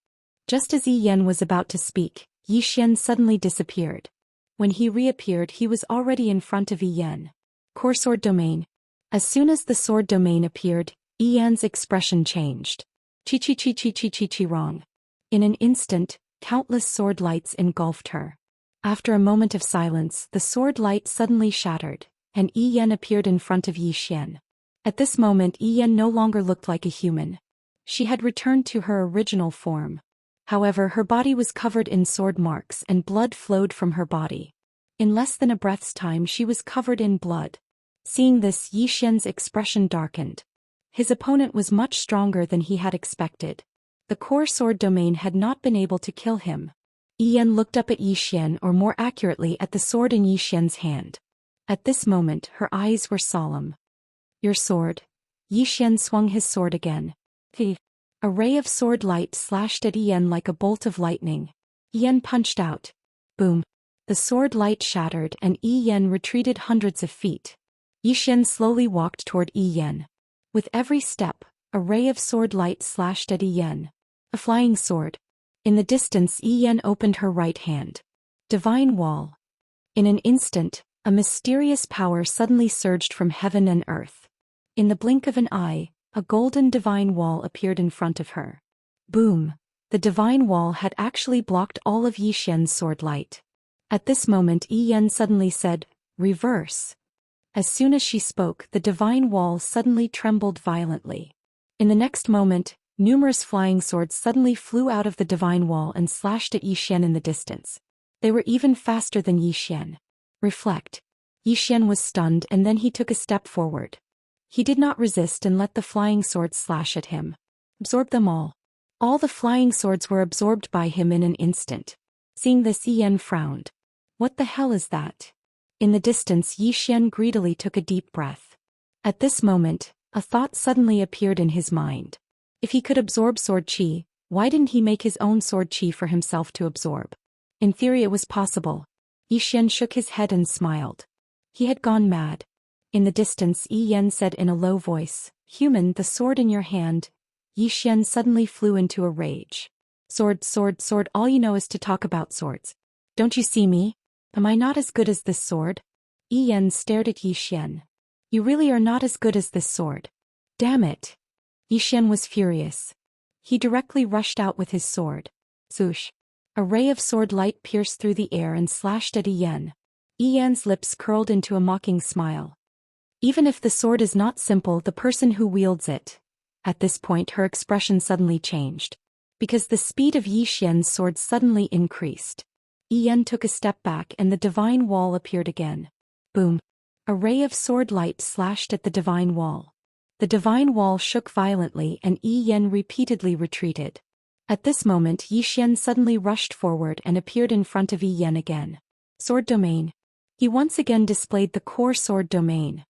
Just as Yen was about to speak, Zhou Xian suddenly disappeared. When he reappeared, he was already in front of Yen. Core Sword Domain. As soon as the sword domain appeared, Yan's expression changed. Chi wrong. In an instant, countless sword lights engulfed her. After a moment of silence, the sword light suddenly shattered, and Yan appeared in front of Zhou Xian. At this moment Yan no longer looked like a human. She had returned to her original form. However, her body was covered in sword marks and blood flowed from her body. In less than a breath's time she was covered in blood. Seeing this, Zhou Xian's expression darkened. His opponent was much stronger than he had expected. The core sword domain had not been able to kill him. Yan looked up at Zhou Xian, or more accurately at the sword in Zhou Xian's hand. At this moment her eyes were solemn. Your sword. Zhou Xian swung his sword again. A ray of sword light slashed at Yan like a bolt of lightning. Yan punched out. Boom. The sword light shattered and Yan retreated hundreds of feet. Zhou Xian slowly walked toward Yan. With every step, a ray of sword light slashed at Yan. A flying sword. In the distance Yan opened her right hand. Divine wall. In an instant, a mysterious power suddenly surged from heaven and earth. In the blink of an eye, a golden divine wall appeared in front of her. Boom! The divine wall had actually blocked all of Zhou Xian's sword light. At this moment Yan suddenly said, "Reverse." As soon as she spoke, the divine wall suddenly trembled violently. In the next moment, numerous flying swords suddenly flew out of the divine wall and slashed at Zhou Xian in the distance. They were even faster than Zhou Xian. Reflect. Zhou Xian was stunned and then he took a step forward. He did not resist and let the flying swords slash at him. Absorb them all. All the flying swords were absorbed by him in an instant. Seeing this, Yan frowned. What the hell is that? In the distance Zhou Xian greedily took a deep breath. At this moment, a thought suddenly appeared in his mind. If he could absorb sword chi, why didn't he make his own sword chi for himself to absorb? In theory it was possible. Zhou Xian shook his head and smiled. He had gone mad. In the distance Yan said in a low voice, "Human, the sword in your hand." Zhou Xian suddenly flew into a rage. Sword, sword, sword, all you know is to talk about swords. Don't you see me? Am I not as good as this sword? Yan stared at Zhou Xian. You really are not as good as this sword. Damn it. Zhou Xian was furious. He directly rushed out with his sword. Swoosh. A ray of sword light pierced through the air and slashed at Yan. Yan's lips curled into a mocking smile. Even if the sword is not simple, the person who wields it. At this point her expression suddenly changed. Because the speed of Zhou Xian's sword suddenly increased. Yan took a step back and the divine wall appeared again. Boom. A ray of sword light slashed at the divine wall. The divine wall shook violently and Yan repeatedly retreated. At this moment Zhou Xian suddenly rushed forward and appeared in front of Yan again. Sword domain. He once again displayed the core sword domain.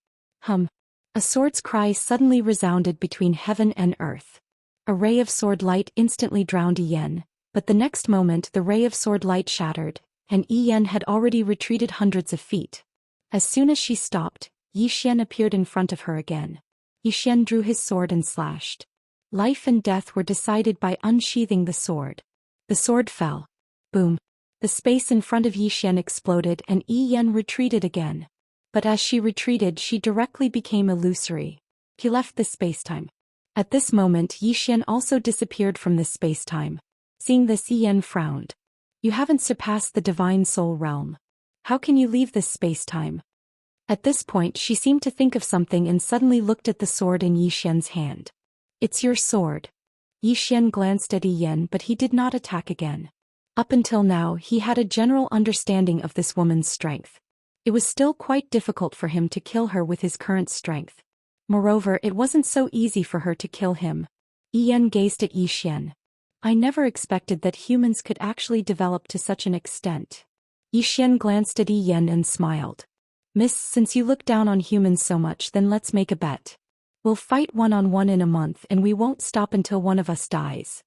A sword's cry suddenly resounded between heaven and earth. A ray of sword light instantly drowned Yan, but the next moment the ray of sword light shattered, and Yan had already retreated hundreds of feet. As soon as she stopped, Zhou Xian appeared in front of her again. Zhou Xian drew his sword and slashed. Life and death were decided by unsheathing the sword. The sword fell. Boom. The space in front of Zhou Xian exploded and Yan retreated again. But as she retreated she directly became illusory. He left the spacetime. At this moment Zhou Xian also disappeared from this spacetime. Seeing this, Yan frowned. You haven't surpassed the divine soul realm. How can you leave this spacetime? At this point she seemed to think of something and suddenly looked at the sword in Zhou Xian's hand. It's your sword. Zhou Xian glanced at Yan but he did not attack again. Up until now he had a general understanding of this woman's strength. It was still quite difficult for him to kill her with his current strength. Moreover, it wasn't so easy for her to kill him. Yan gazed at Zhou Xian. I never expected that humans could actually develop to such an extent. Zhou Xian glanced at Yan and smiled. Miss, since you look down on humans so much, then let's make a bet. We'll fight one-on-one in a month and we won't stop until one of us dies.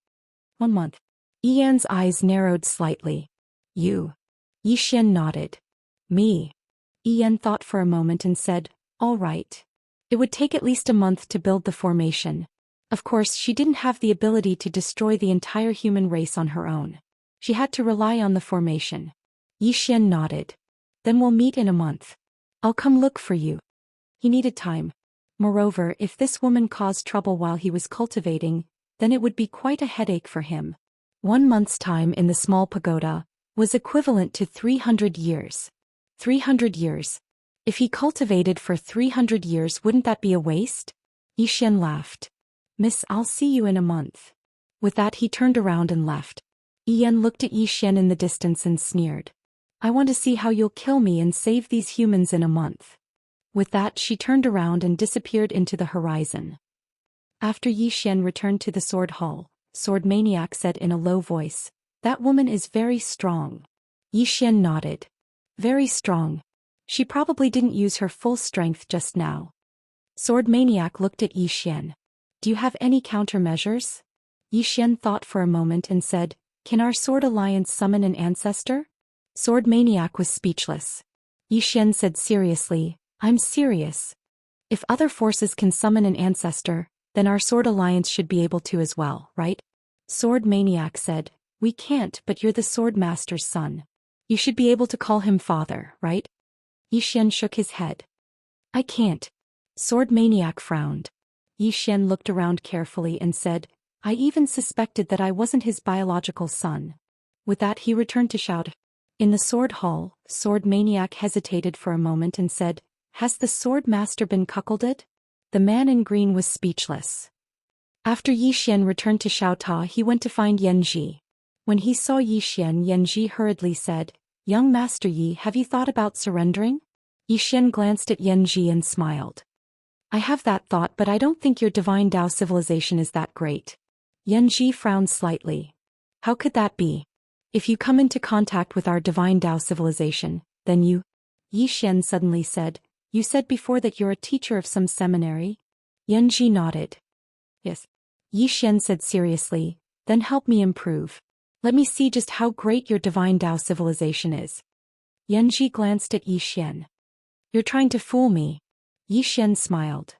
1 month. Yan's eyes narrowed slightly. You. Zhou Xian nodded. Me. Yan thought for a moment and said, all right. It would take at least a month to build the formation. Of course, she didn't have the ability to destroy the entire human race on her own. She had to rely on the formation. Zhou Xian nodded. Then we'll meet in a month. I'll come look for you. He needed time. Moreover, if this woman caused trouble while he was cultivating, then it would be quite a headache for him. 1 month's time in the small pagoda was equivalent to 300 years. 300 years. If he cultivated for 300 years, wouldn't that be a waste? Xian laughed. Miss, I'll see you in a month. With that he turned around and left. Yen looked at Xian in the distance and sneered. I want to see how you'll kill me and save these humans in a month. With that she turned around and disappeared into the horizon. After Xian returned to the sword hall, Sword Maniac said in a low voice, That woman is very strong. Xian nodded. Very strong. She probably didn't use her full strength just now. Sword Maniac looked at Xian. Do you have any countermeasures? Xian thought for a moment and said, Can our Sword Alliance summon an ancestor? Sword Maniac was speechless. Xian said seriously, I'm serious. If other forces can summon an ancestor, then our Sword Alliance should be able to as well, right? Sword Maniac said, We can't, but you're the Sword Master's son. You should be able to call him father, right? Xian shook his head. I can't. Sword Maniac frowned. Xian looked around carefully and said, I even suspected that I wasn't his biological son. With that he returned to shout. In the sword hall, Sword Maniac hesitated for a moment and said, Has the Sword Master been cuckolded? The man in green was speechless. After Xian returned to Xiaota, he went to find Yanji. When he saw Xian, Yanji hurriedly said, Young Master Yi, have you thought about surrendering? Xian glanced at Yanji and smiled. I have that thought, but I don't think your divine Dao civilization is that great. Yanji frowned slightly. How could that be? If you come into contact with our divine Dao civilization, then you... Xian suddenly said, You said before that you're a teacher of some seminary? Yanji nodded. Yes. Xian said seriously, Then help me improve. Let me see just how great your divine Dao civilization is. Yanji glanced at Xian. You're trying to fool me. Xian smiled.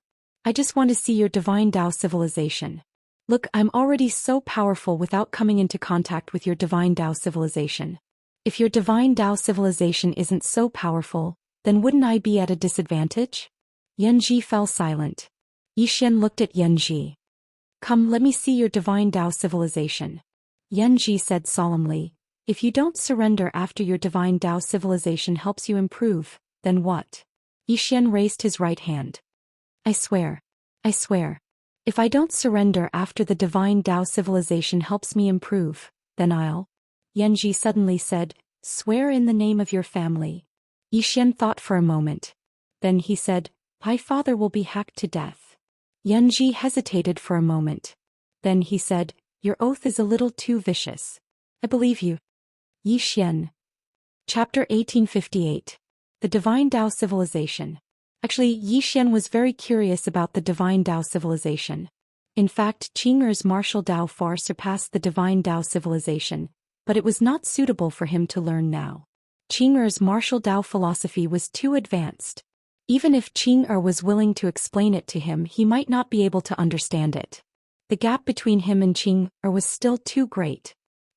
I just want to see your divine Dao civilization. Look, I'm already so powerful without coming into contact with your divine Dao civilization. If your divine Dao civilization isn't so powerful, then wouldn't I be at a disadvantage? Yanji fell silent. Xian looked at Yanji. Come, let me see your divine Dao civilization. Yanji said solemnly, If you don't surrender after your divine Dao civilization helps you improve, then what? Xian raised his right hand. I swear. I swear. If I don't surrender after the divine Dao civilization helps me improve, then I'll... Yanji suddenly said, Swear in the name of your family. Xian thought for a moment. Then he said, My father will be hacked to death. Yanji hesitated for a moment. Then he said, Your oath is a little too vicious. I believe you. Xian. Chapter 1858. The Divine Dao Civilization. Actually, Xian was very curious about the Divine Dao Civilization. In fact, Qing'er's martial Dao far surpassed the Divine Dao Civilization, but it was not suitable for him to learn now. Qing'er's martial Dao philosophy was too advanced. Even if Qing'er was willing to explain it to him, he might not be able to understand it. The gap between him and Qing'er was still too great.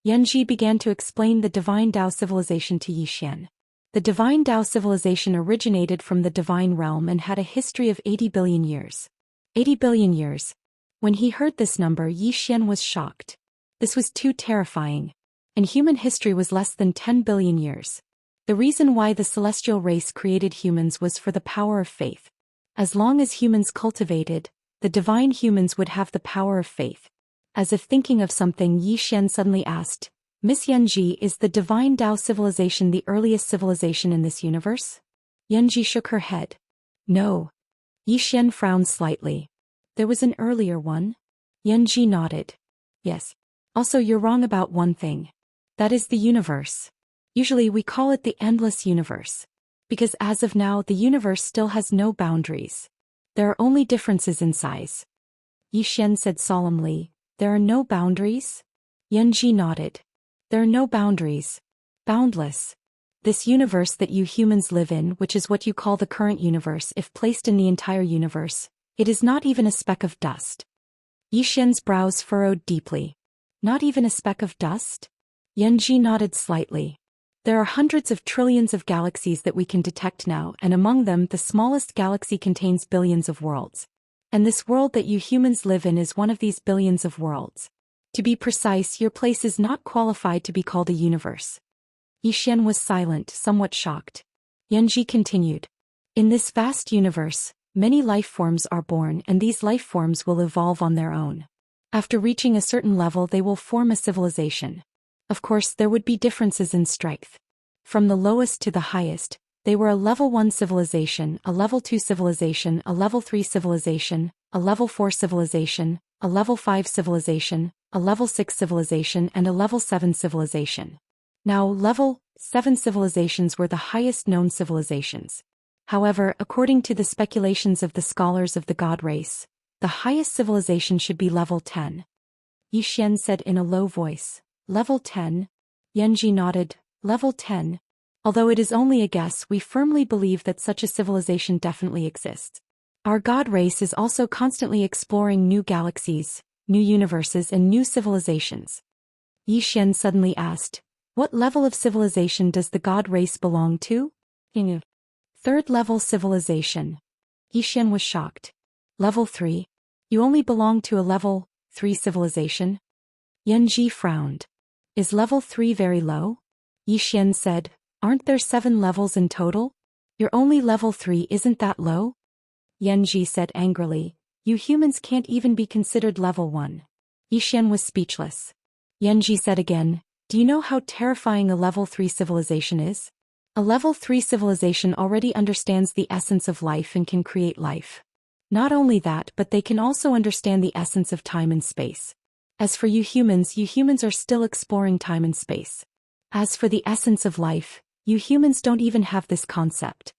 Yanji began to explain the Divine Dao Civilization to Xian. The Divine Dao Civilization originated from the Divine Realm and had a history of 80 billion years. 80 billion years. When he heard this number, Xian was shocked. This was too terrifying. And human history was less than 10 billion years. The reason why the celestial race created humans was for the power of faith. As long as humans cultivated, the divine humans would have the power of faith. As if thinking of something, Xian suddenly asked, Miss Yanji, is the Divine Dao Civilization the earliest civilization in this universe? Yanji shook her head. No. Xian frowned slightly. There was an earlier one? Yanji nodded. Yes. Also, you're wrong about one thing. That is the universe. Usually we call it the endless universe. Because as of now, the universe still has no boundaries. There are only differences in size. Xian said solemnly, There are no boundaries? Yanji nodded. There are no boundaries. Boundless. This universe that you humans live in, which is what you call the current universe, if placed in the entire universe, it is not even a speck of dust. Xian's brows furrowed deeply. Not even a speck of dust? Yanji nodded slightly. There are hundreds of trillions of galaxies that we can detect now, and among them the smallest galaxy contains billions of worlds. And this world that you humans live in is one of these billions of worlds. To be precise, your place is not qualified to be called a universe. Xian was silent, somewhat shocked. Yanji continued. In this vast universe, many life forms are born, and these life forms will evolve on their own. After reaching a certain level, they will form a civilization. Of course, there would be differences in strength. From the lowest to the highest, they were a level 1 civilization, a level 2 civilization, a level 3 civilization, a level 4 civilization, a level 5 civilization, a level 6 civilization, and a level 7 civilization. Now, level 7 civilizations were the highest known civilizations. However, according to the speculations of the scholars of the god race, the highest civilization should be level 10. Xian said in a low voice. Level 10? Yanji nodded. Level 10. Although it is only a guess, we firmly believe that such a civilization definitely exists. Our god race is also constantly exploring new galaxies, new universes, and new civilizations. Xian suddenly asked, what level of civilization does the god race belong to? Third level civilization. Xian was shocked. Level 3? You only belong to a level 3 civilization? Yanji frowned. Is level 3 very low? Xian said, aren't there 7 levels in total? You're only level 3, isn't that low? Yanji said angrily, you humans can't even be considered level 1. Xian was speechless. Yanji said again, do you know how terrifying a level 3 civilization is? A level 3 civilization already understands the essence of life and can create life. Not only that, but they can also understand the essence of time and space. As for you humans are still exploring time and space. As for the essence of life, you humans don't even have this concept.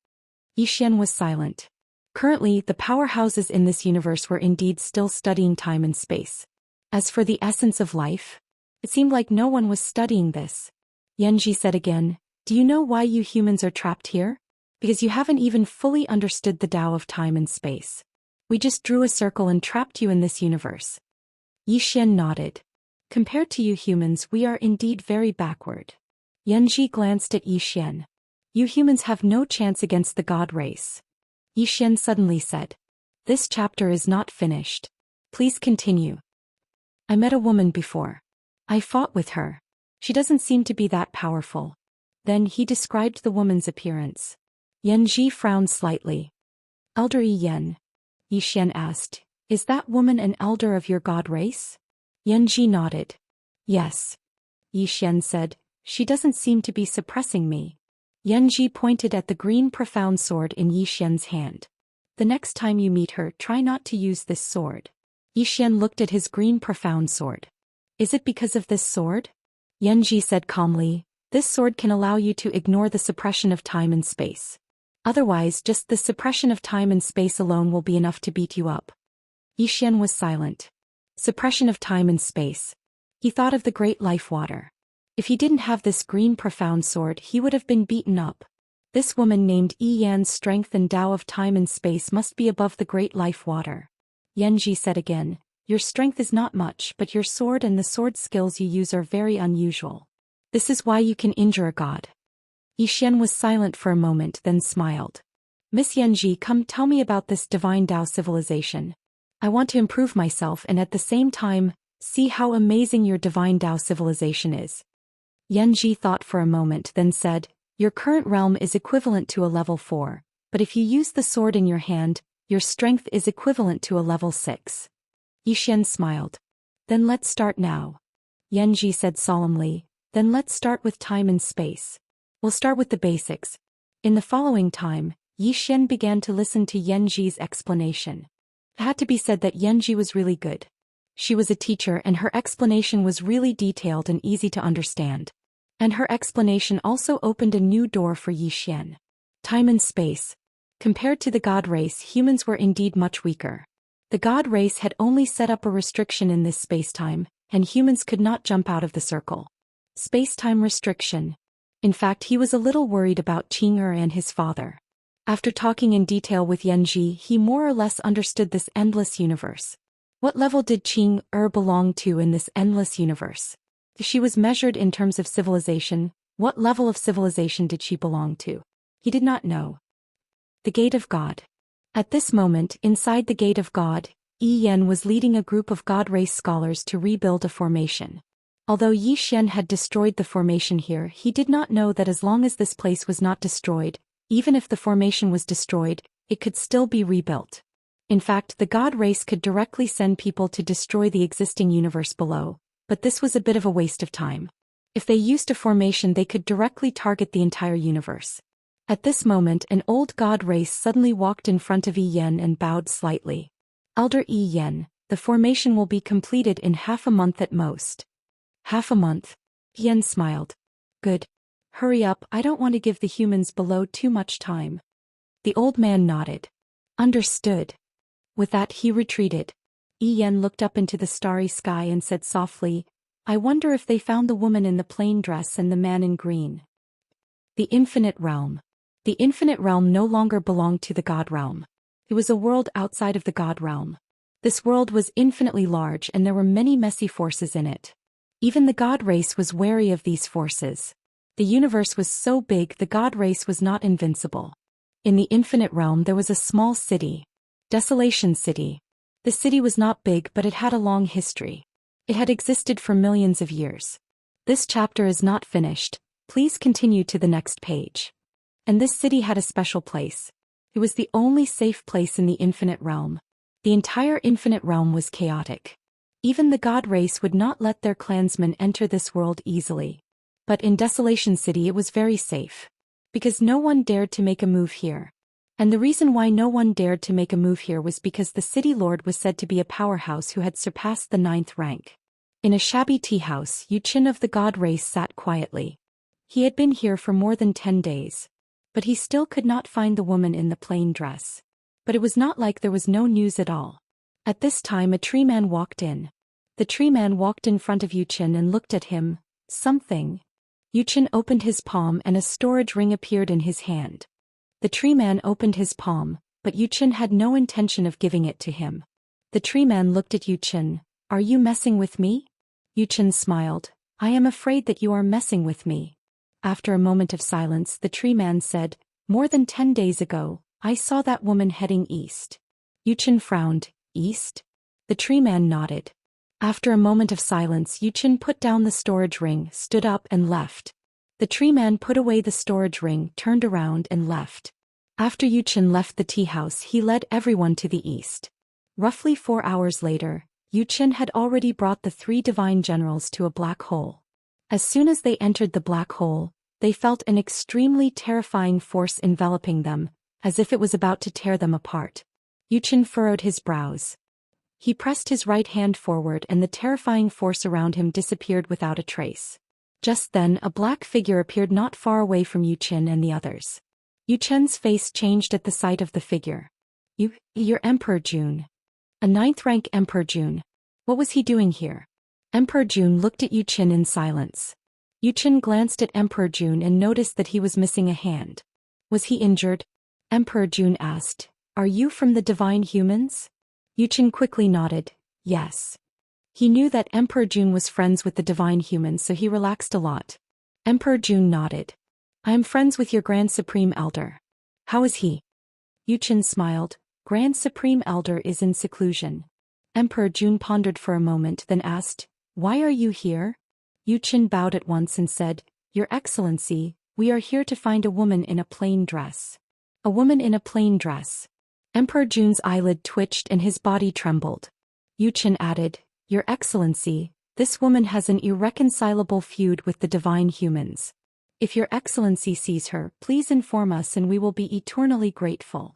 Xian was silent. Currently, the powerhouses in this universe were indeed still studying time and space. As for the essence of life, it seemed like no one was studying this. Yanji said again, do you know why you humans are trapped here? Because you haven't even fully understood the Tao of time and space. We just drew a circle and trapped you in this universe. Xian nodded. Compared to you humans, we are indeed very backward. Yanji glanced at Xian. You humans have no chance against the god race. Xian suddenly said. This chapter is not finished. Please continue. I met a woman before. I fought with her. She doesn't seem to be that powerful. Then he described the woman's appearance. Yanji frowned slightly. Elder Yen? Xian asked. Is that woman an elder of your god race? Yanji nodded. Yes. Xian said, she doesn't seem to be suppressing me. Yanji pointed at the green profound sword in Xian's hand. The next time you meet her, try not to use this sword. Xian looked at his green profound sword. Is it because of this sword? Yanji said calmly, this sword can allow you to ignore the suppression of time and space. Otherwise, just the suppression of time and space alone will be enough to beat you up. Xian was silent. Suppression of time and space. He thought of the great life water. If he didn't have this green profound sword, he would have been beaten up. This woman named Yan's strength and Tao of time and space must be above the great life water. Yanji said again, your strength is not much, but your sword and the sword skills you use are very unusual. This is why you can injure a god. Xian was silent for a moment, then smiled. Miss Yanji, come tell me about this divine Tao civilization. I want to improve myself and at the same time, see how amazing your divine Tao civilization is. Yanji thought for a moment, then said, your current realm is equivalent to a level 4, but if you use the sword in your hand, your strength is equivalent to a level 6. Xian smiled. Then let's start now. Yanji said solemnly, then let's start with time and space. We'll start with the basics. In the following time, Xian began to listen to Yanji's explanation. It had to be said that Yanji was really good. She was a teacher and her explanation was really detailed and easy to understand. And her explanation also opened a new door for Xian. Time and space. Compared to the god race, humans were indeed much weaker. The god race had only set up a restriction in this space-time, and humans could not jump out of the circle. Space-time restriction. In fact, he was a little worried about Qing'er and his father. After talking in detail with Yanji, he more or less understood this endless universe. What level did Qing'er belong to in this endless universe? She was measured in terms of civilization, What level of civilization did she belong to? He did not know. The Gate of God. At this moment, inside the Gate of God, Yi Yan was leading a group of God race scholars to rebuild a formation. Although Yi Xian had destroyed the formation here, he did not know that as long as this place was not destroyed, even if the formation was destroyed, it could still be rebuilt. In fact, the God race could directly send people to destroy the existing universe below, but this was a bit of a waste of time. If they used a formation, they could directly target the entire universe. At this moment, an old God race suddenly walked in front of Yi Yan and bowed slightly. Elder Yi Yan, the formation will be completed in half a month at most. Half a month? Yi Yan smiled. Good. Hurry up, I don't want to give the humans below too much time. The old man nodded. Understood. With that, he retreated. Yi Yan looked up into the starry sky and said softly, I wonder if they found the woman in the plain dress and the man in green. The Infinite Realm. The Infinite Realm no longer belonged to the God Realm. It was a world outside of the God Realm. This world was infinitely large and there were many messy forces in it. Even the God race was wary of these forces. The universe was so big the God race was not invincible. In the Infinite Realm there was a small city. Desolation City. The city was not big, but it had a long history. It had existed for millions of years. This chapter is not finished. Please continue to the next page. And this city had a special place. It was the only safe place in the Infinite Realm. The entire Infinite Realm was chaotic. Even the God race would not let their clansmen enter this world easily. But in Desolation City it was very safe. Because no one dared to make a move here. And the reason why no one dared to make a move here was because the city lord was said to be a powerhouse who had surpassed the 9th rank. In a shabby tea house, Yu Qin of the God race sat quietly. He had been here for more than 10 days. But he still could not find the woman in the plain dress. But it was not like there was no news at all. At this time a tree man walked in. The tree man walked in front of Yu Qin and looked at him. Something. Yu Qin opened his palm and a storage ring appeared in his hand. The tree man opened his palm, but Yu Qin had no intention of giving it to him. The tree man looked at Yu Qin. Are you messing with me? Yu Qin smiled. I am afraid that you are messing with me. After a moment of silence, the tree man said, More than 10 days ago, I saw that woman heading east. Yu Qin frowned. East? The tree man nodded. After a moment of silence, Yu Qin put down the storage ring, stood up and left. The tree man put away the storage ring, turned around and left. After Yu Qin left the tea house, he led everyone to the east. Roughly 4 hours later, Yu Qin had already brought the 3 divine generals to a black hole. As soon as they entered the black hole, they felt an extremely terrifying force enveloping them, as if it was about to tear them apart. Yu Qin furrowed his brows. He pressed his right hand forward and the terrifying force around him disappeared without a trace. Just then a black figure appeared not far away from Yu Qin and the others. Yu Qin's face changed at the sight of the figure. You're Emperor Jun. A 9th rank Emperor Jun. What was he doing here? Emperor Jun looked at Yu Qin in silence. Yu Qin glanced at Emperor Jun and noticed that he was missing a hand. Was he injured? Emperor Jun asked. Are you from the divine humans? Yu Qin quickly nodded. Yes. He knew that Emperor Jun was friends with the divine humans, so he relaxed a lot. Emperor Jun nodded. I am friends with your Grand Supreme Elder. How is he? Yu Qin smiled. Grand Supreme Elder is in seclusion. Emperor Jun pondered for a moment, then asked, Why are you here? Yu Qin bowed at once and said, Your Excellency, we are here to find a woman in a plain dress. A woman in a plain dress. Emperor Jun's eyelid twitched and his body trembled. Yu Qin added, Your Excellency, this woman has an irreconcilable feud with the divine humans. If Your Excellency sees her, please inform us and we will be eternally grateful.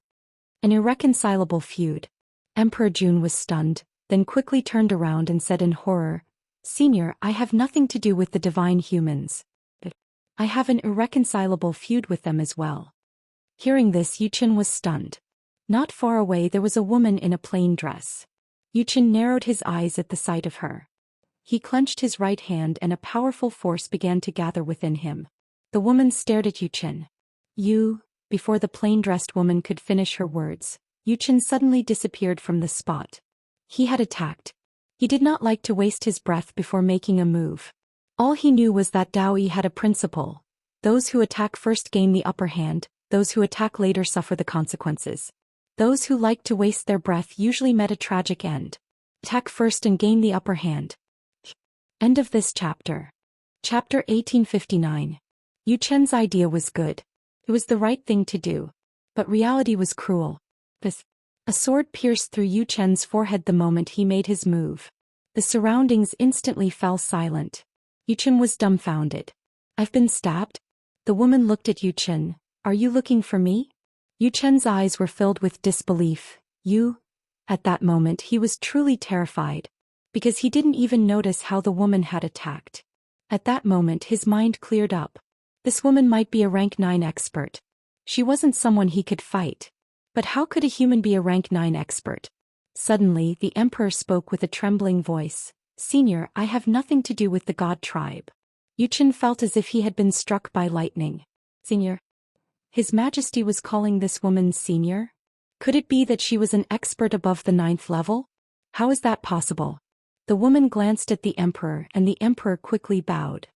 An irreconcilable feud. Emperor Jun was stunned, then quickly turned around and said in horror, Senior, I have nothing to do with the divine humans. But I have an irreconcilable feud with them as well. Hearing this, Yu Qin was stunned. Not far away there was a woman in a plain dress. Yu Qin narrowed his eyes at the sight of her. He clenched his right hand and a powerful force began to gather within him. The woman stared at Yu Qin. Before the plain-dressed woman could finish her words, Yu Qin suddenly disappeared from the spot. He had attacked. He did not like to waste his breath before making a move. All he knew was that Daoist had a principle. Those who attack first gain the upper hand, those who attack later suffer the consequences. Those who like to waste their breath usually met a tragic end. Attack first and gain the upper hand. End of this chapter. Chapter 1859. Yu Chen's idea was good. It was the right thing to do. But reality was cruel. A sword pierced through Yu Chen's forehead the moment he made his move. The surroundings instantly fell silent. Yu Chen was dumbfounded. I've been stabbed? The woman looked at Yu Chen. Are you looking for me? Yu Chen's eyes were filled with disbelief. You? At that moment he was truly terrified. Because he didn't even notice how the woman had attacked. At that moment his mind cleared up. This woman might be a rank 9 expert. She wasn't someone he could fight. But how could a human be a rank 9 expert? Suddenly the emperor spoke with a trembling voice. Senior, I have nothing to do with the god tribe. Yu Chen felt as if he had been struck by lightning. Senior? His Majesty was calling this woman senior? Could it be that she was an expert above the 9th level? How is that possible? The woman glanced at the emperor and the emperor quickly bowed.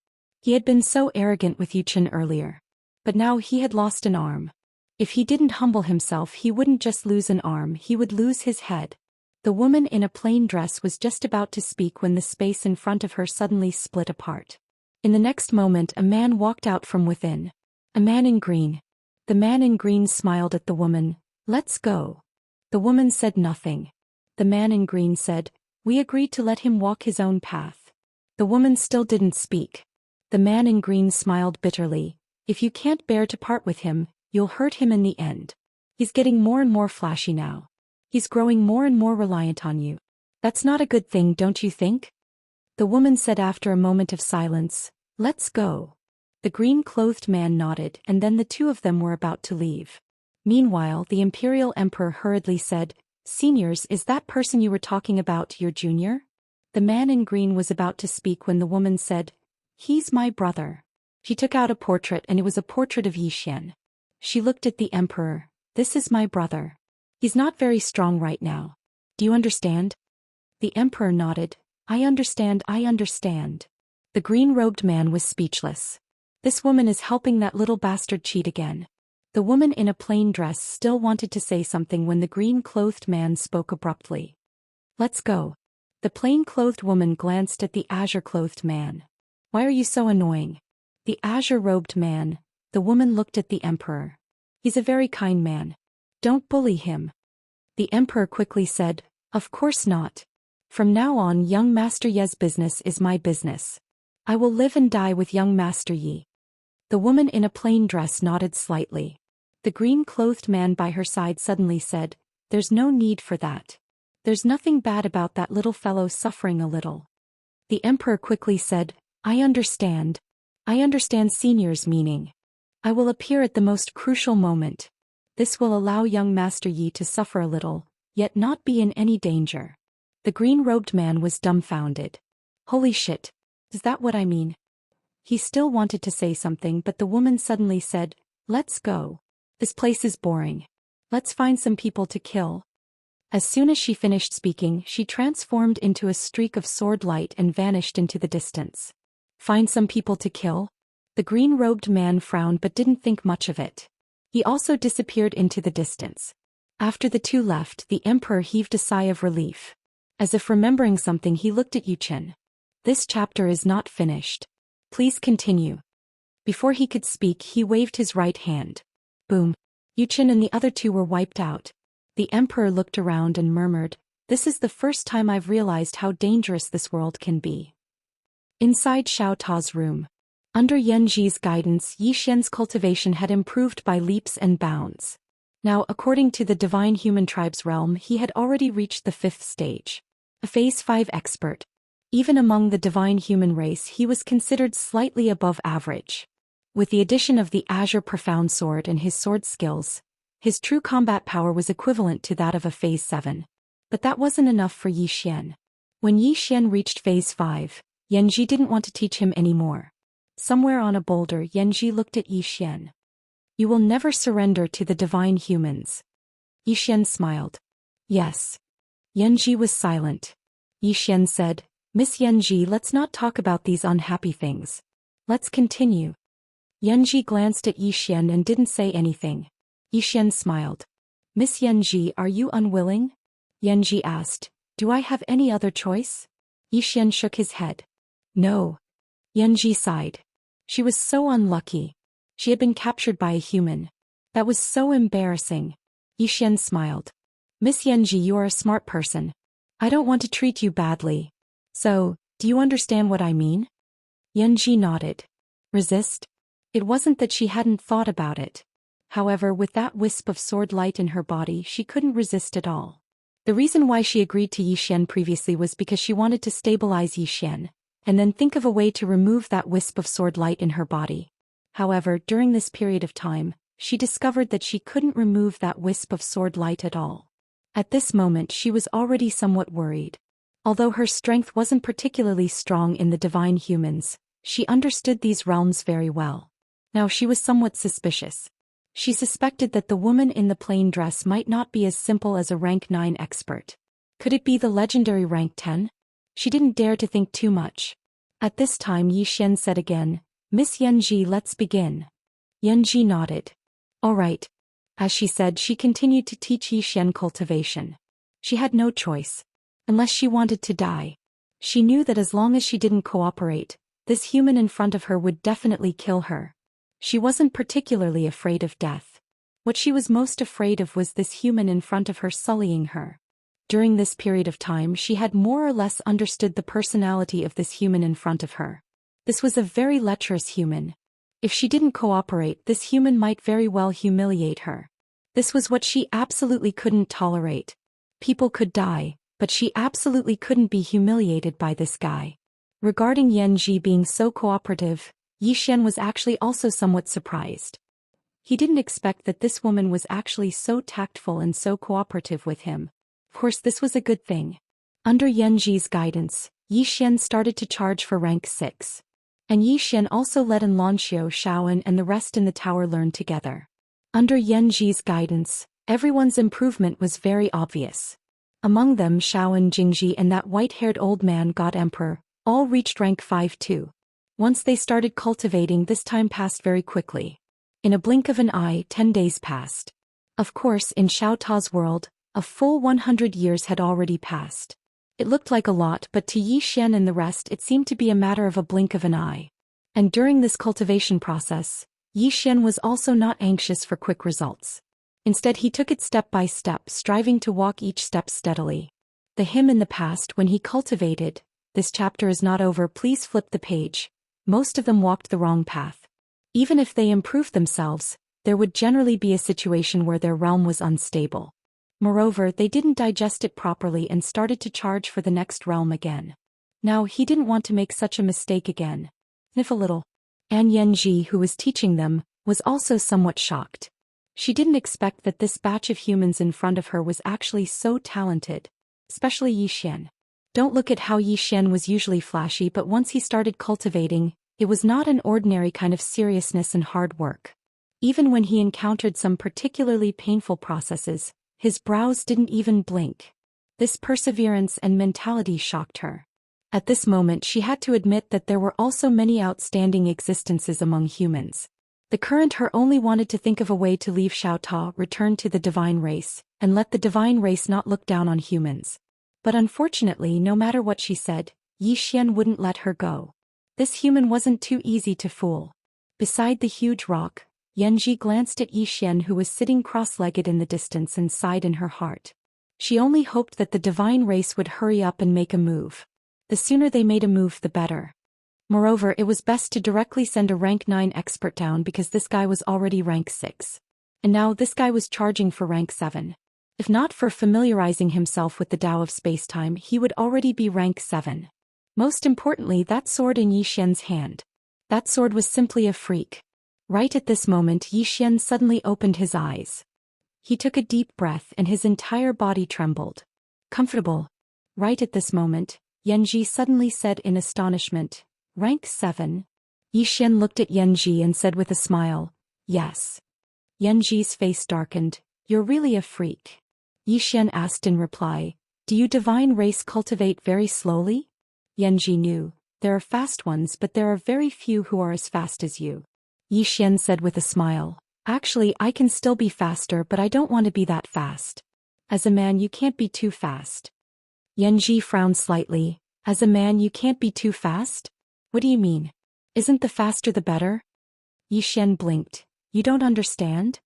He had been so arrogant with Yu Chen earlier. But now he had lost an arm. If he didn't humble himself he wouldn't just lose an arm, he would lose his head. The woman in a plain dress was just about to speak when the space in front of her suddenly split apart. In the next moment a man walked out from within. A man in green. The man in green smiled at the woman. Let's go. The woman said nothing. The man in green said, we agreed to let him walk his own path. The woman still didn't speak. The man in green smiled bitterly. If you can't bear to part with him, you'll hurt him in the end. He's getting more and more flashy now. He's growing more and more reliant on you. That's not a good thing, don't you think? The woman said after a moment of silence, let's go. The green-clothed man nodded and then the two of them were about to leave. Meanwhile, the imperial emperor hurriedly said, Seniors, is that person you were talking about your junior? The man in green was about to speak when the woman said, he's my brother. She took out a portrait and it was a portrait of Zhou Xian. She looked at the emperor. This is my brother. He's not very strong right now. Do you understand? The emperor nodded. I understand, I understand. The green-robed man was speechless. This woman is helping that little bastard cheat again. The woman in a plain dress still wanted to say something when the green-clothed man spoke abruptly. Let's go. The plain-clothed woman glanced at the azure-clothed man. Why are you so annoying? The azure-robed man. The woman looked at the emperor. He's a very kind man. Don't bully him. The emperor quickly said, of course not. From now on young Master Ye's business is my business. I will live and die with young Master Yi. The woman in a plain dress nodded slightly. The green-clothed man by her side suddenly said, there's no need for that. There's nothing bad about that little fellow suffering a little. The emperor quickly said, I understand. I understand senior's meaning. I will appear at the most crucial moment. This will allow young Master Yi to suffer a little, yet not be in any danger. The green-robed man was dumbfounded. Holy shit. Is that what I mean? He still wanted to say something but the woman suddenly said, let's go. This place is boring. Let's find some people to kill. As soon as she finished speaking, she transformed into a streak of sword light and vanished into the distance. Find some people to kill? The green-robed man frowned but didn't think much of it. He also disappeared into the distance. After the two left, the emperor heaved a sigh of relief. As if remembering something, he looked at Yu Chen. This chapter is not finished. Please continue. Before he could speak, he waved his right hand. Boom. Yu Chen and the other two were wiped out. The emperor looked around and murmured, this is the first time I've realized how dangerous this world can be. Inside Xiao Ta's room. Under Yan Zhi's guidance, Yi Xian's cultivation had improved by leaps and bounds. Now, according to the divine human tribe's realm, he had already reached the 5th stage. A phase 5 expert. Even among the divine human race, he was considered slightly above average. With the addition of the Azure Profound Sword and his sword skills, his true combat power was equivalent to that of a phase 7. But that wasn't enough for Yi Xian. When Yi Xian reached phase 5, Yan Zhi didn't want to teach him anymore. Somewhere on a boulder, Yan Zhi looked at Yi Xian. You will never surrender to the divine humans. Yi Xian smiled. Yes. Yan Zhi was silent. Yi Xian said, Miss Yan Zhi, let's not talk about these unhappy things. Let's continue. Yanji glanced at Yi Xian and didn't say anything. Yi Xian smiled. Miss Yanji, are you unwilling? Yanji asked. Do I have any other choice? Yi Xian shook his head. No. Yanji sighed. She was so unlucky. She had been captured by a human. That was so embarrassing. Yi Xian smiled. Miss Yanji, you are a smart person. I don't want to treat you badly. So, do you understand what I mean? Yanji nodded. Resist? It wasn't that she hadn't thought about it. However, with that wisp of sword light in her body, she couldn't resist at all. The reason why she agreed to Yi Xian previously was because she wanted to stabilize Yi Xian, and then think of a way to remove that wisp of sword light in her body. However, during this period of time, she discovered that she couldn't remove that wisp of sword light at all. At this moment she was already somewhat worried. Although her strength wasn't particularly strong in the divine humans, she understood these realms very well. Now she was somewhat suspicious. She suspected that the woman in the plain dress might not be as simple as a rank 9 expert. Could it be the legendary rank 10? She didn't dare to think too much. At this time Yi Xian said again, Miss Yanji, let's begin. Yanji nodded. All right. As she said, she continued to teach Yi Xian cultivation. She had no choice. Unless she wanted to die. She knew that as long as she didn't cooperate, this human in front of her would definitely kill her. She wasn't particularly afraid of death. What she was most afraid of was this human in front of her sullying her. During this period of time she had more or less understood the personality of this human in front of her. This was a very lecherous human. If she didn't cooperate, this human might very well humiliate her. This was what she absolutely couldn't tolerate. People could die, but she absolutely couldn't be humiliated by this guy. Regarding Yanji being so cooperative, Yi Xian was actually also somewhat surprised. He didn't expect that this woman was actually so tactful and so cooperative with him. Of course, this was a good thing. Under Yanji's guidance, Yi Xian started to charge for rank 6. And Yi Xian also let Zhou Xian and the rest in the tower learn together. Under Yanji's guidance, everyone's improvement was very obvious. Among them Xiaoan Jingji and that white-haired old man God Emperor, all reached rank 5 too. Once they started cultivating, this time passed very quickly. In a blink of an eye, 10 days passed. Of course, in Xiao Ta's world, a full 100 years had already passed. It looked like a lot, but to Yi Xian and the rest it seemed to be a matter of a blink of an eye. And during this cultivation process, Yi Xian was also not anxious for quick results. Instead he took it step by step, striving to walk each step steadily. The him in the past when he cultivated, this chapter is not over, please flip the page. Most of them walked the wrong path. Even if they improved themselves, there would generally be a situation where their realm was unstable. Moreover, they didn't digest it properly and started to charge for the next realm again. Now he didn't want to make such a mistake again. Sniff a little. An Yanji, who was teaching them, was also somewhat shocked. She didn't expect that this batch of humans in front of her was actually so talented. Especially Yi Xian. Don't look at how Yi Xian was usually flashy, but once he started cultivating, it was not an ordinary kind of seriousness and hard work. Even when he encountered some particularly painful processes, his brows didn't even blink. This perseverance and mentality shocked her. At this moment she had to admit that there were also many outstanding existences among humans. The current her only wanted to think of a way to leave Xiao Ta, return to the divine race, and let the divine race not look down on humans. But unfortunately, no matter what she said, Yi Xian wouldn't let her go. This human wasn't too easy to fool. Beside the huge rock, Yanji glanced at Yi Xian, who was sitting cross-legged in the distance, and sighed in her heart. She only hoped that the divine race would hurry up and make a move. The sooner they made a move, the better. Moreover, it was best to directly send a rank 9 expert down because this guy was already rank 6. And now this guy was charging for rank 7. If not for familiarizing himself with the Tao of space-time, he would already be rank 7. Most importantly, that sword in Yi Xian's hand. That sword was simply a freak. Right at this moment, Yi Xian suddenly opened his eyes. He took a deep breath and his entire body trembled. Comfortable. Right at this moment, Yanji suddenly said in astonishment, rank 7? Yi Xian looked at Yanji and said with a smile, yes. Yanji's face darkened. You're really a freak. Yi Xian asked in reply, do you divine race cultivate very slowly? Yanji knew, there are fast ones, but there are very few who are as fast as you. Yi Xian said with a smile. Actually, I can still be faster, but I don't want to be that fast. As a man, you can't be too fast. Yanji frowned slightly. As a man, you can't be too fast? What do you mean? Isn't the faster the better? Yi Xian blinked. You don't understand?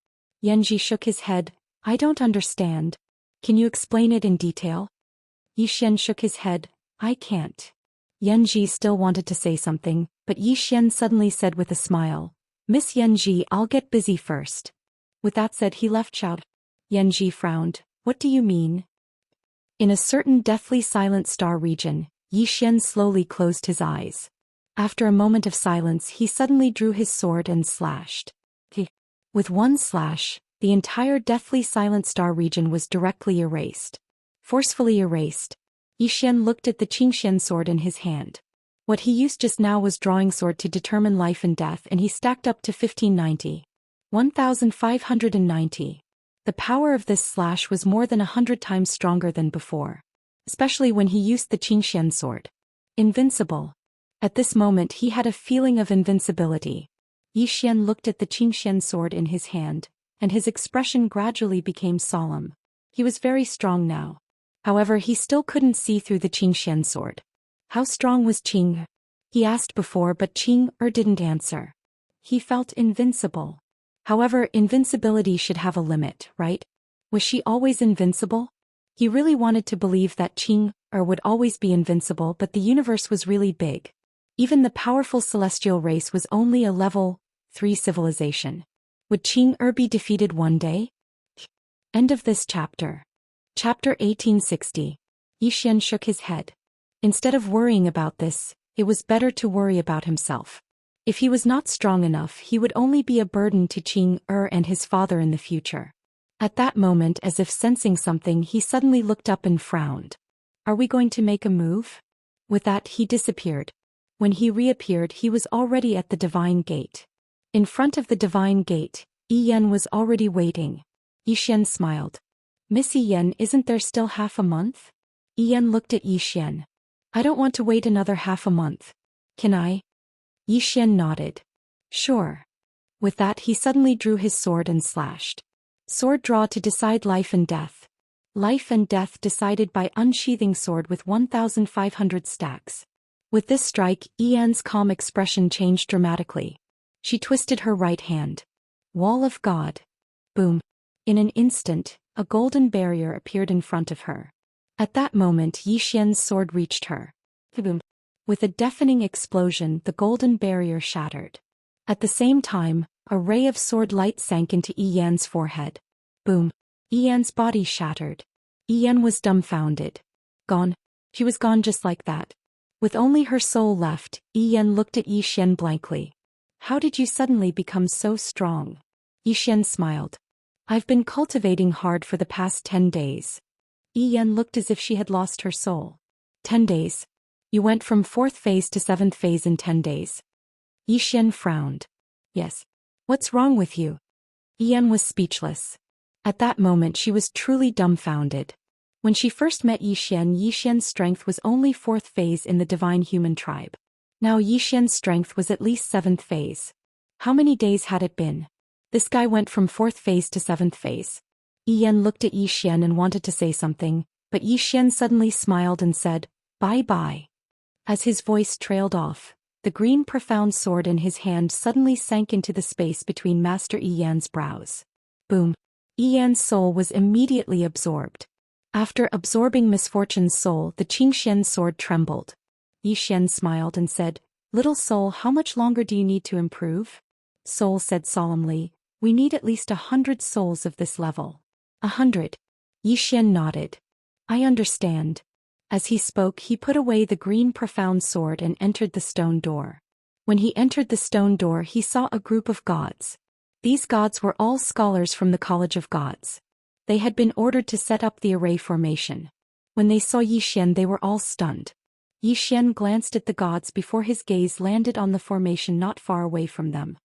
Yanji shook his head. I don't understand. Can you explain it in detail? Yi Xian shook his head. I can't. Yanji still wanted to say something, but Yi Xian suddenly said with a smile. Miss Yanji, I'll get busy first. With that said, he left shouting. Yanji frowned. What do you mean? In a certain deathly silent star region, Yi Xian slowly closed his eyes. After a moment of silence, he suddenly drew his sword and slashed. With one slash, the entire deathly silent star region was directly erased. Forcefully erased. Yi Xian looked at the Xianxia sword in his hand. What he used just now was drawing sword to determine life and death, and he stacked up to 1590. 1590. The power of this slash was more than 100 times stronger than before. Especially when he used the Xianxia sword. Invincible. At this moment he had a feeling of invincibility. Yi Xian looked at the Xianxia sword in his hand, and his expression gradually became solemn. He was very strong now. However, he still couldn't see through the Xianxia sword. How strong was Qing? He asked before, but Qing didn't answer. He felt invincible. However, invincibility should have a limit, right? Was she always invincible? He really wanted to believe that Qing would always be invincible, but the universe was really big. Even the powerful celestial race was only a level 3 civilization. Would Qing be defeated one day? End of this chapter. Chapter 1860. Yi Xian shook his head. Instead of worrying about this, it was better to worry about himself. If he was not strong enough, he would only be a burden to Qing and his father in the future. At that moment, as if sensing something, he suddenly looked up and frowned. Are we going to make a move? With that, he disappeared. When he reappeared, he was already at the Divine Gate. In front of the Divine Gate, Yi Yan was already waiting. Yi Xian smiled. Miss Yi Yan, isn't there still half a month? Yi Yan looked at Yi Xian. I don't want to wait another half a month. Can I? Yi Xian nodded. Sure. With that, he suddenly drew his sword and slashed. Sword draw to decide life and death. Life and death decided by unsheathing sword with 1,500 stacks. With this strike, Yi Yan's calm expression changed dramatically. She twisted her right hand. Wall of God. Boom. In an instant, a golden barrier appeared in front of her. At that moment, Yi Xian's sword reached her. Boom. With a deafening explosion, the golden barrier shattered. At the same time, a ray of sword light sank into Yi Yan's forehead. Boom. Yi Yan's body shattered. Yi Yan was dumbfounded. Gone. She was gone just like that. With only her soul left, Yi Yan looked at Yi Xian blankly. How did you suddenly become so strong? Yi Xian smiled. I've been cultivating hard for the past 10 days. Yi Yan looked as if she had lost her soul. 10 days. You went from 4th phase to 7th phase in 10 days. Yi Xian frowned. Yes. What's wrong with you? Yi Yan was speechless. At that moment she was truly dumbfounded. When she first met Yi Xian's strength was only 4th phase in the divine human tribe. Now Yi Xian's strength was at least 7th phase. How many days had it been? This guy went from 4th phase to 7th phase. Yi Yan looked at Yi Xian and wanted to say something, but Yi Xian suddenly smiled and said, bye-bye. As his voice trailed off, the green profound sword in his hand suddenly sank into the space between Master Yi Yan's brows. Boom. Yi Yan's soul was immediately absorbed. After absorbing Misfortune's soul, the Xianxia sword trembled. Yi Xian smiled and said, Little soul, how much longer do you need to improve? Soul said solemnly, We need at least 100 souls of this level. 100. Yi Xian nodded. I understand. As he spoke, he put away the green profound sword and entered the stone door. When he entered the stone door, he saw a group of gods. These gods were all scholars from the College of Gods. They had been ordered to set up the array formation. When they saw Yi Xian, they were all stunned. Yi Xian glanced at the gods before his gaze landed on the formation not far away from them.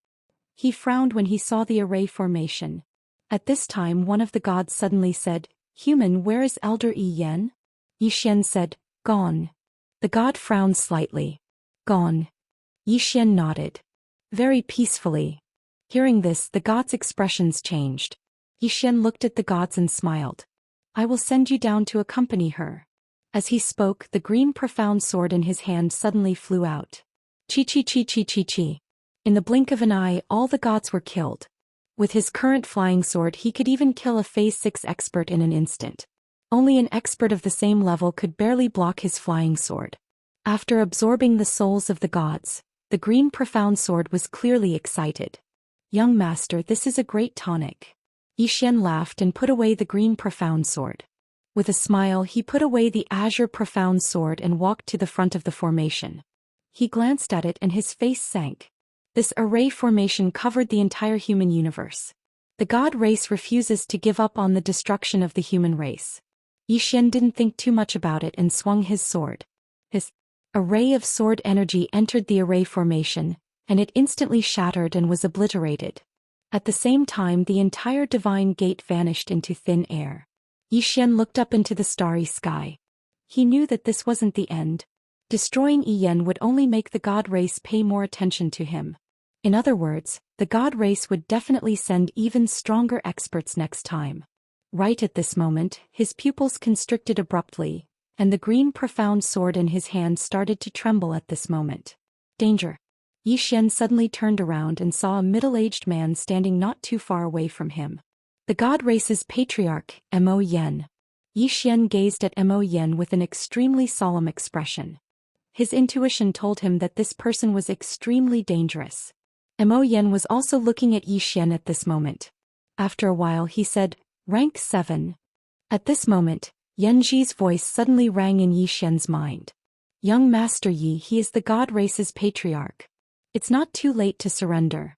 He frowned when he saw the array formation. At this time, one of the gods suddenly said, Human, where is Elder Yi Yan? Yi Xian said, Gone. The god frowned slightly. Gone. Yi Xian nodded. Very peacefully, Hearing this, the gods' expressions changed. Yi Xian looked at the gods and smiled. I will send you down to accompany her. As he spoke, the green profound sword in his hand suddenly flew out. Chi chi chi chi chi chi. In the blink of an eye, all the gods were killed. With his current flying sword, he could even kill a Phase 6 expert in an instant. Only an expert of the same level could barely block his flying sword. After absorbing the souls of the gods, the green profound sword was clearly excited. Young master, this is a great tonic. Yi Xian laughed and put away the green profound sword. With a smile, he put away the azure profound sword and walked to the front of the formation. He glanced at it and his face sank. This array formation covered the entire human universe. The god race refuses to give up on the destruction of the human race. Yi Xian didn't think too much about it and swung his sword. His array of sword energy entered the array formation, and it instantly shattered and was obliterated. At the same time, the entire divine gate vanished into thin air. Yi Xian looked up into the starry sky. He knew that this wasn't the end. Destroying Yi Yan would only make the god race pay more attention to him. In other words, the god race would definitely send even stronger experts next time. Right at this moment, his pupils constricted abruptly, and the green profound sword in his hand started to tremble at this moment. Danger! Yi Xian suddenly turned around and saw a middle-aged man standing not too far away from him. The god race's patriarch, Mo Yen. Yi Xian gazed at Mo Yen with an extremely solemn expression. His intuition told him that this person was extremely dangerous. Mo Yen was also looking at Yi Xian at this moment. After a while he said, Rank 7. At this moment, Yan Zhi's voice suddenly rang in Yi Xian's mind. Young Master Yi, he is the god race's patriarch. It's not too late to surrender.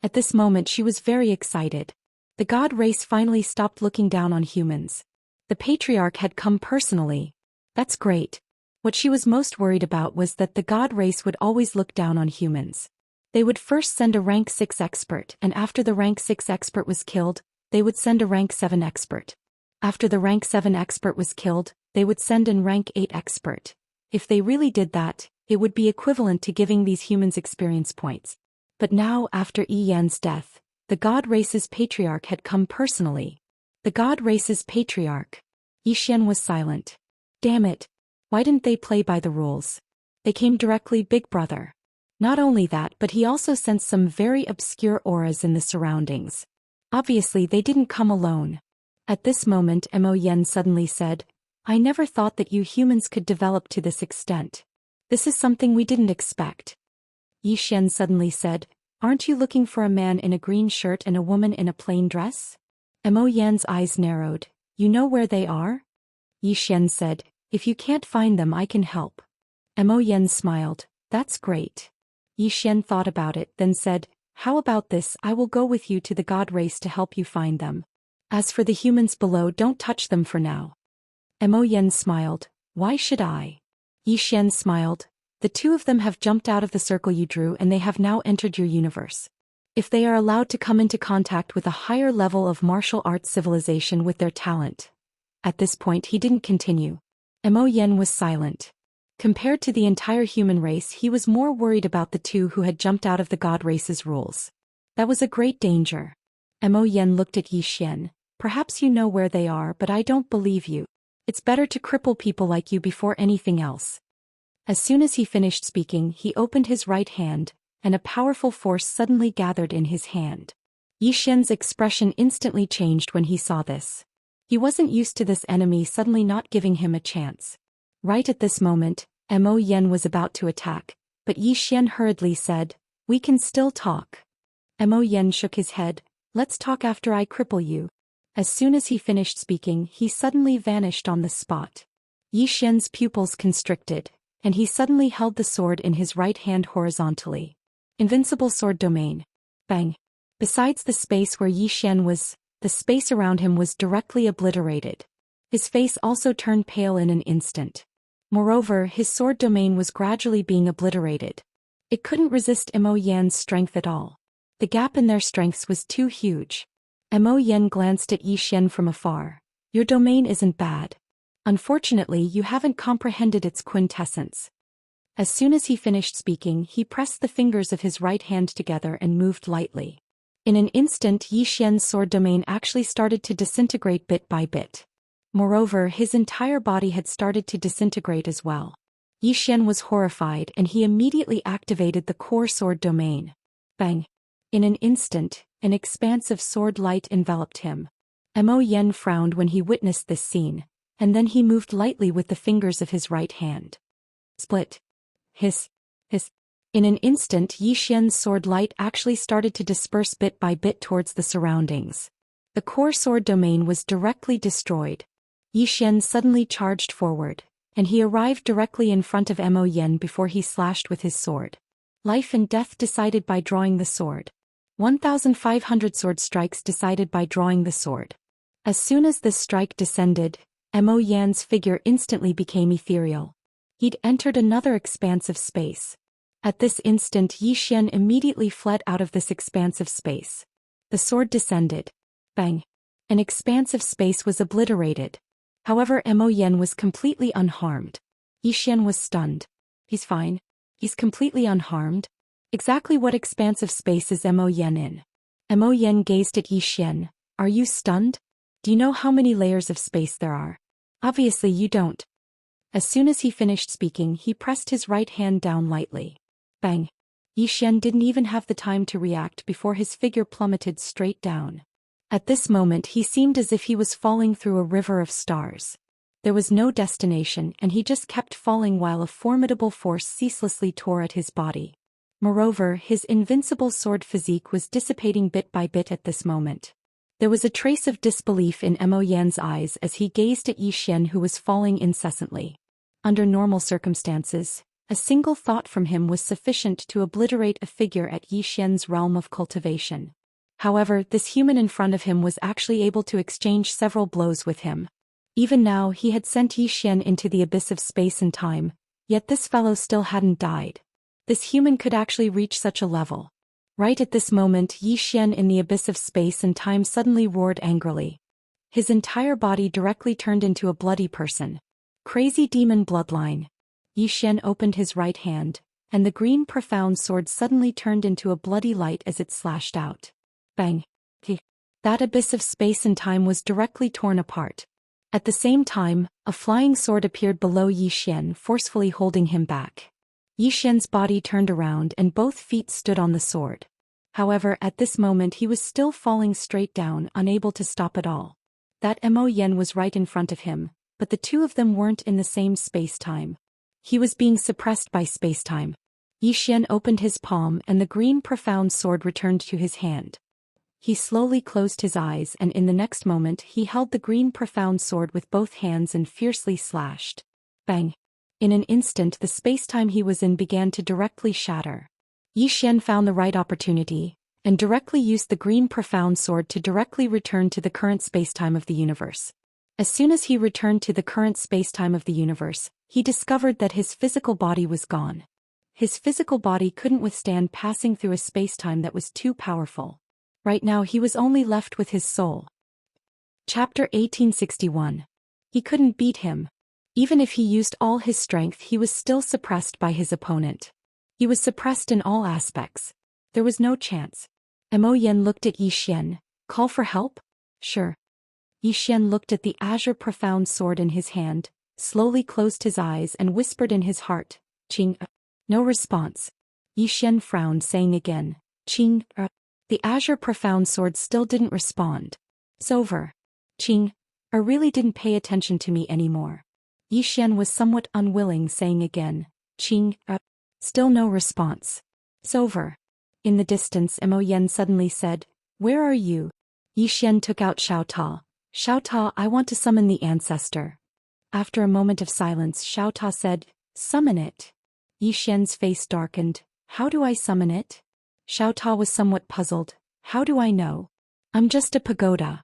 At this moment she was very excited. The god race finally stopped looking down on humans. The patriarch had come personally. That's great. What she was most worried about was that the god race would always look down on humans. They would first send a rank 6 expert, and after the rank 6 expert was killed, they would send a rank 7 expert. After the rank 7 expert was killed, they would send in rank 8 expert. If they really did that, it would be equivalent to giving these humans experience points. But now, after Yi Yan's death, the god race's patriarch had come personally. The god race's patriarch. Yi Xian was silent. Damn it. Why didn't they play by the rules? They came directly, big brother. Not only that, but he also sensed some very obscure auras in the surroundings. Obviously they didn't come alone. At this moment Mo Yen suddenly said, I never thought that you humans could develop to this extent. This is something we didn't expect. Yi Xian suddenly said, Aren't you looking for a man in a green shirt and a woman in a plain dress? Mo Yan's eyes narrowed. You know where they are? Yi Xian said, If you can't find them I can help. Mo Yen smiled. That's great. Yi Xian thought about it, then said, How about this, I will go with you to the god race to help you find them. As for the humans below, don't touch them for now. Mo Yen smiled. Why should I? Yi Xian smiled. The two of them have jumped out of the circle you drew and they have now entered your universe. If they are allowed to come into contact with a higher level of martial arts civilization with their talent. At this point he didn't continue. Mo Yen was silent. Compared to the entire human race, he was more worried about the two who had jumped out of the god race's rules. That was a great danger. Mo Yen looked at Yi Xian. Perhaps you know where they are, but I don't believe you. It's better to cripple people like you before anything else. As soon as he finished speaking, he opened his right hand, and a powerful force suddenly gathered in his hand. Yi Xian's expression instantly changed when he saw this. He wasn't used to this enemy suddenly not giving him a chance. Right at this moment, Mo Yen was about to attack, but Yi Xian hurriedly said, We can still talk. Mo Yen shook his head, Let's talk after I cripple you. As soon as he finished speaking, he suddenly vanished on the spot. Yi Xian's pupils constricted, and he suddenly held the sword in his right hand horizontally. Invincible sword domain. Bang. Besides the space where Yi Xian was, the space around him was directly obliterated. His face also turned pale in an instant. Moreover, his sword domain was gradually being obliterated. It couldn't resist Mo Yan's strength at all. The gap in their strengths was too huge. Mo Yen glanced at Yi Xian from afar. Your domain isn't bad. Unfortunately, you haven't comprehended its quintessence. As soon as he finished speaking, he pressed the fingers of his right hand together and moved lightly. In an instant, Yi Xian's sword domain actually started to disintegrate bit by bit. Moreover, his entire body had started to disintegrate as well. Yi Xian was horrified and he immediately activated the core sword domain. Bang! In an instant, an expansive sword light enveloped him. Mo Yen frowned when he witnessed this scene, and then he moved lightly with the fingers of his right hand. Split. Hiss. Hiss. In an instant, Yi Xian's sword light actually started to disperse bit by bit towards the surroundings. The core sword domain was directly destroyed. Yi Xian suddenly charged forward, and he arrived directly in front of Mo Yen before he slashed with his sword. Life and death decided by drawing the sword. 1,500 sword strikes decided by drawing the sword. As soon as this strike descended, Mo Yan's figure instantly became ethereal. He'd entered another expansive space. At this instant, Yi Xian immediately fled out of this expansive space. The sword descended. Bang! An expansive space was obliterated. However, Mo Yen was completely unharmed. Yi Xian was stunned. He's fine. He's completely unharmed. Exactly what expansive space is Mo Yen in? Mo Yen gazed at Yi Xian. Are you stunned? Do you know how many layers of space there are? Obviously you don't. As soon as he finished speaking, he pressed his right hand down lightly. Bang! Yi Xian didn't even have the time to react before his figure plummeted straight down. At this moment he seemed as if he was falling through a river of stars. There was no destination and he just kept falling while a formidable force ceaselessly tore at his body. Moreover, his invincible sword physique was dissipating bit by bit at this moment. There was a trace of disbelief in Mo Yan's eyes as he gazed at Yi Xian, who was falling incessantly. Under normal circumstances, a single thought from him was sufficient to obliterate a figure at Yi Xian's realm of cultivation. However, this human in front of him was actually able to exchange several blows with him. Even now he had sent Yi Xian into the abyss of space and time, yet this fellow still hadn't died. This human could actually reach such a level. Right at this moment, Yi Xian in the abyss of space and time suddenly roared angrily. His entire body directly turned into a bloody person. Crazy demon bloodline. Yi Xian opened his right hand, and the green profound sword suddenly turned into a bloody light as it slashed out. Bang! That abyss of space and time was directly torn apart. At the same time, a flying sword appeared below Yi Xian, forcefully holding him back. Yi Xian's body turned around and both feet stood on the sword. However, at this moment he was still falling straight down, unable to stop at all. That Mo Yen was right in front of him, but the two of them weren't in the same space-time. He was being suppressed by space-time. Yi Xian opened his palm and the green profound sword returned to his hand. He slowly closed his eyes and in the next moment he held the green profound sword with both hands and fiercely slashed. Bang! In an instant the space-time he was in began to directly shatter. Yi Xian found the right opportunity, and directly used the green profound sword to directly return to the current space-time of the universe. As soon as he returned to the current space-time of the universe, he discovered that his physical body was gone. His physical body couldn't withstand passing through a space-time that was too powerful. Right now he was only left with his soul. Chapter 1861. He couldn't beat him. Even if he used all his strength, he was still suppressed by his opponent. He was suppressed in all aspects. There was no chance. Mo Yen looked at Yi Xian. Call for help? Sure. Yi Xian looked at the azure profound sword in his hand, slowly closed his eyes and whispered in his heart, Qing. No response. Yi Xian frowned, saying again, Qing. The azure profound sword still didn't respond. It's over. Qing. Really didn't pay attention to me anymore. Yi Xian was somewhat unwilling, saying again, Qing. Still no response. It's over. In the distance, Mo Yen suddenly said, Where are you? Yi Xian took out Xiao Ta. Xiao Ta, I want to summon the ancestor. After a moment of silence, Xiao Ta said, Summon it. Yi Xian's face darkened. How do I summon it? Xiao Ta was somewhat puzzled. How do I know? I'm just a pagoda.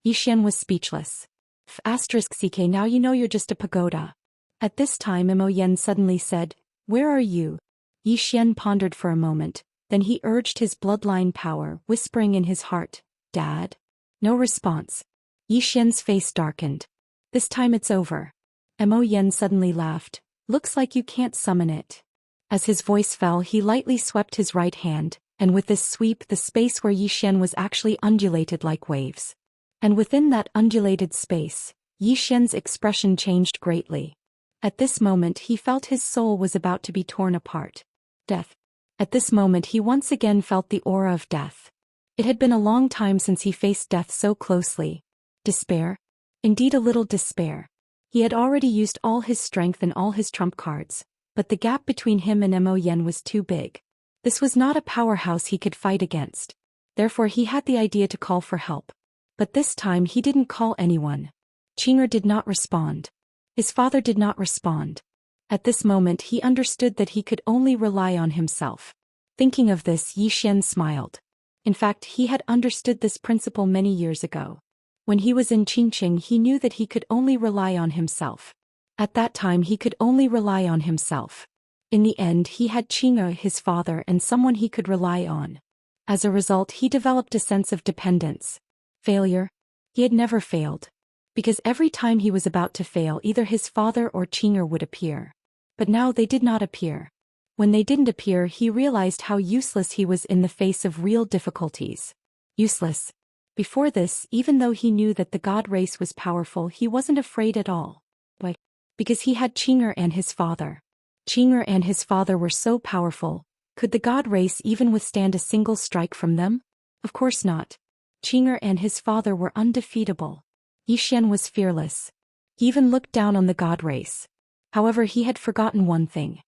Yi Xian was speechless. *CK, now you know you're just a pagoda. At this time Mo Yen suddenly said, Where are you? Yi Xian pondered for a moment, then he urged his bloodline power, whispering in his heart, Dad? No response. Yi Xian's face darkened. This time it's over. Mo Yen suddenly laughed. Looks like you can't summon it. As his voice fell, he lightly swept his right hand, And with this sweep, the space where Yi Xian was actually undulated like waves. And within that undulated space, Yi Xian's expression changed greatly. At this moment he felt his soul was about to be torn apart. Death. At this moment he once again felt the aura of death. It had been a long time since he faced death so closely. Despair? Indeed, a little despair. He had already used all his strength and all his trump cards, but the gap between him and Mo Yen was too big. This was not a powerhouse he could fight against. Therefore he had the idea to call for help. But this time he didn't call anyone. Qing'er did not respond. His father did not respond. At this moment he understood that he could only rely on himself. Thinking of this, Yi Xian smiled. In fact, he had understood this principle many years ago. When he was in Qingqing, he knew that he could only rely on himself. At that time he could only rely on himself. In the end he had Qing'er, his father, and someone he could rely on. As a result he developed a sense of dependence. Failure? He had never failed. Because every time he was about to fail, either his father or Qing'er would appear. But now they did not appear. When they didn't appear, he realized how useless he was in the face of real difficulties. Useless. Before this, even though he knew that the god race was powerful, he wasn't afraid at all. Why? Because he had Qing'er and his father. Qing'er and his father were so powerful. Could the god race even withstand a single strike from them? Of course not. Qing'er and his father were undefeatable. Yi Xian was fearless. He even looked down on the god race. However, he had forgotten one thing.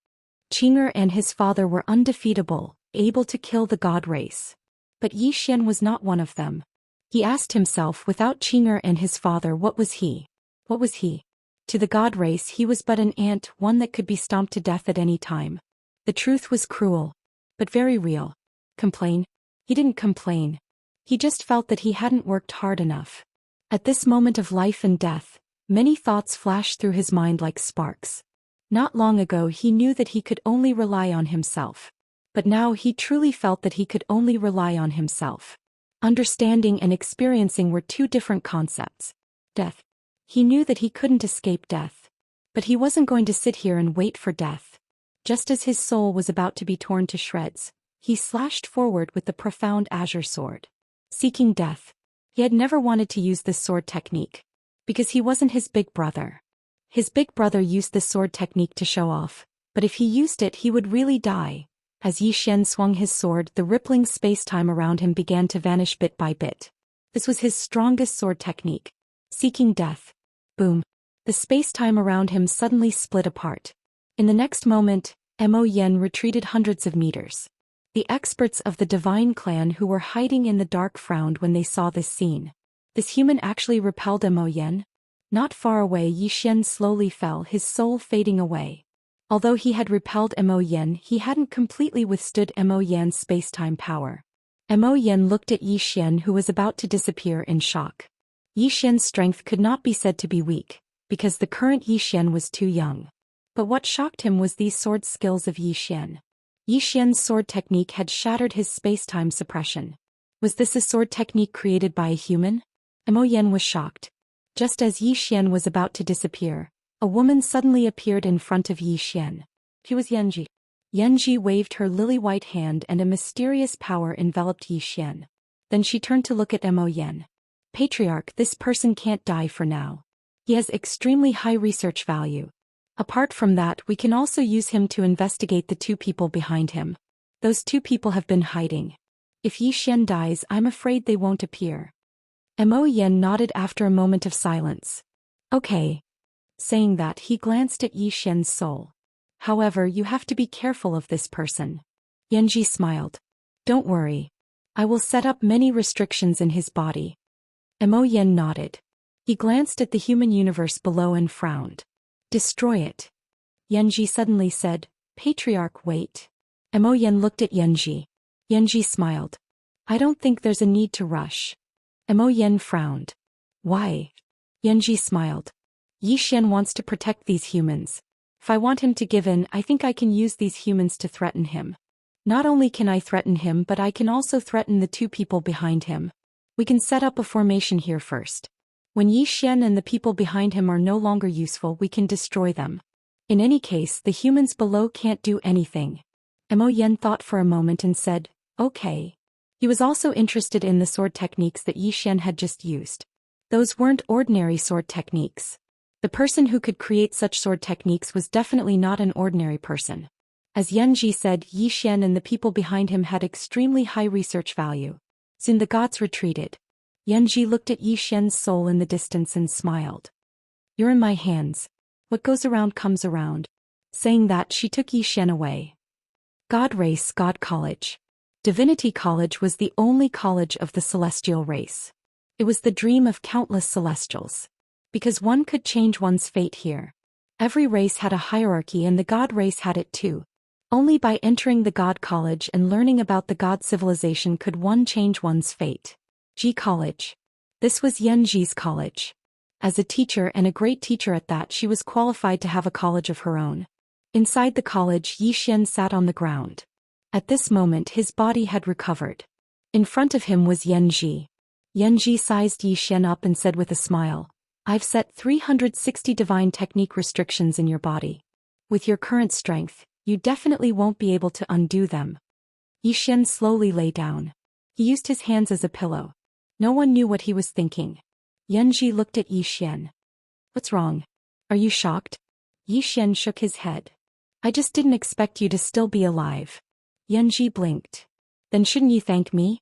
Qing'er and his father were undefeatable, able to kill the god race. But Yi Xian was not one of them. He asked himself, without Qing'er and his father, what was he? What was he? To the god race he was but an ant, one that could be stomped to death at any time. The truth was cruel. But very real. Complain? He didn't complain. He just felt that he hadn't worked hard enough. At this moment of life and death, many thoughts flashed through his mind like sparks. Not long ago he knew that he could only rely on himself. But now he truly felt that he could only rely on himself. Understanding and experiencing were two different concepts. Death. He knew that he couldn't escape death. But he wasn't going to sit here and wait for death. Just as his soul was about to be torn to shreds, he slashed forward with the profound azure sword. Seeking death. He had never wanted to use this sword technique. Because he wasn't his big brother. His big brother used this sword technique to show off, but if he used it he would really die. As Yi Xian swung his sword, the rippling space-time around him began to vanish bit by bit. This was his strongest sword technique. Seeking death. Boom. The space-time around him suddenly split apart. In the next moment, Mo Yen retreated hundreds of meters. The experts of the divine clan who were hiding in the dark frowned when they saw this scene. This human actually repelled Mo Yen? Not far away, Yi Xian slowly fell, his soul fading away. Although he had repelled Mo Yen, he hadn't completely withstood Mo Yen's space-time power. Mo Yen looked at Yi Xian, who was about to disappear, in shock. Yi Xian's strength could not be said to be weak, because the current Yi Xian was too young. But what shocked him was these sword skills of Yi Xian. Yi Xian's sword technique had shattered his space-time suppression. Was this a sword technique created by a human? Mo Yen was shocked. Just as Yi Xian was about to disappear, a woman suddenly appeared in front of Yi Xian. She was Yanji. Yanji waved her lily-white hand and a mysterious power enveloped Yi Xian. Then she turned to look at Mo Yen. Patriarch, this person can't die for now. He has extremely high research value. Apart from that, we can also use him to investigate the two people behind him. Those two people have been hiding. If Yi Xian dies, I'm afraid they won't appear. Mo Yen nodded after a moment of silence. Okay. Saying that, he glanced at Yi Xian's soul. However, you have to be careful of this person. Yanji smiled. Don't worry. I will set up many restrictions in his body. Mo Yen nodded. He glanced at the human universe below and frowned. Destroy it. Yanji suddenly said, Patriarch, wait. Mo Yen looked at Yanji. Yanji smiled. I don't think there's a need to rush. Mo Yen frowned. Why? Yanji smiled. Yi Xian wants to protect these humans. If I want him to give in, I think I can use these humans to threaten him. Not only can I threaten him, but I can also threaten the two people behind him. We can set up a formation here first. When Yi Xian and the people behind him are no longer useful, we can destroy them. In any case, the humans below can't do anything. Mo Yen thought for a moment and said, Okay. He was also interested in the sword techniques that Zhou Xian had just used. Those weren't ordinary sword techniques. The person who could create such sword techniques was definitely not an ordinary person. As Yanji said, Zhou Xian and the people behind him had extremely high research value. Soon the gods retreated. Yanji looked at Zhou Xian's soul in the distance and smiled. You're in my hands. What goes around comes around. Saying that, she took Zhou Xian away. God race, God college. Divinity College was the only college of the celestial race. It was the dream of countless celestials. Because one could change one's fate here. Every race had a hierarchy and the God race had it too. Only by entering the God College and learning about the God civilization could one change one's fate. G College. This was Yanji's college. As a teacher and a great teacher at that, she was qualified to have a college of her own. Inside the college, Zhou Xian sat on the ground. At this moment his body had recovered. In front of him was Yanji. Yanji sized Zhou Xian up and said with a smile, I've set 360 divine technique restrictions in your body. With your current strength, you definitely won't be able to undo them. Zhou Xian slowly lay down. He used his hands as a pillow. No one knew what he was thinking. Yanji looked at Zhou Xian. What's wrong? Are you shocked? Zhou Xian shook his head. I just didn't expect you to still be alive. Yanji blinked. Then shouldn't you thank me?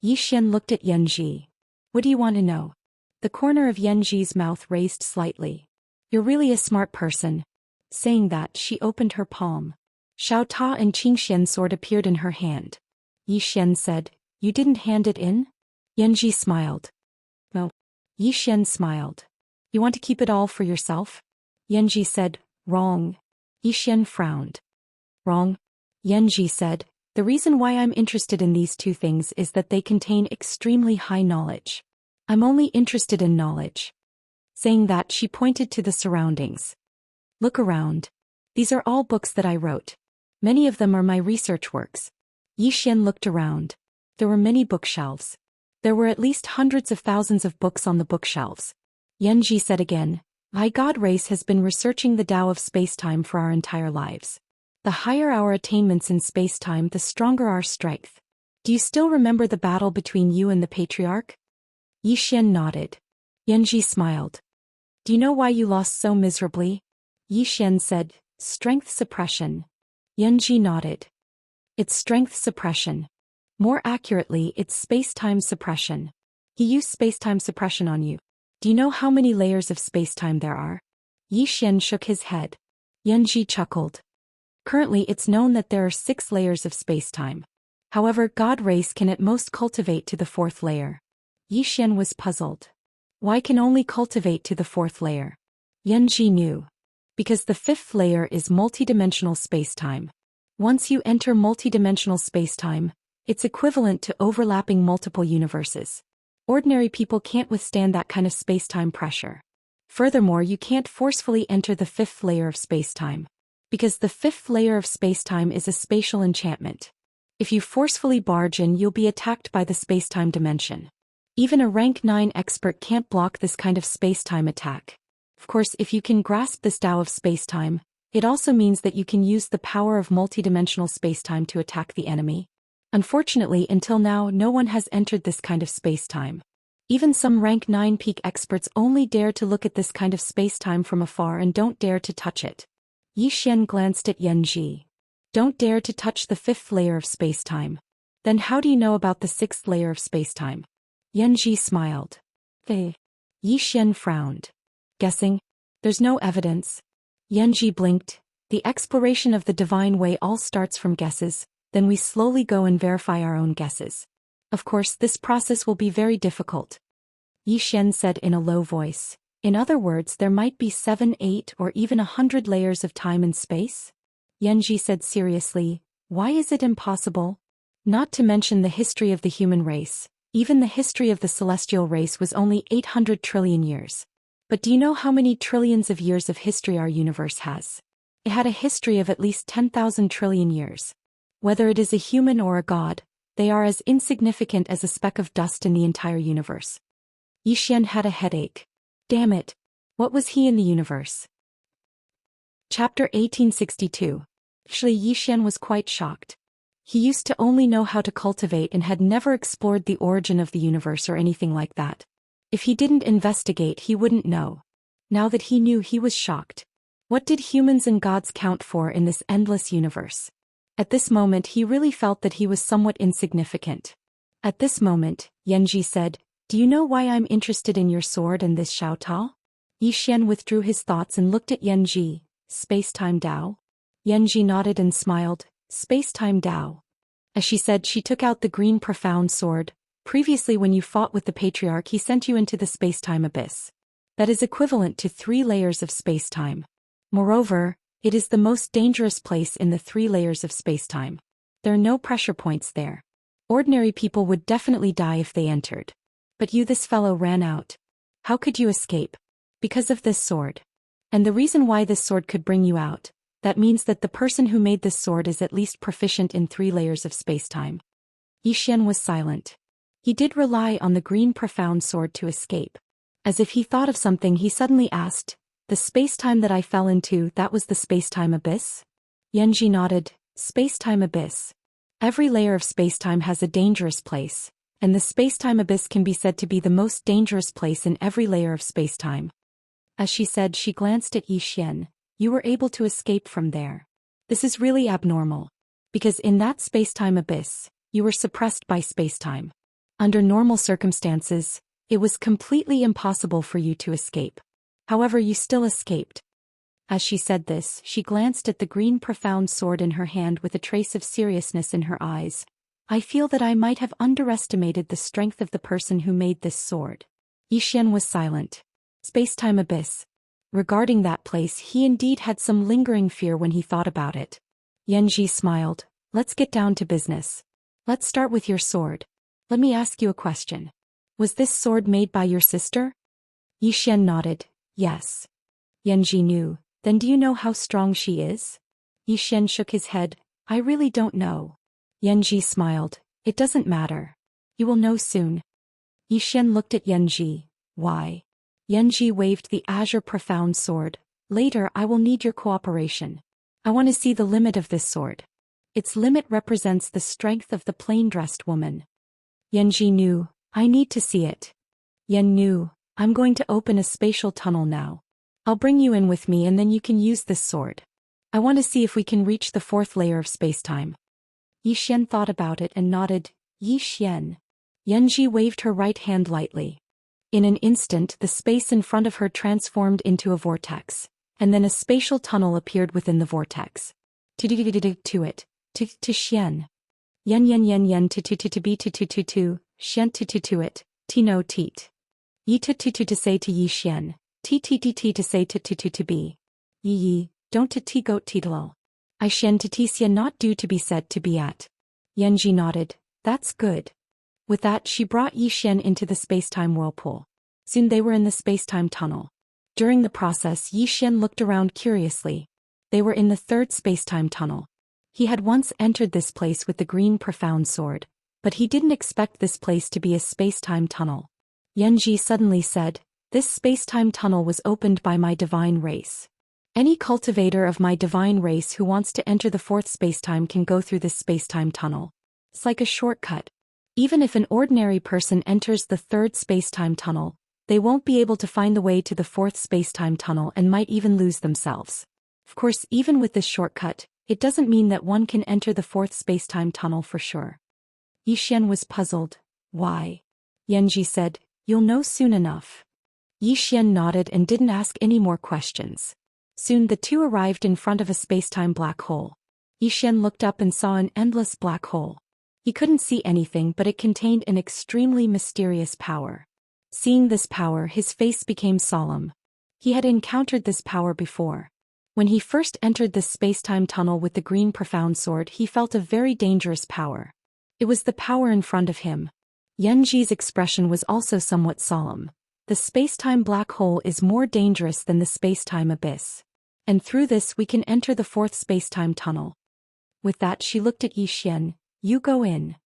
Zhou Xian looked at Yanji. What do you want to know? The corner of Yanji's mouth raised slightly. You're really a smart person. Saying that, she opened her palm. Xiao Ta and Xianxia's sword appeared in her hand. Zhou Xian said, You didn't hand it in? Yanji smiled. No. Zhou Xian smiled. You want to keep it all for yourself? Yanji said, Wrong. Zhou Xian frowned. Wrong? Yanji said, The reason why I'm interested in these two things is that they contain extremely high knowledge. I'm only interested in knowledge. Saying that, she pointed to the surroundings. Look around. These are all books that I wrote. Many of them are my research works. Zhou Xian looked around. There were many bookshelves. There were at least hundreds of thousands of books on the bookshelves. Yanji said again, My God race has been researching the Tao of spacetime for our entire lives. The higher our attainments in spacetime, the stronger our strength. Do you still remember the battle between you and the Patriarch? Zhou Xian nodded. Yanji smiled. Do you know why you lost so miserably? Zhou Xian said, Strength suppression. Yanji nodded. It's strength suppression. More accurately, it's spacetime suppression. He used spacetime suppression on you. Do you know how many layers of spacetime there are? Zhou Xian shook his head. Yanji chuckled. Currently it's known that there are 6 layers of spacetime. However, God race can at most cultivate to the 4th layer. Zhou Xian was puzzled. Why can only cultivate to the 4th layer? Yanji knew. Because the 5th layer is multidimensional spacetime. Once you enter multidimensional spacetime, it's equivalent to overlapping multiple universes. Ordinary people can't withstand that kind of spacetime pressure. Furthermore, you can't forcefully enter the 5th layer of spacetime. Because the 5th layer of spacetime is a spatial enchantment. If you forcefully barge in, you'll be attacked by the spacetime dimension. Even a rank 9 expert can't block this kind of spacetime attack. Of course, if you can grasp this Tao of spacetime, it also means that you can use the power of multidimensional spacetime to attack the enemy. Unfortunately, until now, no one has entered this kind of spacetime. Even some rank 9 peak experts only dare to look at this kind of spacetime from afar and don't dare to touch it. Zhou Xian glanced at Yanji. Don't dare to touch the 5th layer of spacetime. Then how do you know about the 6th layer of spacetime? Yanji smiled. Zhou Xian frowned. Guessing? There's no evidence. Yanji blinked. The exploration of the divine way all starts from guesses, then we slowly go and verify our own guesses. Of course, this process will be very difficult. Zhou Xian said in a low voice. In other words, there might be 7, 8, or even 100 layers of time and space? Yanji said seriously, Why is it impossible? Not to mention the history of the human race. Even the history of the celestial race was only 800 trillion years. But do you know how many trillions of years of history our universe has? It had a history of at least 10,000 trillion years. Whether it is a human or a god, they are as insignificant as a speck of dust in the entire universe. Zhou Xian had a headache. Damn it. What was he in the universe? Chapter 1862. Actually, Zhou Xian was quite shocked. He used to only know how to cultivate and had never explored the origin of the universe or anything like that. If he didn't investigate, he wouldn't know. Now that he knew, he was shocked. What did humans and gods count for in this endless universe? At this moment he really felt that he was somewhat insignificant. At this moment, Yanji said, "Do you know why I'm interested in your sword and this Xiaotao?" Yi Xian withdrew his thoughts and looked at Yanji. "Space-time Dao?" Yanji nodded and smiled. "Space-time Dao." As she said, she took out the green profound sword. "Previously when you fought with the Patriarch, he sent you into the space-time abyss. That is equivalent to 3 layers of space-time. Moreover, it is the most dangerous place in the 3 layers of space-time. There are no pressure points there. Ordinary people would definitely die if they entered. But you, this fellow, ran out. How could you escape? Because of this sword. And the reason why this sword could bring you out, that means that the person who made this sword is at least proficient in 3 layers of space-time." Yi Xian was silent. He did rely on the green profound sword to escape. As if he thought of something, he suddenly asked, "The space-time that I fell into, that was the space-time abyss?" Yanji nodded. "Space-time abyss. Every layer of space-time has a dangerous place, and the space-time abyss can be said to be the most dangerous place in every layer of space-time." As she said, she glanced at Yi Xian. "You were able to escape from there. This is really abnormal. Because in that space-time abyss, you were suppressed by space-time. Under normal circumstances, it was completely impossible for you to escape. However, you still escaped." As she said this, she glanced at the green profound sword in her hand with a trace of seriousness in her eyes. "I feel that I might have underestimated the strength of the person who made this sword." Yi Xian was silent. Space-time abyss. Regarding that place, he indeed had some lingering fear when he thought about it. Yanji smiled. "Let's get down to business. Let's start with your sword. Let me ask you a question. Was this sword made by your sister?" Yi Xian nodded. "Yes." Yanji knew. "Then do you know how strong she is?" Yi Xian shook his head. "I really don't know." Yanji smiled. "It doesn't matter. You will know soon." Yi Xian looked at Yanji. "Why?" Yanji waved the azure profound sword. "Later I will need your cooperation. I want to see the limit of this sword. Its limit represents the strength of the plain-dressed woman." Yanji knew. "I need to see it." Yan knew. "I'm going to open a spatial tunnel now. I'll bring you in with me and then you can use this sword. I want to see if we can reach the 4th layer of space-time." Yi Xian thought about it and nodded. "Yi Xian." Yanji waved her right hand lightly. In an instant, the space in front of her transformed into a vortex, and then a spatial tunnel appeared within the vortex. To it. To Xian. Yen to be to Xian to it. No teat. Yi to say to Yi Xian. T to say to be. Yi, don't to goat teetlal. I Xian to Xian not due to be said to be at. Yanji nodded. "That's good." With that, she brought Yi Xian into the space-time whirlpool. Soon they were in the space-time tunnel. During the process, Yi Xian looked around curiously. They were in the 3rd space-time tunnel. He had once entered this place with the green profound sword, but he didn't expect this place to be a space-time tunnel. Yanji suddenly said, "This space-time tunnel was opened by my divine race. Any cultivator of my divine race who wants to enter the 4th space-time can go through this space-time tunnel. It's like a shortcut. Even if an ordinary person enters the 3rd space-time tunnel, they won't be able to find the way to the 4th space-time tunnel and might even lose themselves. Of course, even with this shortcut, it doesn't mean that one can enter the 4th space-time tunnel for sure." Yi Xian was puzzled. "Why?" Yanji said, "You'll know soon enough." Yi Xian nodded and didn't ask any more questions. Soon the two arrived in front of a space-time black hole. Yi Xian looked up and saw an endless black hole. He couldn't see anything, but it contained an extremely mysterious power. Seeing this power, his face became solemn. He had encountered this power before. When he first entered this space-time tunnel with the green profound sword, he felt a very dangerous power. It was the power in front of him. Yanji's expression was also somewhat solemn. The space-time black hole is more dangerous than the space-time abyss. And through this we can enter the 4th space-time tunnel. With that, she looked at Yi Xian. "You go in."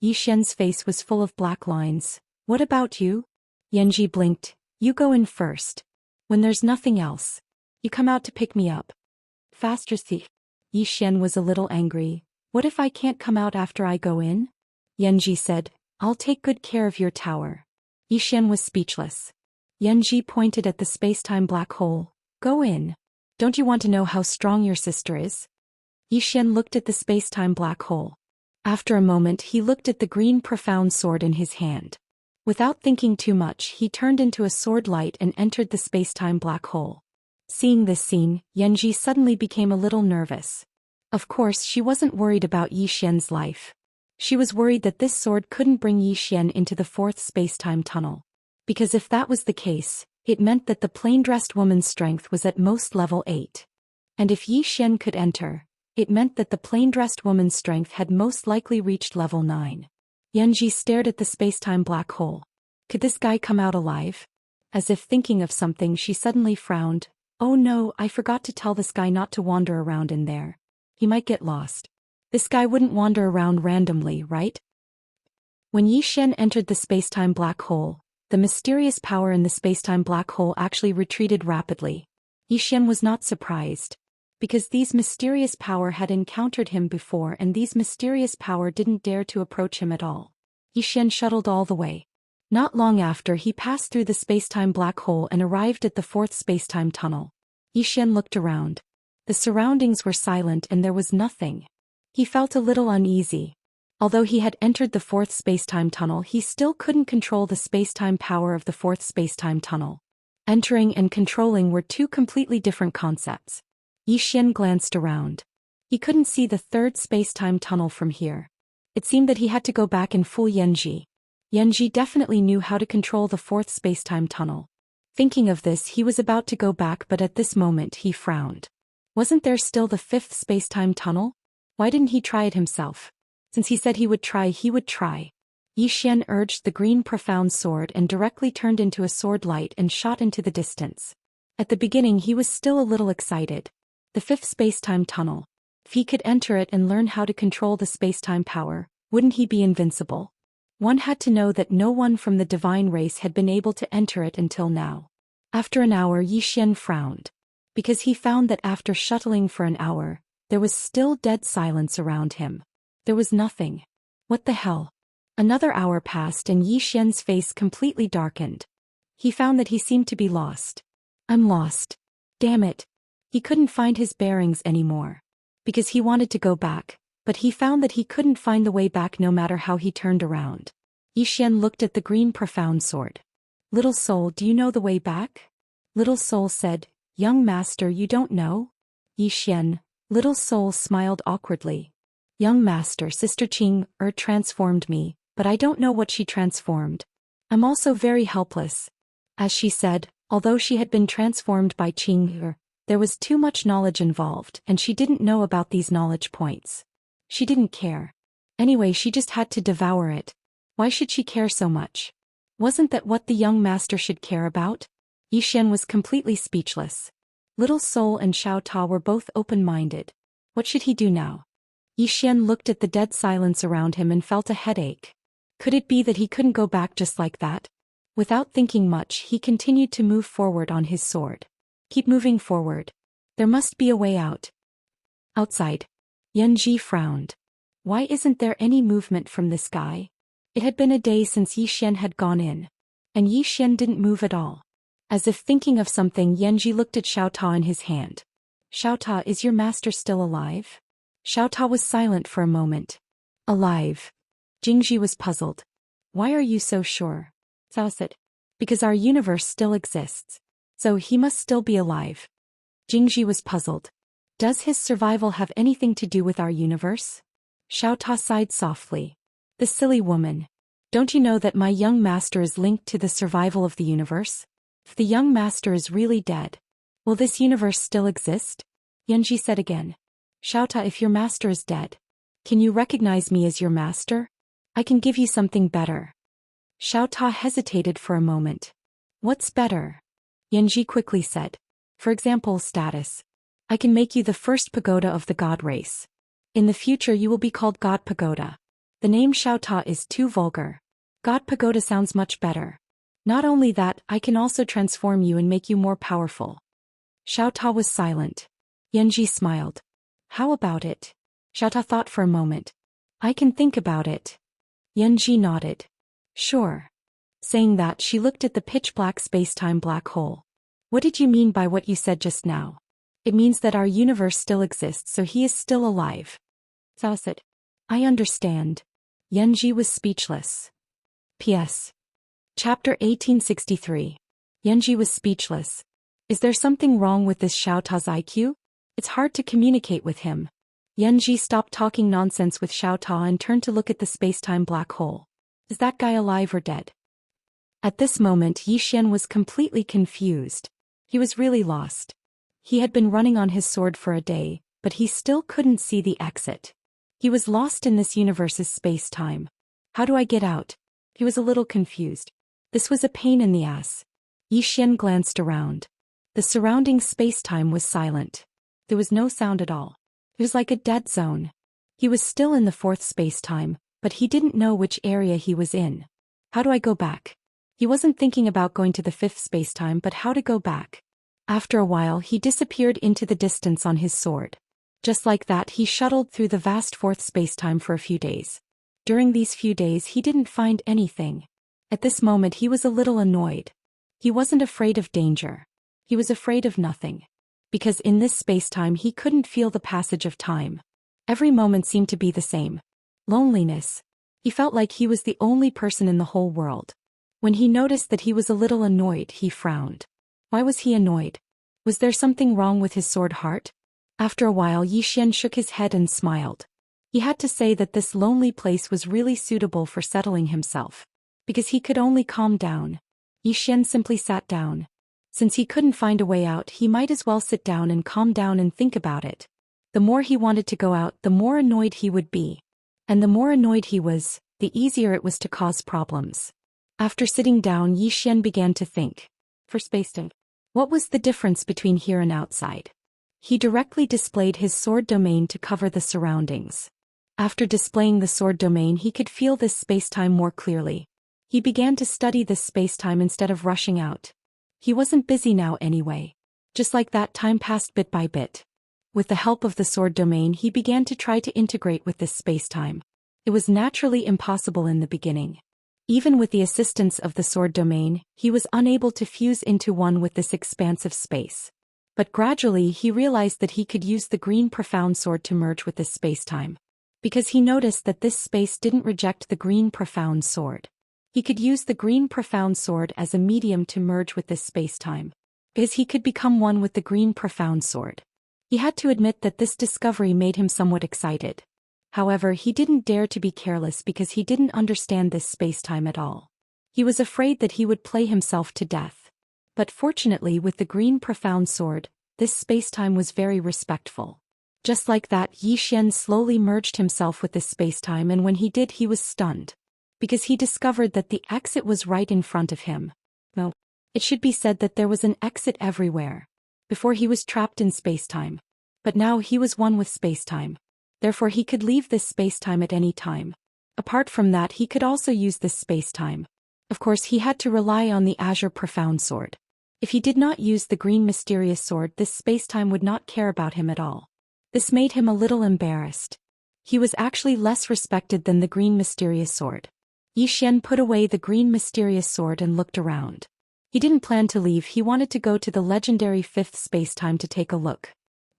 Yi Xian's face was full of black lines. "What about you?" Yanji blinked. "You go in first. When there's nothing else, you come out to pick me up. Faster thief." Yi Xian was a little angry. What if I can't come out after I go in? Yanji said, I'll take good care of your tower. Xian was speechless. Yanji pointed at the space-time black hole. Go in. Don't you want to know how strong your sister is? Xian looked at the space-time black hole. After a moment he looked at the green profound sword in his hand. Without thinking too much he turned into a sword light and entered the space-time black hole. Seeing this scene, Yanji suddenly became a little nervous. Of course she wasn't worried about Xian's life. She was worried that this sword couldn't bring Xian into the fourth space-time tunnel. Because if that was the case, it meant that the plain-dressed woman's strength was at most level 8. And if Xian could enter, it meant that the plain-dressed woman's strength had most likely reached level 9. Yanji stared at the space-time black hole. Could this guy come out alive? As if thinking of something she suddenly frowned. Oh no, I forgot to tell this guy not to wander around in there. He might get lost. This guy wouldn't wander around randomly, right? When Xian entered the space-time black hole, the mysterious power in the space-time black hole actually retreated rapidly. Xian was not surprised. Because these mysterious power had encountered him before and these mysterious power didn't dare to approach him at all. Xian shuttled all the way. Not long after he passed through the space-time black hole and arrived at the fourth space-time tunnel. Xian looked around. The surroundings were silent and there was nothing. He felt a little uneasy. Although he had entered the fourth space-time tunnel he still couldn't control the space-time power of the fourth space-time tunnel. Entering and controlling were two completely different concepts. Xian glanced around. He couldn't see the third space-time tunnel from here. It seemed that he had to go back and fool Yanji. Yanji definitely knew how to control the fourth space-time tunnel. Thinking of this he was about to go back but at this moment he frowned. Wasn't there still the fifth space-time tunnel? Why didn't he try it himself? Since he said he would try, he would try. Xian urged the green profound sword and directly turned into a sword light and shot into the distance. At the beginning he was still a little excited. The fifth space-time tunnel. If he could enter it and learn how to control the space-time power, wouldn't he be invincible? One had to know that no one from the divine race had been able to enter it until now. After an hour Xian frowned. Because he found that after shuttling for an hour, there was still dead silence around him. There was nothing. What the hell? Another hour passed and Xian's face completely darkened. He found that he seemed to be lost. I'm lost. Damn it. He couldn't find his bearings anymore. Because he wanted to go back, but he found that he couldn't find the way back no matter how he turned around. Xian looked at the green profound sword. Little soul, do you know the way back? Little soul said, young master, you don't know? Xian. Little soul smiled awkwardly. Young master, Sister Qing transformed me, but I don't know what she transformed. I'm also very helpless. As she said, although she had been transformed by Qing, there was too much knowledge involved and she didn't know about these knowledge points. She didn't care. Anyway, she just had to devour it. Why should she care so much? Wasn't that what the young master should care about? Xian was completely speechless. Little Soul and Xiao Ta were both open-minded. What should he do now? Xian looked at the dead silence around him and felt a headache. Could it be that he couldn't go back just like that? Without thinking much, he continued to move forward on his sword. Keep moving forward. There must be a way out. Outside. Yanji frowned. Why isn't there any movement from this guy? It had been a day since Xian had gone in. And Xian didn't move at all. As if thinking of something, Yanji looked at Xiao Ta in his hand. Xiao Ta, is your master still alive? Xiao Ta was silent for a moment. Alive. Jingji was puzzled. Why are you so sure? Cao said. Because our universe still exists. So he must still be alive. Jingji was puzzled. Does his survival have anything to do with our universe? Xiao Ta sighed softly. The silly woman. Don't you know that my young master is linked to the survival of the universe? If the young master is really dead, will this universe still exist? Yanji said again. Xiao Ta, if your master is dead, can you recognize me as your master? I can give you something better. Xiao Ta hesitated for a moment. What's better? Yanji quickly said. For example, status. I can make you the first pagoda of the god race. In the future you will be called God Pagoda. The name Xiao Ta is too vulgar. God Pagoda sounds much better. Not only that, I can also transform you and make you more powerful. Xiao Ta was silent. Yanji smiled. How about it? Xiaota thought for a moment. I can think about it. Yanji nodded. Sure. Saying that, she looked at the pitch-black space-time black hole. What did you mean by what you said just now? It means that our universe still exists, so he is still alive. Cao said. I understand. Yanji was speechless. P.S. Chapter 1863. Yanji was speechless. Is there something wrong with this Xiaota's IQ? It's hard to communicate with him. Yanji stopped talking nonsense with Xiaota and turned to look at the space-time black hole. Is that guy alive or dead? At this moment, Xian was completely confused. He was really lost. He had been running on his sword for a day, but he still couldn't see the exit. He was lost in this universe's space-time. How do I get out? He was a little confused. This was a pain in the ass. Xian glanced around. The surrounding space-time was silent. There was no sound at all. It was like a dead zone. He was still in the fourth space-time, but he didn't know which area he was in. How do I go back? He wasn't thinking about going to the fifth space-time, but how to go back. After a while, he disappeared into the distance on his sword. Just like that, he shuttled through the vast fourth space-time for a few days. During these few days, he didn't find anything. At this moment, he was a little annoyed. He wasn't afraid of danger. He was afraid of nothing. Because in this space-time, he couldn't feel the passage of time. Every moment seemed to be the same. Loneliness. He felt like he was the only person in the whole world. When he noticed that he was a little annoyed, he frowned. Why was he annoyed? Was there something wrong with his sword heart? After a while, Xian shook his head and smiled. He had to say that this lonely place was really suitable for settling himself. Because he could only calm down. Xian simply sat down. Since he couldn't find a way out, he might as well sit down and calm down and think about it. The more he wanted to go out, the more annoyed he would be. And the more annoyed he was, the easier it was to cause problems. After sitting down, Xian began to think. For space-time, what was the difference between here and outside? He directly displayed his sword domain to cover the surroundings. After displaying the sword domain, he could feel this space-time more clearly. He began to study this space-time instead of rushing out. He wasn't busy now anyway. Just like that, time passed bit by bit. With the help of the sword domain, he began to try to integrate with this space-time. It was naturally impossible in the beginning. Even with the assistance of the sword domain, he was unable to fuse into one with this expansive space. But gradually he realized that he could use the green profound sword to merge with this space-time. Because he noticed that this space didn't reject the green profound sword. He could use the green profound sword as a medium to merge with this space-time. Because he could become one with the green profound sword. He had to admit that this discovery made him somewhat excited. However, he didn't dare to be careless because he didn't understand this space-time at all. He was afraid that he would play himself to death. But fortunately, with the green profound sword, this space-time was very respectful. Just like that, Xian slowly merged himself with this space-time, and when he did, he was stunned. Because he discovered that the exit was right in front of him. No, it should be said that there was an exit everywhere. Before he was trapped in space-time. But now he was one with space-time. Therefore he could leave this space-time at any time. Apart from that, he could also use this space-time. Of course, he had to rely on the Azure Profound Sword. If he did not use the Green Mysterious Sword, this space-time would not care about him at all. This made him a little embarrassed. He was actually less respected than the Green Mysterious Sword. Xian put away the Green Mysterious Sword and looked around. He didn't plan to leave, he wanted to go to the legendary fifth space-time to take a look.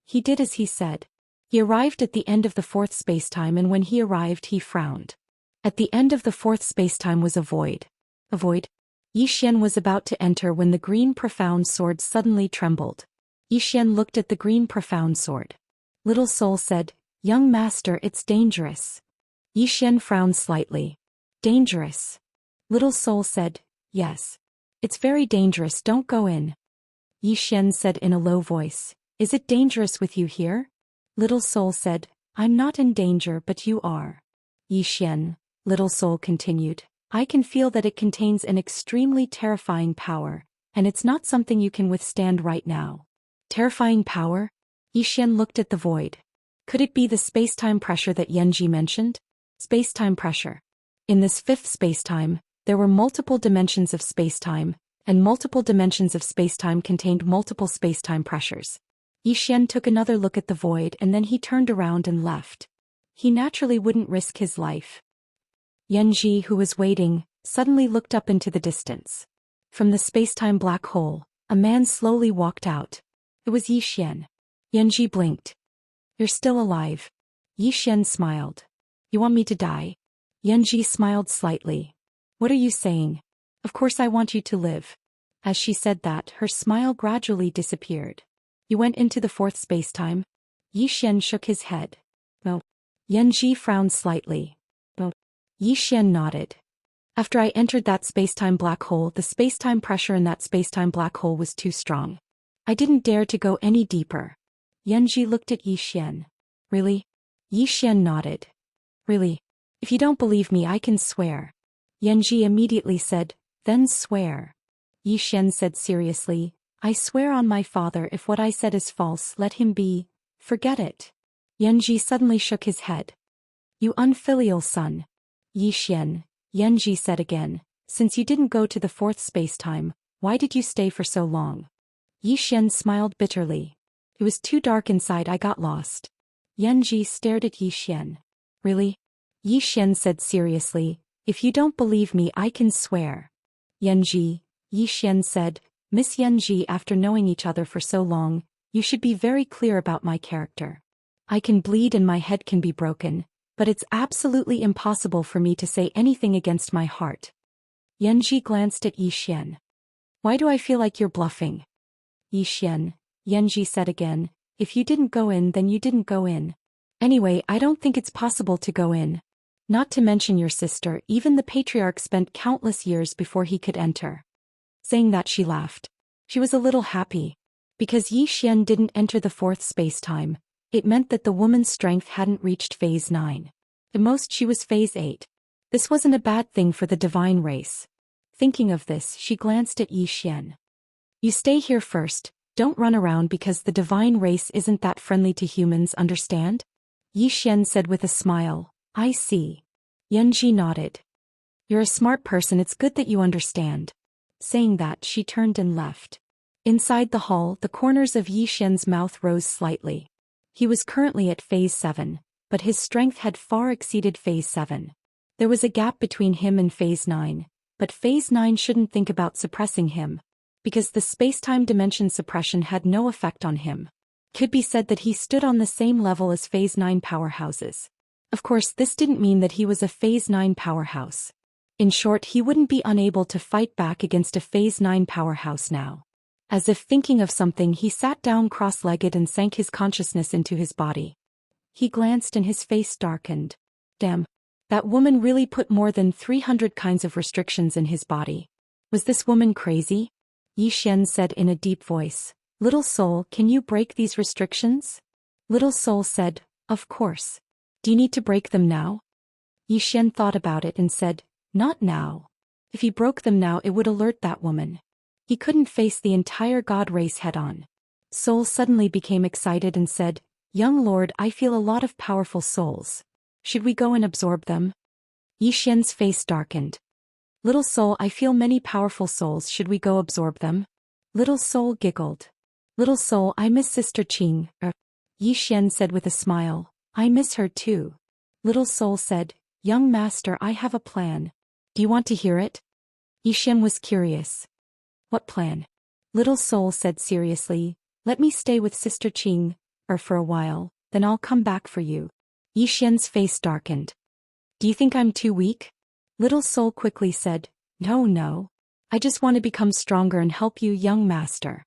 He did as he said. He arrived at the end of the fourth space-time, and when he arrived he frowned. At the end of the fourth space-time was a void. A void? Xian was about to enter when the green profound sword suddenly trembled. Xian looked at the green profound sword. Little Soul said, "Young master, it's dangerous." Xian frowned slightly. Dangerous? Little Soul said, "Yes. It's very dangerous, don't go in." Xian said in a low voice, "Is it dangerous with you here?" Little Soul said, "I'm not in danger, but you are." Xian, Little Soul continued, "I can feel that it contains an extremely terrifying power, and it's not something you can withstand right now." Terrifying power? Xian looked at the void. Could it be the space-time pressure that Yanji mentioned? Space-time pressure. In this fifth space-time, there were multiple dimensions of space-time, and multiple dimensions of space-time contained multiple space-time pressures. Xian took another look at the void and then he turned around and left. He naturally wouldn't risk his life. Yanji, who was waiting, suddenly looked up into the distance. From the spacetime black hole, a man slowly walked out. It was Zhou Xian. Yanji blinked. You're still alive. Zhou Xian smiled. You want me to die? Yanji smiled slightly. What are you saying? Of course I want you to live. As she said that, her smile gradually disappeared. You went into the fourth spacetime? Zhou Xian shook his head. No. Yanji frowned slightly. No. Zhou Xian nodded. After I entered that spacetime black hole, the spacetime pressure in that spacetime black hole was too strong. I didn't dare to go any deeper. Yanji looked at Zhou Xian. Really? Zhou Xian nodded. Really? If you don't believe me, I can swear. Yanji immediately said, then swear. Zhou Xian said seriously, I swear on my father, if what I said is false, let him be. Forget it. Yanji suddenly shook his head. You unfilial son. Zhou Xian, Yanji said again, since you didn't go to the fourth spacetime, why did you stay for so long? Zhou Xian smiled bitterly. It was too dark inside, I got lost. Yanji stared at Zhou Xian. Really? Zhou Xian said seriously, if you don't believe me, I can swear. Yanji, Zhou Xian said, Miss Yanji, after knowing each other for so long, you should be very clear about my character. I can bleed and my head can be broken, but it's absolutely impossible for me to say anything against my heart. Yanji glanced at Zhou Xian. Why do I feel like you're bluffing? Zhou Xian, Yanji said again, if you didn't go in, then you didn't go in. Anyway, I don't think it's possible to go in. Not to mention your sister, even the patriarch spent countless years before he could enter. Saying that, she laughed. She was a little happy. Because Zhou Xian didn't enter the fourth spacetime, it meant that the woman's strength hadn't reached phase 9. At most she was phase 8. This wasn't a bad thing for the divine race. Thinking of this, she glanced at Zhou Xian. You stay here first, don't run around because the divine race isn't that friendly to humans, understand? Zhou Xian said with a smile, I see. Yanji nodded. You're a smart person, it's good that you understand. Saying that, she turned and left. Inside the hall, the corners of Zhou Xian's mouth rose slightly. He was currently at phase 7, but his strength had far exceeded phase 7. There was a gap between him and phase 9, but phase 9 shouldn't think about suppressing him, because the spacetime dimension suppression had no effect on him. Could be said that he stood on the same level as phase 9 powerhouses. Of course, this didn't mean that he was a phase 9 powerhouse. In short, he wouldn't be unable to fight back against a phase 9 powerhouse now. As if thinking of something, he sat down cross-legged and sank his consciousness into his body. He glanced and his face darkened. Damn. That woman really put more than 300 kinds of restrictions in his body. Was this woman crazy? Zhou Xian said in a deep voice. Little soul, can you break these restrictions? Little soul said, of course. Do you need to break them now? Zhou Xian thought about it and said, not now. If he broke them now, it would alert that woman. He couldn't face the entire god race head-on. Soul suddenly became excited and said, young lord, I feel a lot of powerful souls. Should we go and absorb them? Zhou Xian's face darkened. Little soul, I feel many powerful souls, should we go absorb them? Little soul giggled. Little soul, I miss Sister Qing. Zhou Xian said with a smile, I miss her too. Little soul said, young master, I have a plan. Do you want to hear it? Zhou Xian was curious. What plan? Little soul said seriously, let me stay with Sister Qing, for a while, then I'll come back for you. Zhou Xian's face darkened. Do you think I'm too weak? Little soul quickly said, no. I just want to become stronger and help you, young master.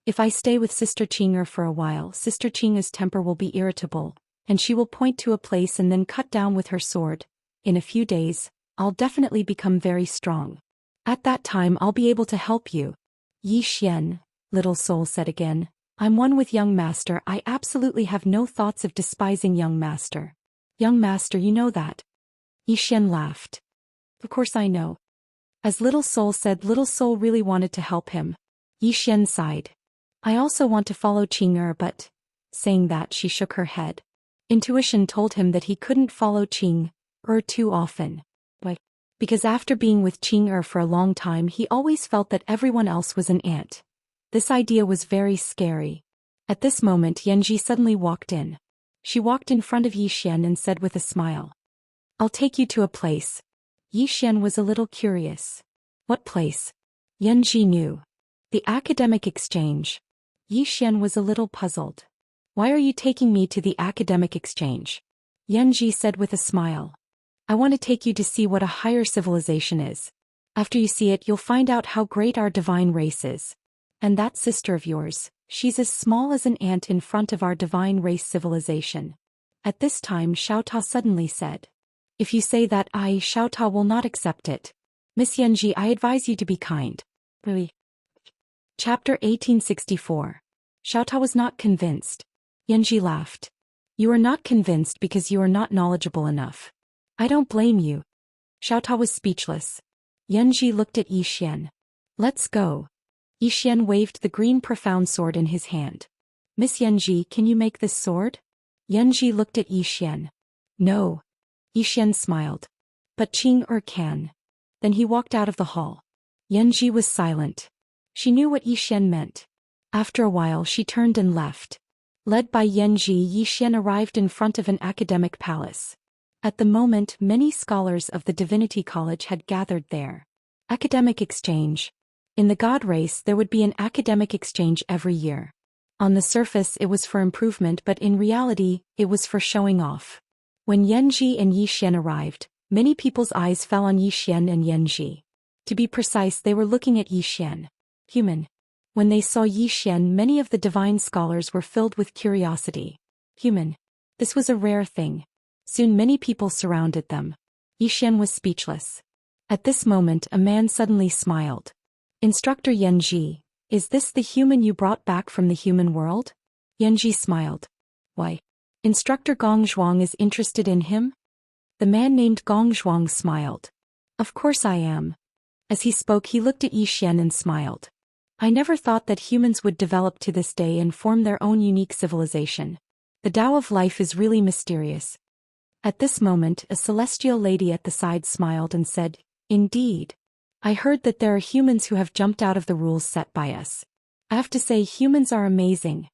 If I stay with Sister Qing for a while, Sister Qing's temper will be irritable, and she will point to a place and then cut down with her sword. In a few days, I'll definitely become very strong. At that time I'll be able to help you. Zhou Xian, Little soul said again, I'm one with young master, I absolutely have no thoughts of despising young master. Young master, you know that. Zhou Xian laughed. Of course I know. As Little soul said, Little soul really wanted to help him. Zhou Xian sighed. I also want to follow Qing but... Saying that, she shook her head. Intuition told him that he couldn't follow Qing too often. Why? Because after being with Qing for a long time, he always felt that everyone else was an ant. This idea was very scary. At this moment, Yanji suddenly walked in. She walked in front of Yi Xian and said with a smile, "I'll take you to a place." Yi Xian was a little curious. What place? Yanji knew. The academic exchange. Yi Xian was a little puzzled. Why are you taking me to the academic exchange? Yanji said with a smile. I want to take you to see what a higher civilization is. After you see it, you'll find out how great our divine race is. And that sister of yours, she's as small as an ant in front of our divine race civilization. At this time Xiaota suddenly said, "If you say that, Xiaota will not accept it. Miss Yanji, I advise you to be kind." Really? Chapter 1864. Xiaota was not convinced. Yanji laughed. You are not convinced because you are not knowledgeable enough. I don't blame you. Xiaota was speechless. Yanji looked at Yi Xian. Let's go. Yi Xian waved the green profound sword in his hand. Miss Yanji, can you make this sword? Yanji looked at Yi Xian. No. Yi Xian smiled. But Qing can. Then he walked out of the hall. Yanji was silent. She knew what Yi Xian meant. After a while she turned and left. Led by Yanji, Yi Xian arrived in front of an academic palace. At the moment, many scholars of the Divinity College had gathered there. Academic exchange. In the God race there would be an academic exchange every year. On the surface it was for improvement, but in reality, it was for showing off. When Yanji and Yi Xian arrived, many people's eyes fell on Yi Xian and Yanji. To be precise, they were looking at Yi Xian. Human. When they saw Yi Xian, many of the divine scholars were filled with curiosity. Human. This was a rare thing. Soon many people surrounded them. Yi Xian was speechless. At this moment a man suddenly smiled. Instructor Yanji, is this the human you brought back from the human world? Yanji smiled. Why? Instructor Gong Zhuang is interested in him? The man named Gong Zhuang smiled. Of course I am. As he spoke he looked at Yi Xian and smiled. I never thought that humans would develop to this day and form their own unique civilization. The Tao of life is really mysterious. At this moment a celestial lady at the side smiled and said, Indeed. I heard that there are humans who have jumped out of the rules set by us. I have to say humans are amazing.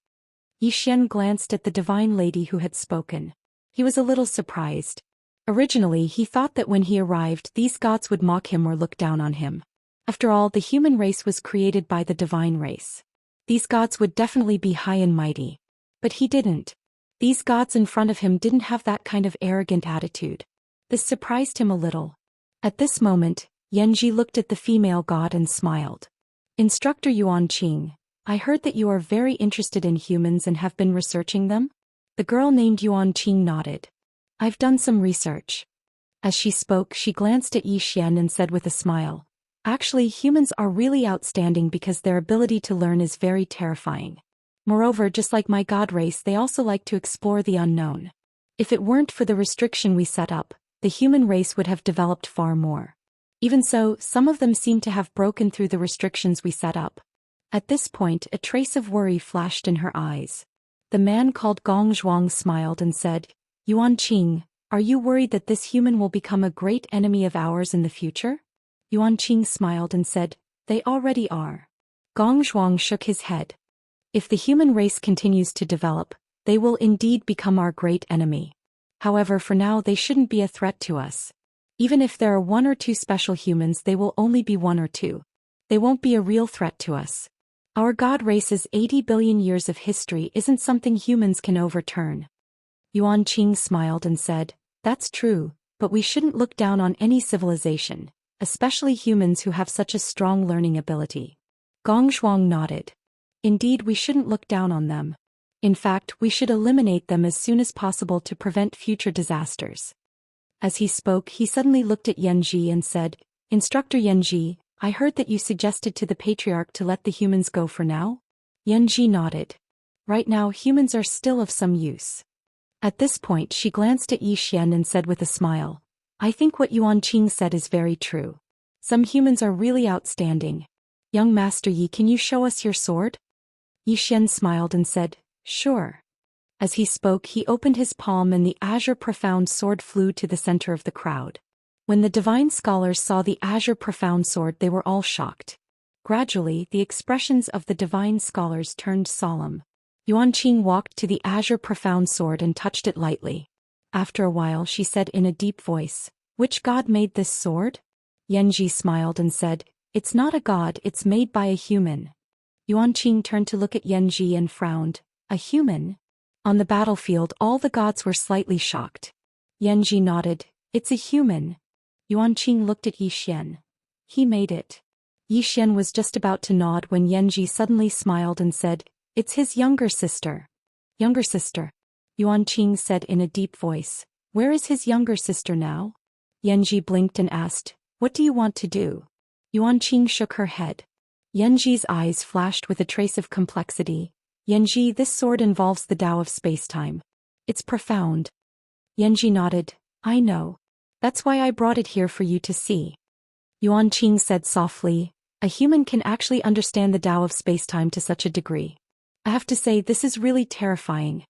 Yi Xian glanced at the divine lady who had spoken. He was a little surprised. Originally he thought that when he arrived these gods would mock him or look down on him. After all, the human race was created by the divine race. These gods would definitely be high and mighty. But he didn't. These gods in front of him didn't have that kind of arrogant attitude. This surprised him a little. At this moment, Yanji looked at the female god and smiled. Instructor Yuan Qing, I heard that you are very interested in humans and have been researching them? The girl named Yuan Qing nodded. I've done some research. As she spoke, she glanced at Yi Xian and said with a smile, Actually, humans are really outstanding because their ability to learn is very terrifying. Moreover, just like my god race, they also like to explore the unknown. If it weren't for the restriction we set up, the human race would have developed far more. Even so, some of them seem to have broken through the restrictions we set up. At this point, a trace of worry flashed in her eyes. The man called Gong Zhuang smiled and said, Yuan Qing, are you worried that this human will become a great enemy of ours in the future? Yuan Qing smiled and said, They already are. Gong Zhuang shook his head. If the human race continues to develop, they will indeed become our great enemy. However, for now they shouldn't be a threat to us. Even if there are 1 or 2 special humans, they will only be 1 or 2. They won't be a real threat to us. Our god race's 80 billion years of history isn't something humans can overturn. Yuan Qing smiled and said, That's true, but we shouldn't look down on any civilization, especially humans who have such a strong learning ability. Gong Zhuang nodded. Indeed, we shouldn't look down on them. In fact, we should eliminate them as soon as possible to prevent future disasters. As he spoke, he suddenly looked at Yanji and said, Instructor Yanji, I heard that you suggested to the Patriarch to let the humans go for now? Yanji nodded. Right now, humans are still of some use. At this point, she glanced at Yi Xian and said with a smile, I think what Yuan Qing said is very true. Some humans are really outstanding. Young Master Yi, can you show us your sword? Yi Xian smiled and said, Sure. As he spoke, he opened his palm and the azure profound sword flew to the center of the crowd. When the divine scholars saw the azure profound sword, they were all shocked. Gradually, the expressions of the divine scholars turned solemn. Yuanqing walked to the azure profound sword and touched it lightly. After a while she said in a deep voice, "Which god made this sword?" Yanji smiled and said, "It's not a god, it's made by a human." Yuanqing turned to look at Yanji and frowned. "A human?" On the battlefield all the gods were slightly shocked. Yanji nodded. "It's a human." Yuanqing looked at Yi Xian. "He made it." Yi Xian was just about to nod when Yanji suddenly smiled and said, "It's his younger sister." "Younger sister?" Yuanqing said in a deep voice. "Where is his younger sister now?" Yanji blinked and asked, "What do you want to do?" Yuanqing shook her head. Yanji's eyes flashed with a trace of complexity. "Yanji, this sword involves the Tao of space-time. It's profound." Yanji nodded. "I know. That's why I brought it here for you to see." Yuanqing said softly, "A human can actually understand the Tao of space-time to such a degree. I have to say this is really terrifying."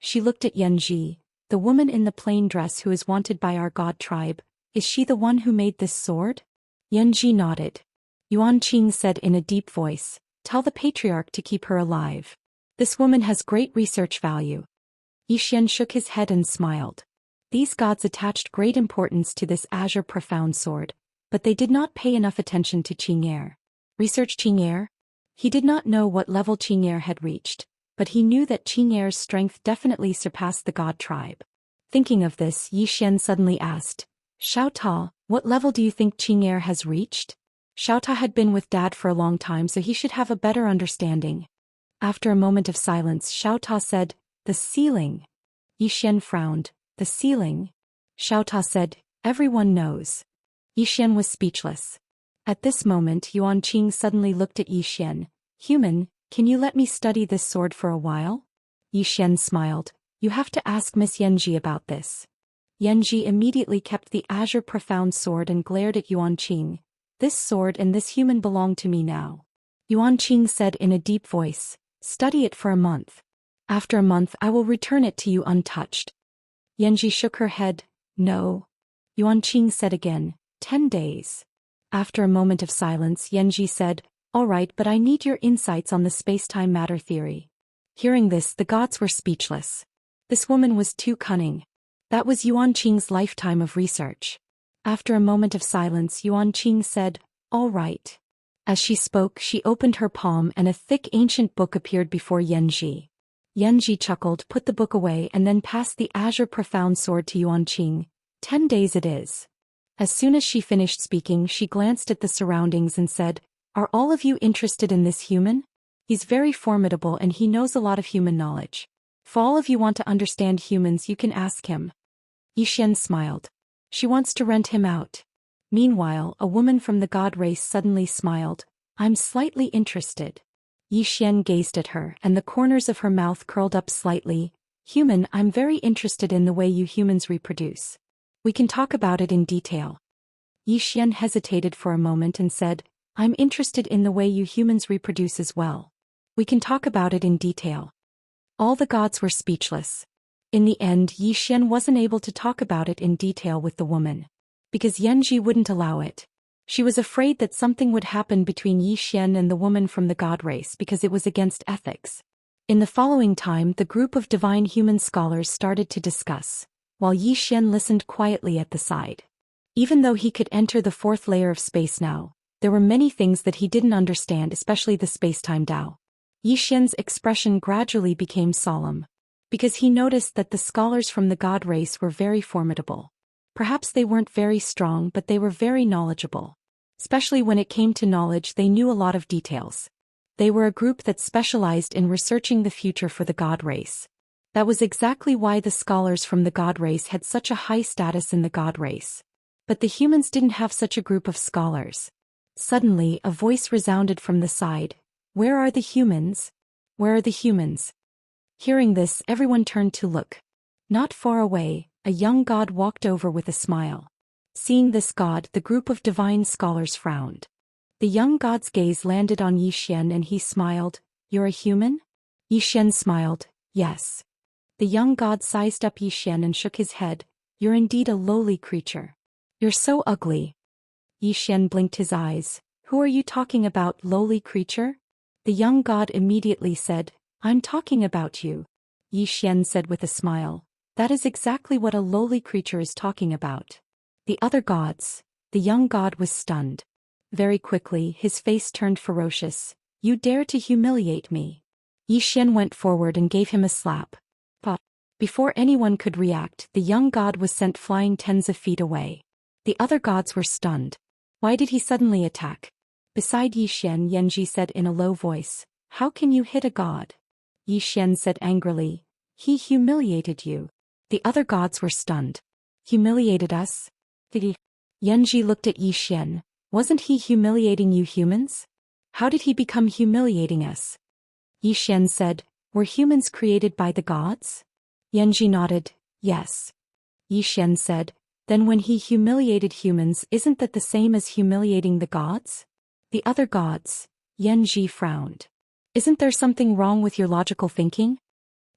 She looked at Yanji. "The woman in the plain dress who is wanted by our god tribe, is she the one who made this sword?" Yanji nodded. Yuanqing said in a deep voice, "Tell the patriarch to keep her alive. This woman has great research value." Yi Xian shook his head and smiled. These gods attached great importance to this azure profound sword, but they did not pay enough attention to Qing'er. Research Qing'er? He did not know what level Qing'er had reached, but he knew that Qing'er's strength definitely surpassed the god tribe. Thinking of this, Yi Xian suddenly asked, "Xiao Ta, what level do you think Qing'er has reached?" Xiao Ta had been with Dad for a long time, so he should have a better understanding. After a moment of silence, Xiao Ta said, "The ceiling." Yi Xian frowned. "The ceiling?" Xiao Ta said, "Everyone knows." Yi Xian was speechless. At this moment Yuanqing suddenly looked at Yi Xian. "Human, can you let me study this sword for a while?" Yi Xian smiled. "You have to ask Miss Yanji about this." Yanji immediately kept the azure profound sword and glared at Yuanqing. "This sword and this human belong to me now." Yuanqing said in a deep voice, "Study it for a month. After a month I will return it to you untouched." Yanji shook her head. "No." Yuanqing said again, 10 days. After a moment of silence, Yanji said, "All right, but I need your insights on the space-time matter theory." Hearing this, the gods were speechless. This woman was too cunning. That was Yuanqing's lifetime of research. After a moment of silence, Yuanqing said, "All right." As she spoke, she opened her palm and a thick ancient book appeared before Yanji. Yanji chuckled, put the book away and then passed the azure profound sword to Yuanqing. 10 days it is. As soon as she finished speaking, she glanced at the surroundings and said, "Are all of you interested in this human? He's very formidable and he knows a lot of human knowledge. If all of you want to understand humans, you can ask him." Yi Xian smiled. "She wants to rent him out." Meanwhile, a woman from the god race suddenly smiled. "I'm slightly interested." Yi Xian gazed at her, and the corners of her mouth curled up slightly. "Human, I'm very interested in the way you humans reproduce. We can talk about it in detail." Yi Xian hesitated for a moment and said, "I'm interested in the way you humans reproduce as well. We can talk about it in detail." All the gods were speechless. In the end, Yi Xian wasn't able to talk about it in detail with the woman. Because Yanji wouldn't allow it. She was afraid that something would happen between Yi Xian and the woman from the god race because it was against ethics. In the following time, the group of divine human scholars started to discuss, while Yi Xian listened quietly at the side. Even though he could enter the fourth layer of space now, there were many things that he didn't understand, especially the space-time Tao. Yi Xian's expression gradually became solemn. Because he noticed that the scholars from the god race were very formidable. Perhaps they weren't very strong, but they were very knowledgeable. Especially when it came to knowledge, they knew a lot of details. They were a group that specialized in researching the future for the god race. That was exactly why the scholars from the god race had such a high status in the god race. But the humans didn't have such a group of scholars. Suddenly, a voice resounded from the side. "Where are the humans? Where are the humans?" Hearing this, everyone turned to look. Not far away, a young god walked over with a smile. Seeing this god, the group of divine scholars frowned. The young god's gaze landed on Yi Xian and he smiled. "You're a human?" Yi Xian smiled. "Yes." The young god sized up Yi Xian and shook his head. "You're indeed a lowly creature. You're so ugly." Yi Xian blinked his eyes. "Who are you talking about, lowly creature?" The young god immediately said, I'm talking about you. Yi Xian said with a smile. That is exactly what a lowly creature is talking about. The other gods. The young god was stunned. Very quickly, his face turned ferocious. You dare to humiliate me. Yi Xian went forward and gave him a slap. But before anyone could react, the young god was sent flying tens of feet away. The other gods were stunned. Why did he suddenly attack? Beside Yi Xian, Yanji said in a low voice, How can you hit a god? Yi Xian said angrily, He humiliated you. The other gods were stunned. Humiliated us? Yanji looked at Yi Xian. Wasn't he humiliating you humans? How did he become humiliating us? Yi Xian said, Were humans created by the gods? Yanji nodded, Yes. Yi Xian said, Then when he humiliated humans, isn't that the same as humiliating the gods? The other gods. Yanji frowned. Isn't there something wrong with your logical thinking?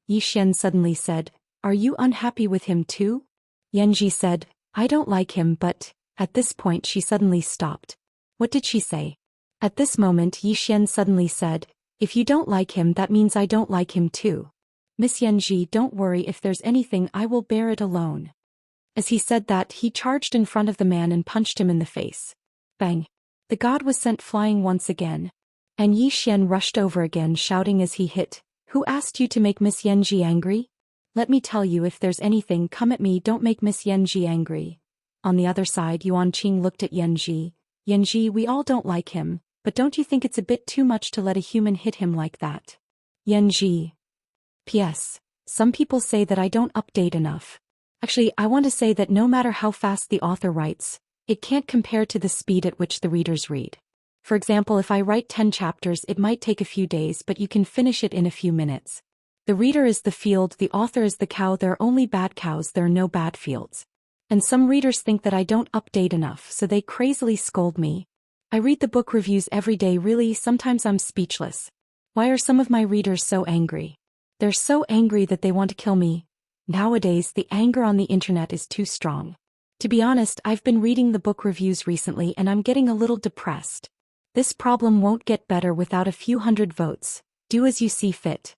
Yi Xian suddenly said, Are you unhappy with him too? Yanji said, I don't like him but... At this point she suddenly stopped. What did she say? At this moment Yi Xian suddenly said, If you don't like him that means I don't like him too. Miss Yanji, don't worry, if there's anything I will bear it alone. As he said that, he charged in front of the man and punched him in the face. Bang! The god was sent flying once again. And Yi Xian rushed over again shouting as he hit, Who asked you to make Miss Yanji angry? Let me tell you, if there's anything, come at me, don't make Miss Yanji angry. On the other side, Yuan Qing looked at Yanji. Yanji, we all don't like him, but don't you think it's a bit too much to let a human hit him like that? Yanji. P.S. Some people say that I don't update enough. Actually, I want to say that no matter how fast the author writes, it can't compare to the speed at which the readers read. For example, if I write 10 chapters, it might take a few days, but you can finish it in a few minutes. The reader is the field, the author is the cow. There are only bad cows, there are no bad fields. And some readers think that I don't update enough, so they crazily scold me. I read the book reviews every day, really, sometimes I'm speechless. Why are some of my readers so angry? They're so angry that they want to kill me. Nowadays, the anger on the internet is too strong. To be honest, I've been reading the book reviews recently and I'm getting a little depressed. This problem won't get better without a few hundred votes. Do as you see fit.